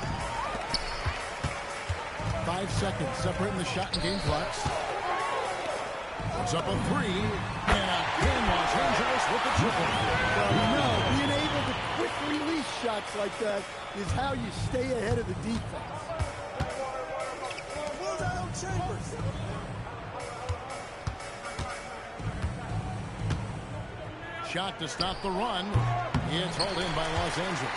[SPEAKER 1] 5 seconds separating the shot and game clocks. It's up a 3. And again, Los Angeles with the triple.
[SPEAKER 3] Well, we know being able to quick release shots like that is how you stay ahead of the defense.
[SPEAKER 1] Shot to stop the run. It's hauled in by Los Angeles.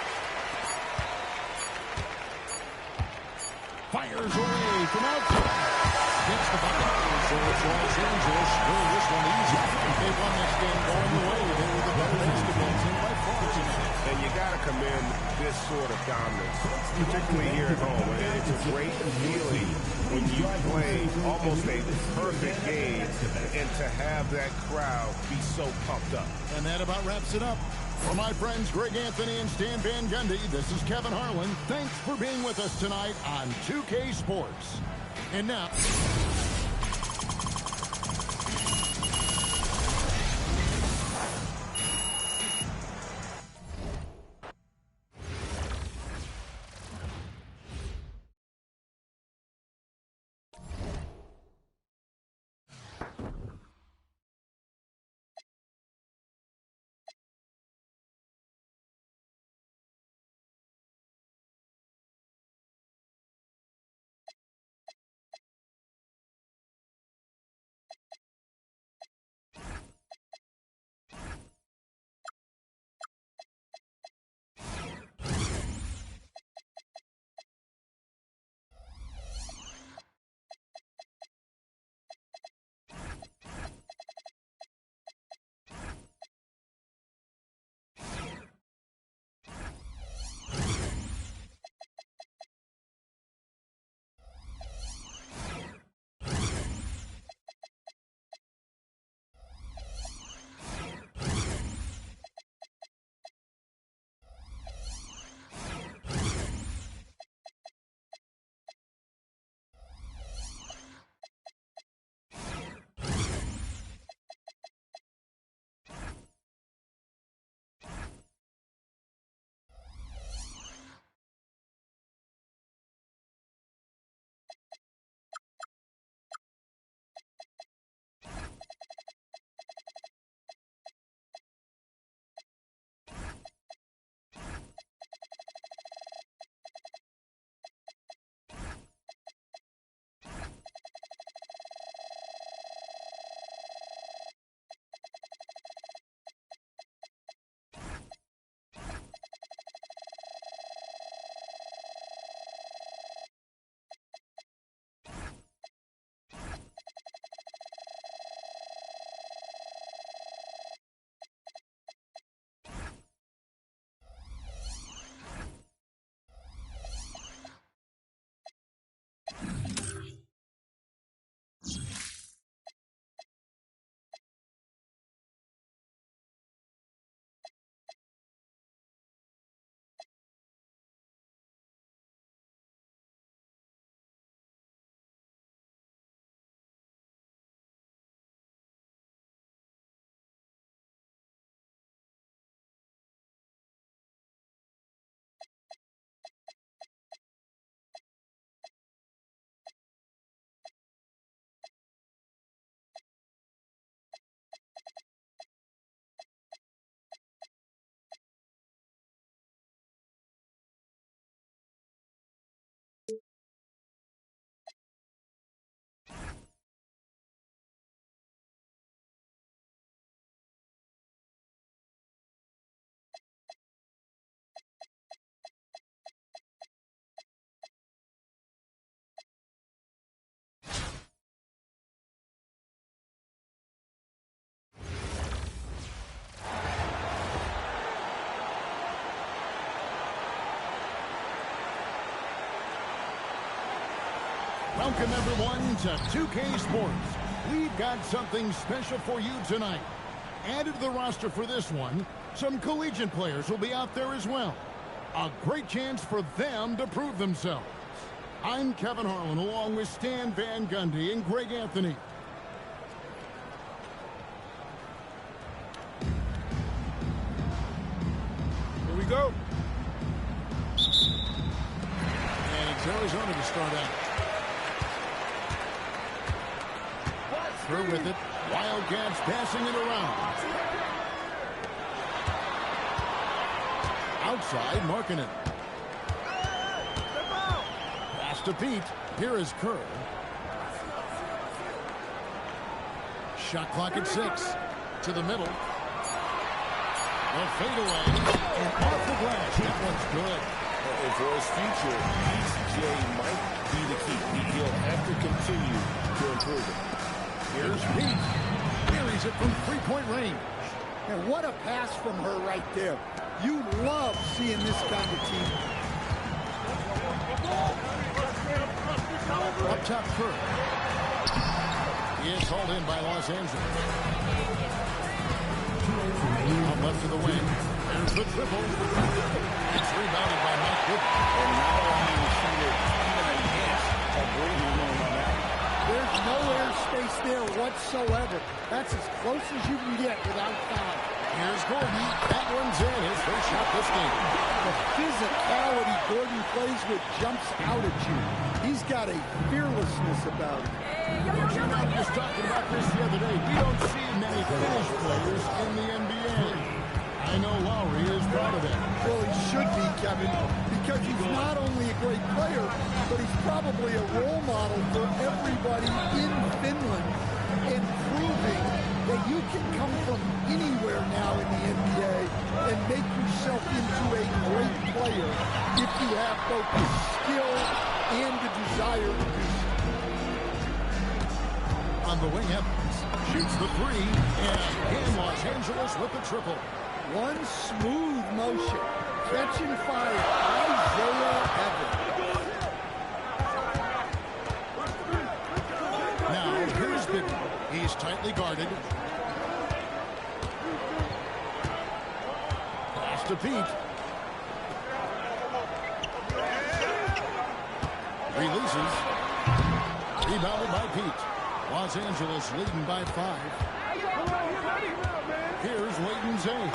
[SPEAKER 1] Fires away from outside. Gets the bucket. So it's Los Angeles winning this one easy. They've won this game going the way. They were the better basketball team by far tonight.
[SPEAKER 5] And you got to commend this sort of dominance, particularly here at home. It's a great feeling when you play almost a perfect game and to have that crowd be so pumped up.
[SPEAKER 1] And that about wraps it up. For my friends Greg Anthony and Stan Van Gundy, this is Kevin Harlan. Thanks for being with us tonight on 2K Sports. And now... Welcome, everyone, to 2K Sports. We've got something special for you tonight. Added to the roster for this one, some collegiate players will be out there as well. A great chance for them to prove themselves. I'm Kevin Harlan, along with Stan Van Gundy and Greg Anthony.
[SPEAKER 6] Here we go.
[SPEAKER 1] start out. Through with it. Wildcats passing it around. Outside, marking it. Pass to Pete. Here is Kerr. Shot clock at 6. To the middle. A fadeaway. And off the glass. That one's good.
[SPEAKER 2] And for his future, PJ might be the key. He'll have to continue to improve it.
[SPEAKER 1] Here's Pete. Buries it from three-point range.
[SPEAKER 3] And what a pass from her right there. You love seeing this kind of team.
[SPEAKER 1] Up top, Kerr. He is hauled in by Los Angeles. Out left to the wing. There's the triple. It's rebounded by Mike Wood.
[SPEAKER 2] And now only received even a guess of breathing room on that.
[SPEAKER 3] There's no airspace there whatsoever. That's as close as you can get without foul.
[SPEAKER 1] Here's Gordon. That one's in. His first shot this game.
[SPEAKER 3] The physicality Gordon plays with jumps out at you. He's got a fearlessness about him.
[SPEAKER 1] Coach, you know, we was talking about this the other day. We don't see many finished players in the NBA. I know Lowry is proud of that.
[SPEAKER 3] Well, he should be, Kevin, because he's not only a great player, but he's probably a role model for everybody in Finland in proving that you can come from anywhere now in the NBA and make yourself into a great player if you have both the skill and the desire to do so.
[SPEAKER 1] On the wing, Evans shoots the three, and Los Angeles with the triple.
[SPEAKER 3] One smooth motion, catching fire, Isaiah Evans.
[SPEAKER 1] Now, here's Biggie. He's tightly guarded. Pass to Pete. Releases. Rebounded by Pete. Los Angeles leading by 5. Here's Leighton Zane.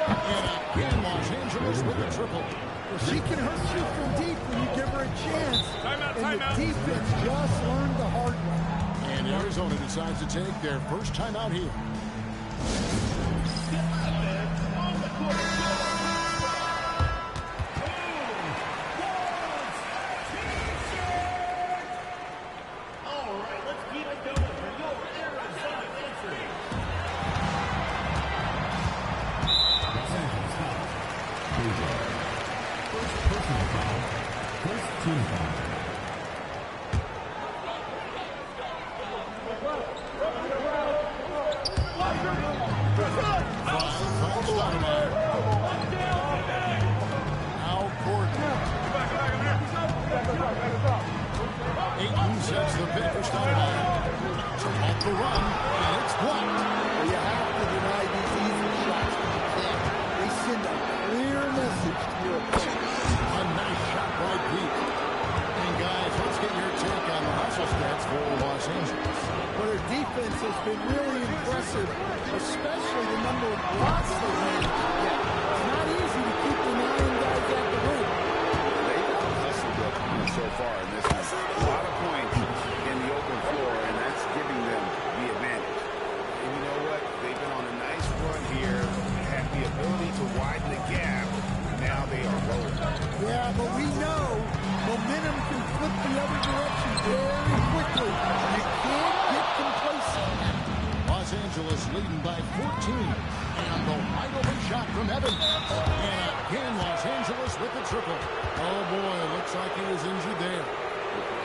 [SPEAKER 1] And again, Los Angeles with a triple.
[SPEAKER 3] Well, she can hurt you from deep when you give her a chance. And the defense just learned the hard way.
[SPEAKER 1] And Arizona decides to take their first timeout here. Leading by 14, and the wide open shot from Evans. And again, Los Angeles with the triple. Oh boy, looks like he was injured there.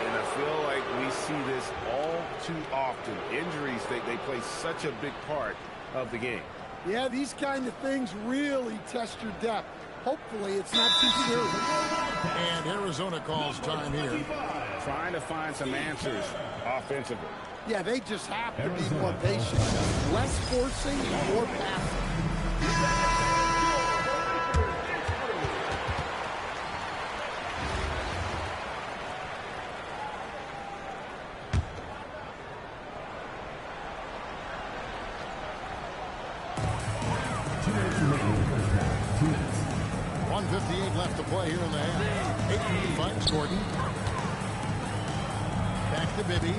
[SPEAKER 5] And I feel like we see this all too often. Injuries, they play such a big part of the game.
[SPEAKER 3] Yeah, these kind of things really test your depth. Hopefully it's not too serious.
[SPEAKER 1] And Arizona calls time here.
[SPEAKER 5] Trying to find some answers offensively.
[SPEAKER 3] Yeah, they just have to be more patient. Less forcing and more passing.
[SPEAKER 1] .158 left to play here in the half. Myteam finds Gordon. to Bibby.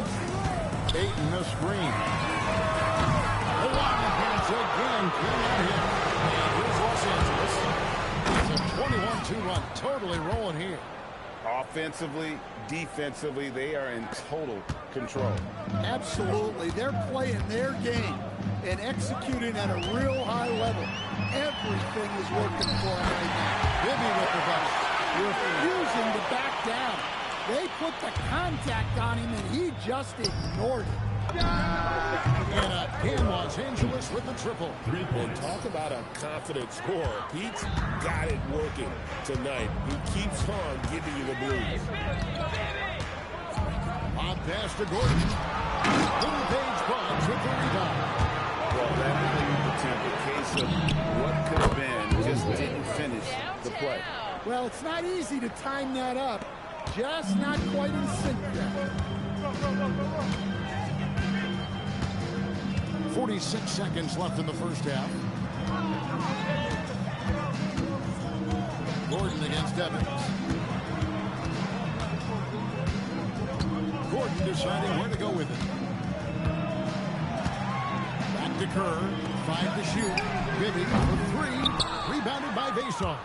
[SPEAKER 1] Ayton the screen. The long pass again. Cannot hit. And here's Los Angeles. It's a 21-2 run. Totally rolling here.
[SPEAKER 2] Offensively, defensively, they are in total control.
[SPEAKER 3] Absolutely. They're playing their game and executing at a real high level. Everything is working for them right now.
[SPEAKER 1] Bibby with the ball.
[SPEAKER 3] Refusing to back down. They put the contact on him, and he just ignored it.
[SPEAKER 1] And again, Los Angeles with the triple.
[SPEAKER 2] And talk about a confident scorer. Pete's got it working tonight. He keeps on giving you the blues.
[SPEAKER 1] On pass to Gordon. Little Page Boggs with the rebound.
[SPEAKER 2] Well, that really the case of what could have been, just didn't finish the play.
[SPEAKER 3] Well, it's not easy to time that up. Just not quite in sync there.
[SPEAKER 1] 46 seconds left in the first half. Gordon against Evans. Gordon deciding where to go with it. Back to Kerr. 5 to shoot. Bibby for 3. Rebounded by Vason.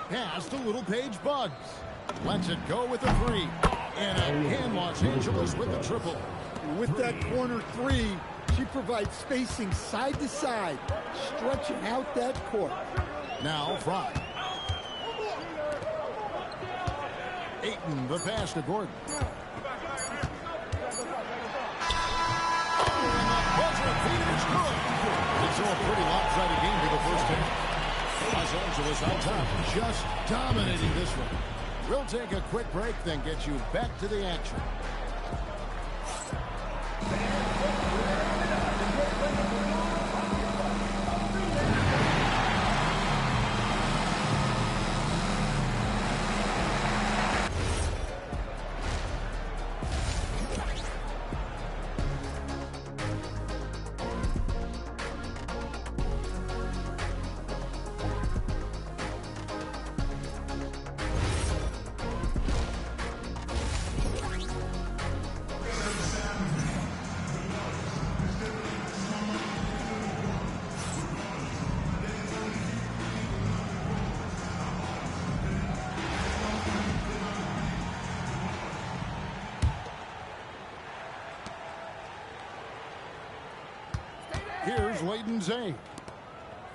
[SPEAKER 1] Pass to Little Page Buggs. Lets it go with a 3. And again, Los Angeles with the triple.
[SPEAKER 3] And with that corner 3, she provides spacing side to side, stretching out that court.
[SPEAKER 1] Now Fry. Ayton, the pass to Gordon. Buzzer beater's good. It's all pretty lopsided game for the first half. Los Angeles on top, just dominating this one. We'll take a quick break, then get you back to the action. Here's Layton Zane.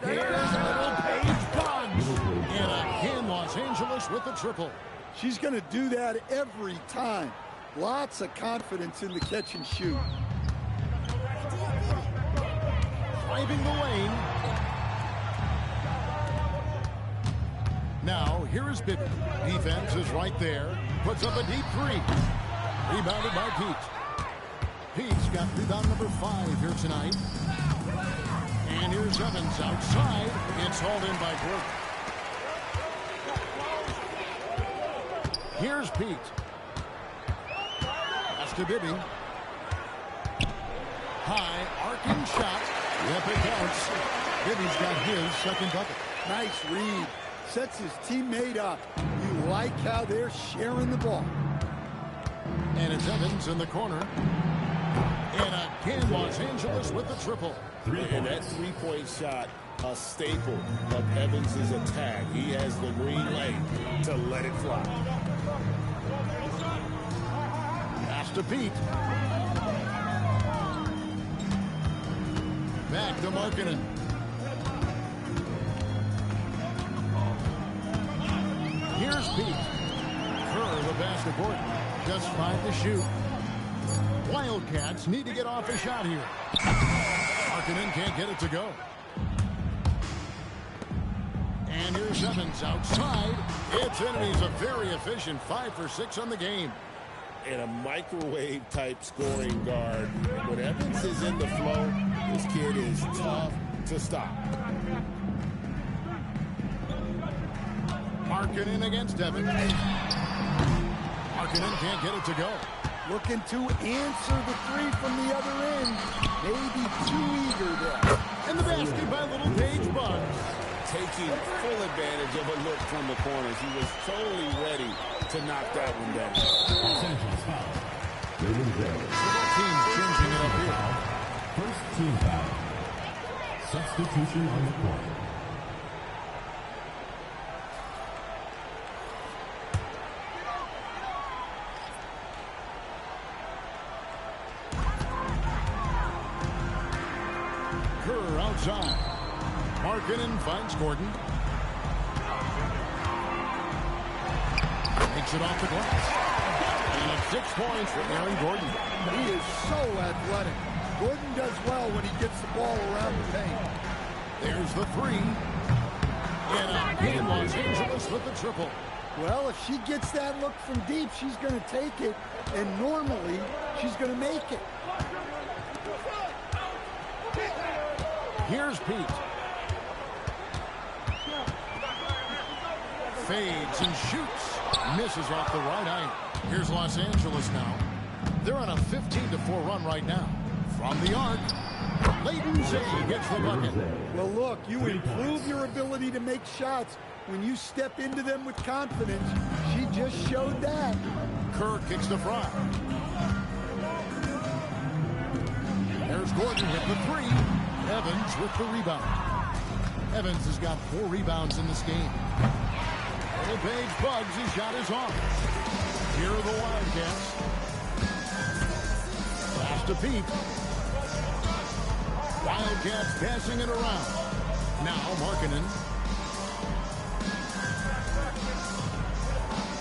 [SPEAKER 1] Here's Little Page Boggs. And again, Los Angeles with the triple.
[SPEAKER 3] She's going to do that every time. Lots of confidence in the catch and shoot.
[SPEAKER 1] Driving the lane. Now, here is Bibby. Defense is right there. Puts up a deep 3. Rebounded by Pete. Pete's got rebound number 5 here tonight. And here's Evans outside. It's hauled in by Gordon. Here's Pete. Pass to Bibby. High, arcing shot. Yep, it counts. Bibby's got his second bucket.
[SPEAKER 3] Nice read. Sets his teammate up. You like how they're sharing the ball.
[SPEAKER 1] And it's Evans in the corner. And again, Los Angeles with the triple.
[SPEAKER 2] And that three-point shot, a staple of Evans' attack. He has the green light to let it fly.
[SPEAKER 1] Pass to Pete. Back to Markkanen. Here's Pete. Kerr, the pass to Gordon. Just 5 to shoot. Wildcats need to get off a shot here. Markkanen can't get it to go. And here's Evans outside. It's in, and he's a very efficient 5 for 6 on the game.
[SPEAKER 2] And a microwave-type scoring guard. When Evans is in the flow, this kid is tough to stop.
[SPEAKER 1] Markkanen against Evans. Markkanen can't get it to go.
[SPEAKER 3] Looking to answer the 3 from the other end. Maybe too eager there.
[SPEAKER 1] And the basket by Little Page Buggs.
[SPEAKER 2] taking full advantage of a look from the corners. He was totally ready to knock that one down.
[SPEAKER 4] Los Angeles foul.
[SPEAKER 1] Both teams changing it up here.
[SPEAKER 4] First team foul. Substitution on the court.
[SPEAKER 1] Kerr outside. Markkanen finds Gordon. Takes it off the glass. And it's 6 points for Aaron Gordon.
[SPEAKER 3] He is so athletic. Gordon does well when he gets the ball around the paint.
[SPEAKER 1] There's the three. And again, Los Angeles with the triple.
[SPEAKER 3] Well, if she gets that look from deep, she's going to take it. And normally, she's going to make it.
[SPEAKER 1] Here's Pete. Fades and shoots. Misses off the right eye. Here's Los Angeles now. They're on a 15-4 run right now. From the arc, Layton Zay gets the bucket.
[SPEAKER 3] Well, look, you improve your ability to make shots when you step into them with confidence. She just showed that.
[SPEAKER 1] Kerr kicks to Fry. There's Gordon with the three. Evans with the rebound. Evans has got 4 rebounds in this game. Little Page bugs, his shot is off. Here are the Wildcats. Pass to Pete. Wildcats passing it around. Now Markkanen.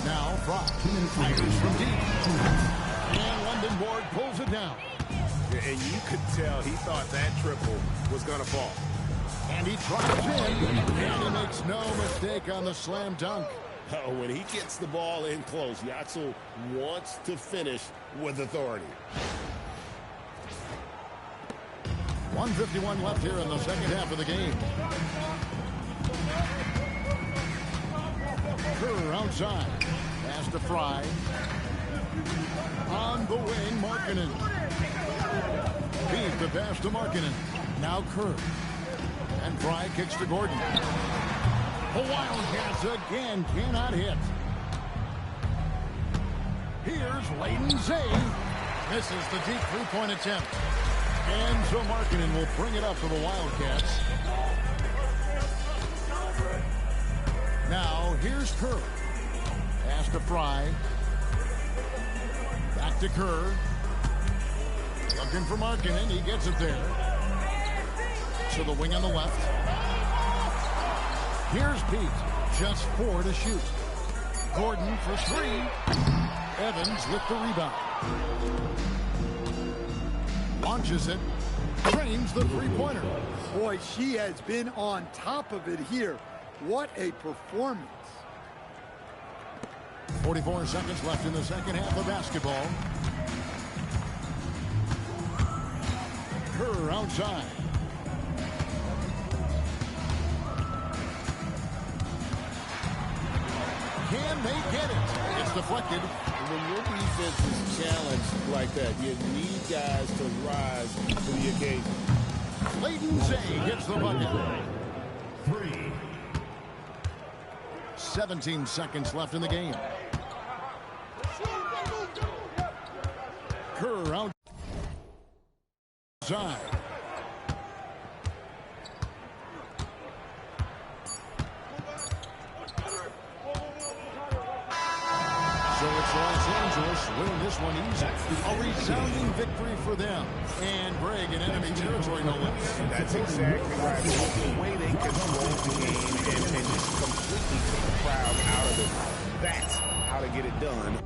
[SPEAKER 1] Now Fry. Fires from deep. And London Board pulls it down.
[SPEAKER 5] And you could tell he thought that triple was going to fall.
[SPEAKER 1] And he drives in, and he makes no mistake on the slam dunk.
[SPEAKER 2] Oh, when he gets the ball in close, Yatsu wants to finish with authority.
[SPEAKER 1] 1:51 left here in the second half of the game. Kerr outside. Pass to Fry. On the wing, Markkanen. Beat the pass to Markkanen. Now Kerr. And Fry kicks to Gordon. The Wildcats again cannot hit. Here's Layton Zay. Misses the deep three-point attempt. And so Markkanen will bring it up for the Wildcats. Now here's Kerr. Pass to Fry. Back to Kerr. Looking for Markkanen. He gets it there. To the wing on the left. Here's Pete. Just 4 to shoot. Gordon for 3. Evans with the rebound. Launches it. Trains the three-pointer.
[SPEAKER 3] Boy, she has been on top of it here. What a performance.
[SPEAKER 1] 44 seconds left in the second half of basketball. Kerr outside. Can they get it? It's deflected.
[SPEAKER 2] When your defense is challenged like that, you need guys to rise to the occasion.
[SPEAKER 1] Layton Zay gets the bucket.
[SPEAKER 4] 3.
[SPEAKER 1] 17 seconds left in the game. Kerr outside. So it's Los Angeles winning this one easy. A resounding victory for them. And Greg in enemy territory, no less.
[SPEAKER 5] That's exactly right. The way they control the game and just completely take the crowd out of it. That's how to get it done.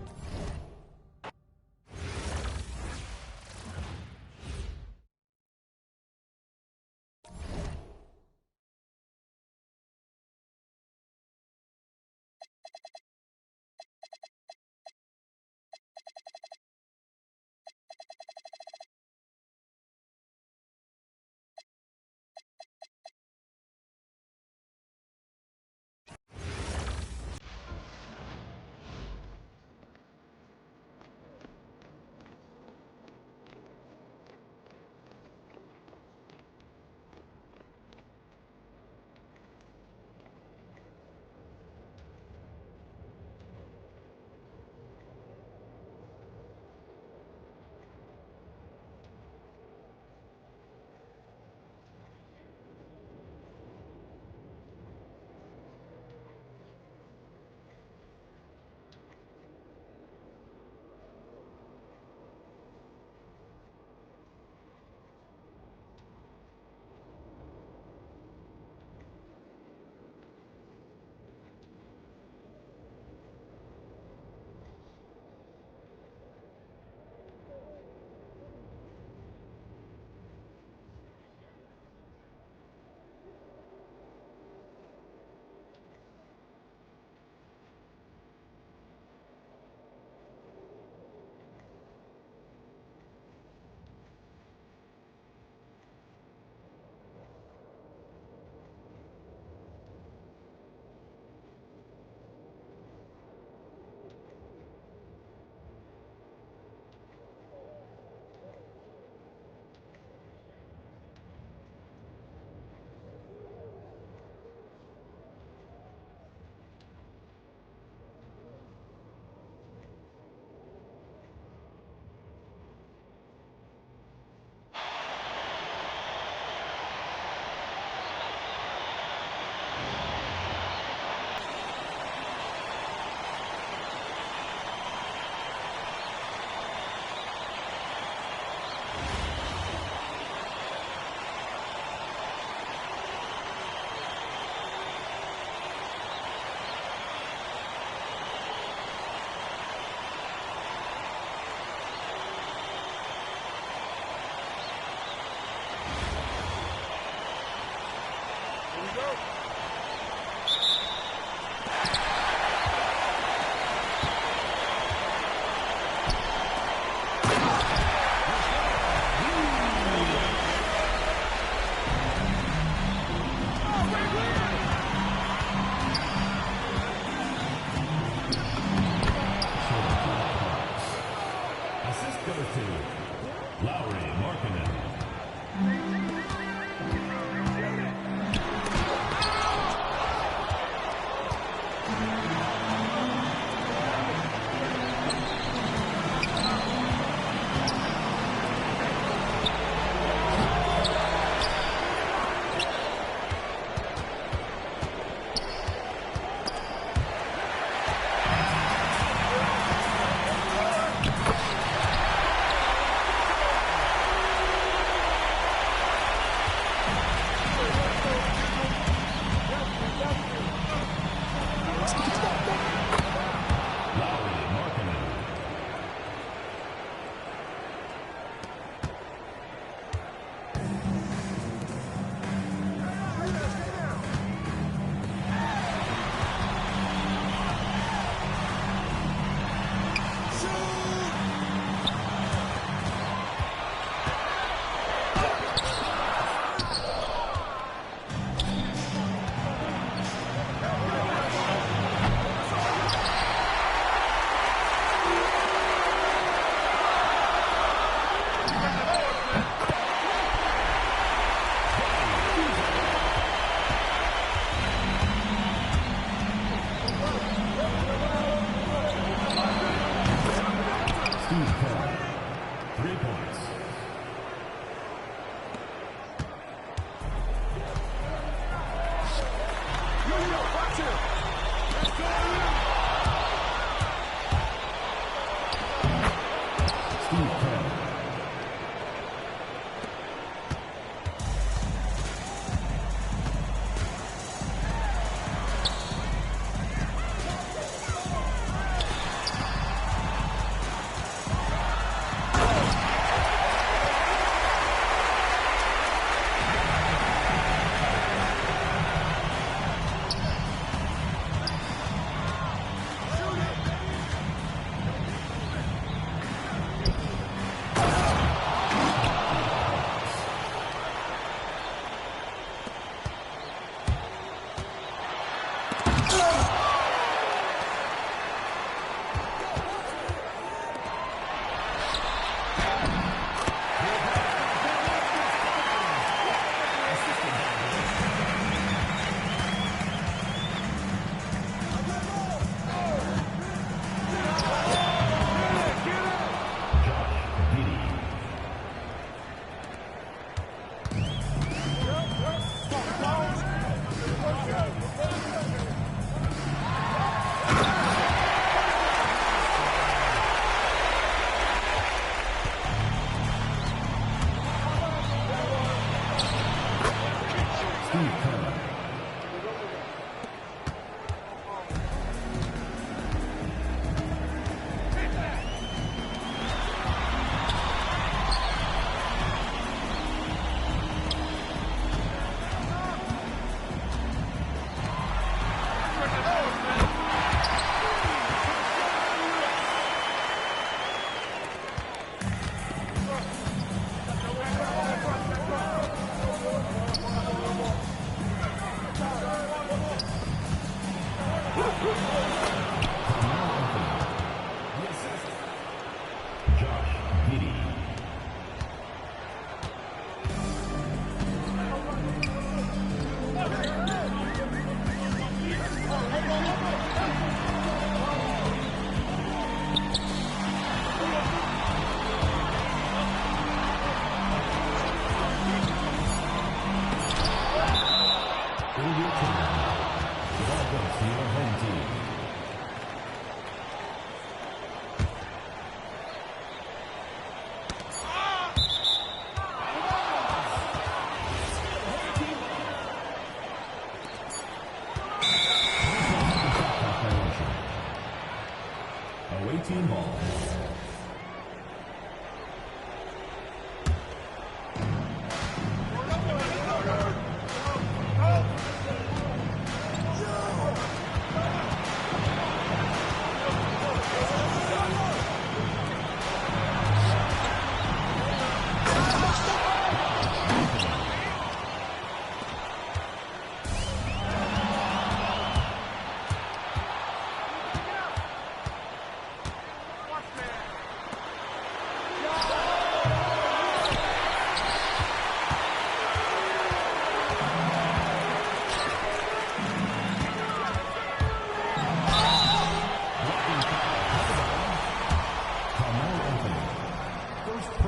[SPEAKER 4] goes to Lowry Markkinen.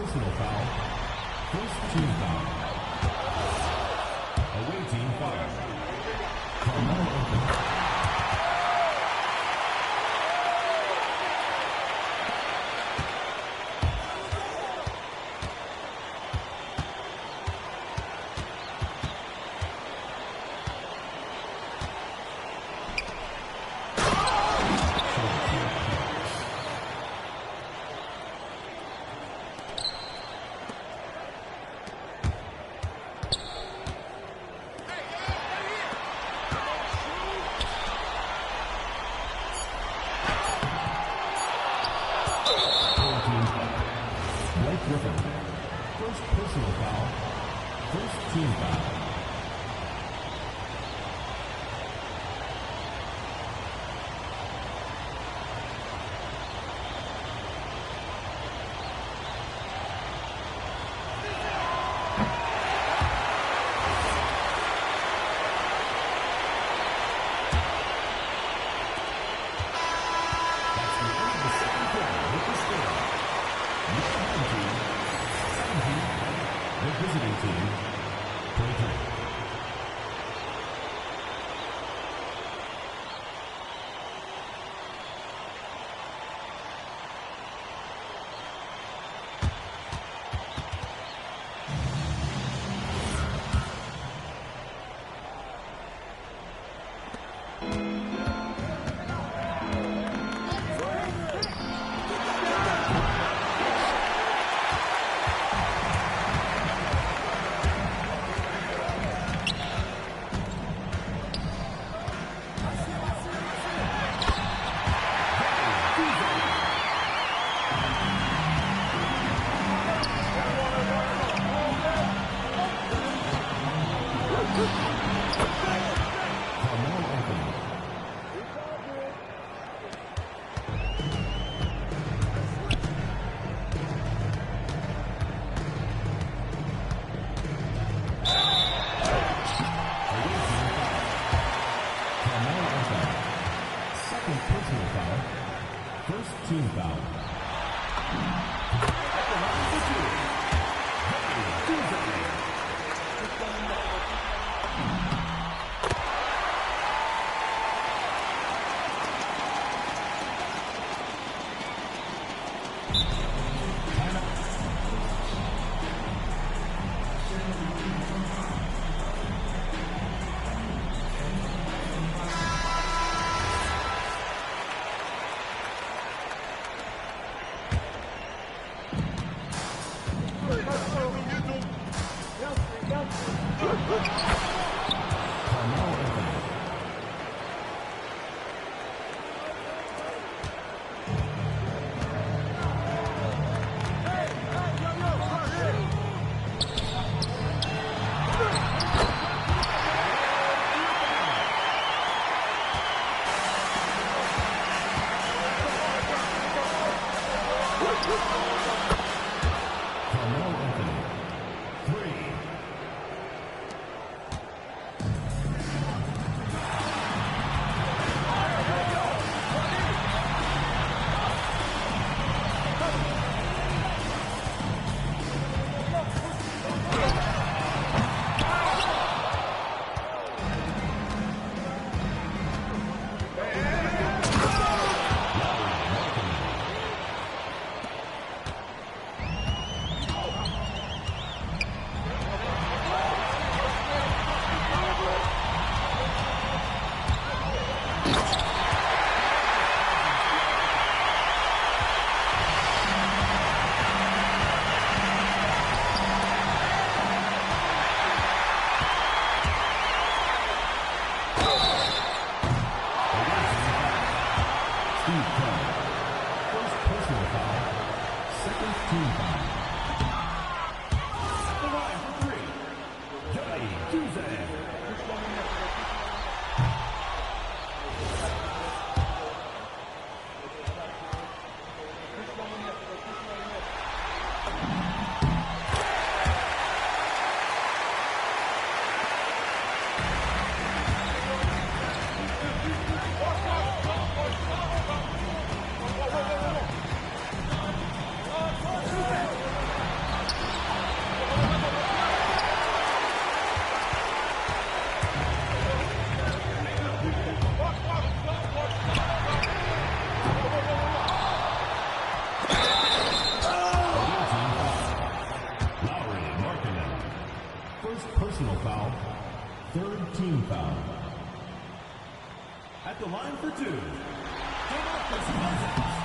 [SPEAKER 4] personal foul. First team foul. Away team foul. Carmelo Anthony. First personal foul. First team foul. That's the end of the second quarter with the score. The visiting team, 23. First team foul. At the line for two, Demarcus Cousins.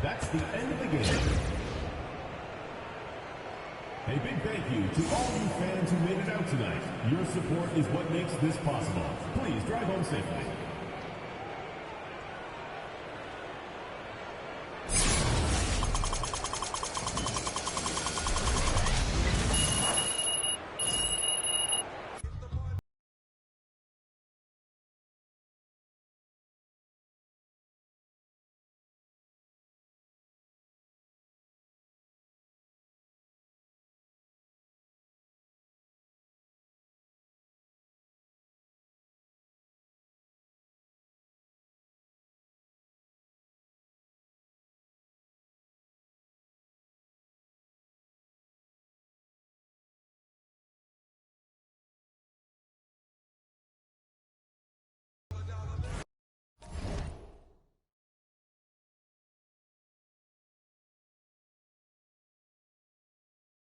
[SPEAKER 4] That's the end of the game. A big thank you to all you fans who made it out tonight. Your support is what makes this possible. Please drive home safely.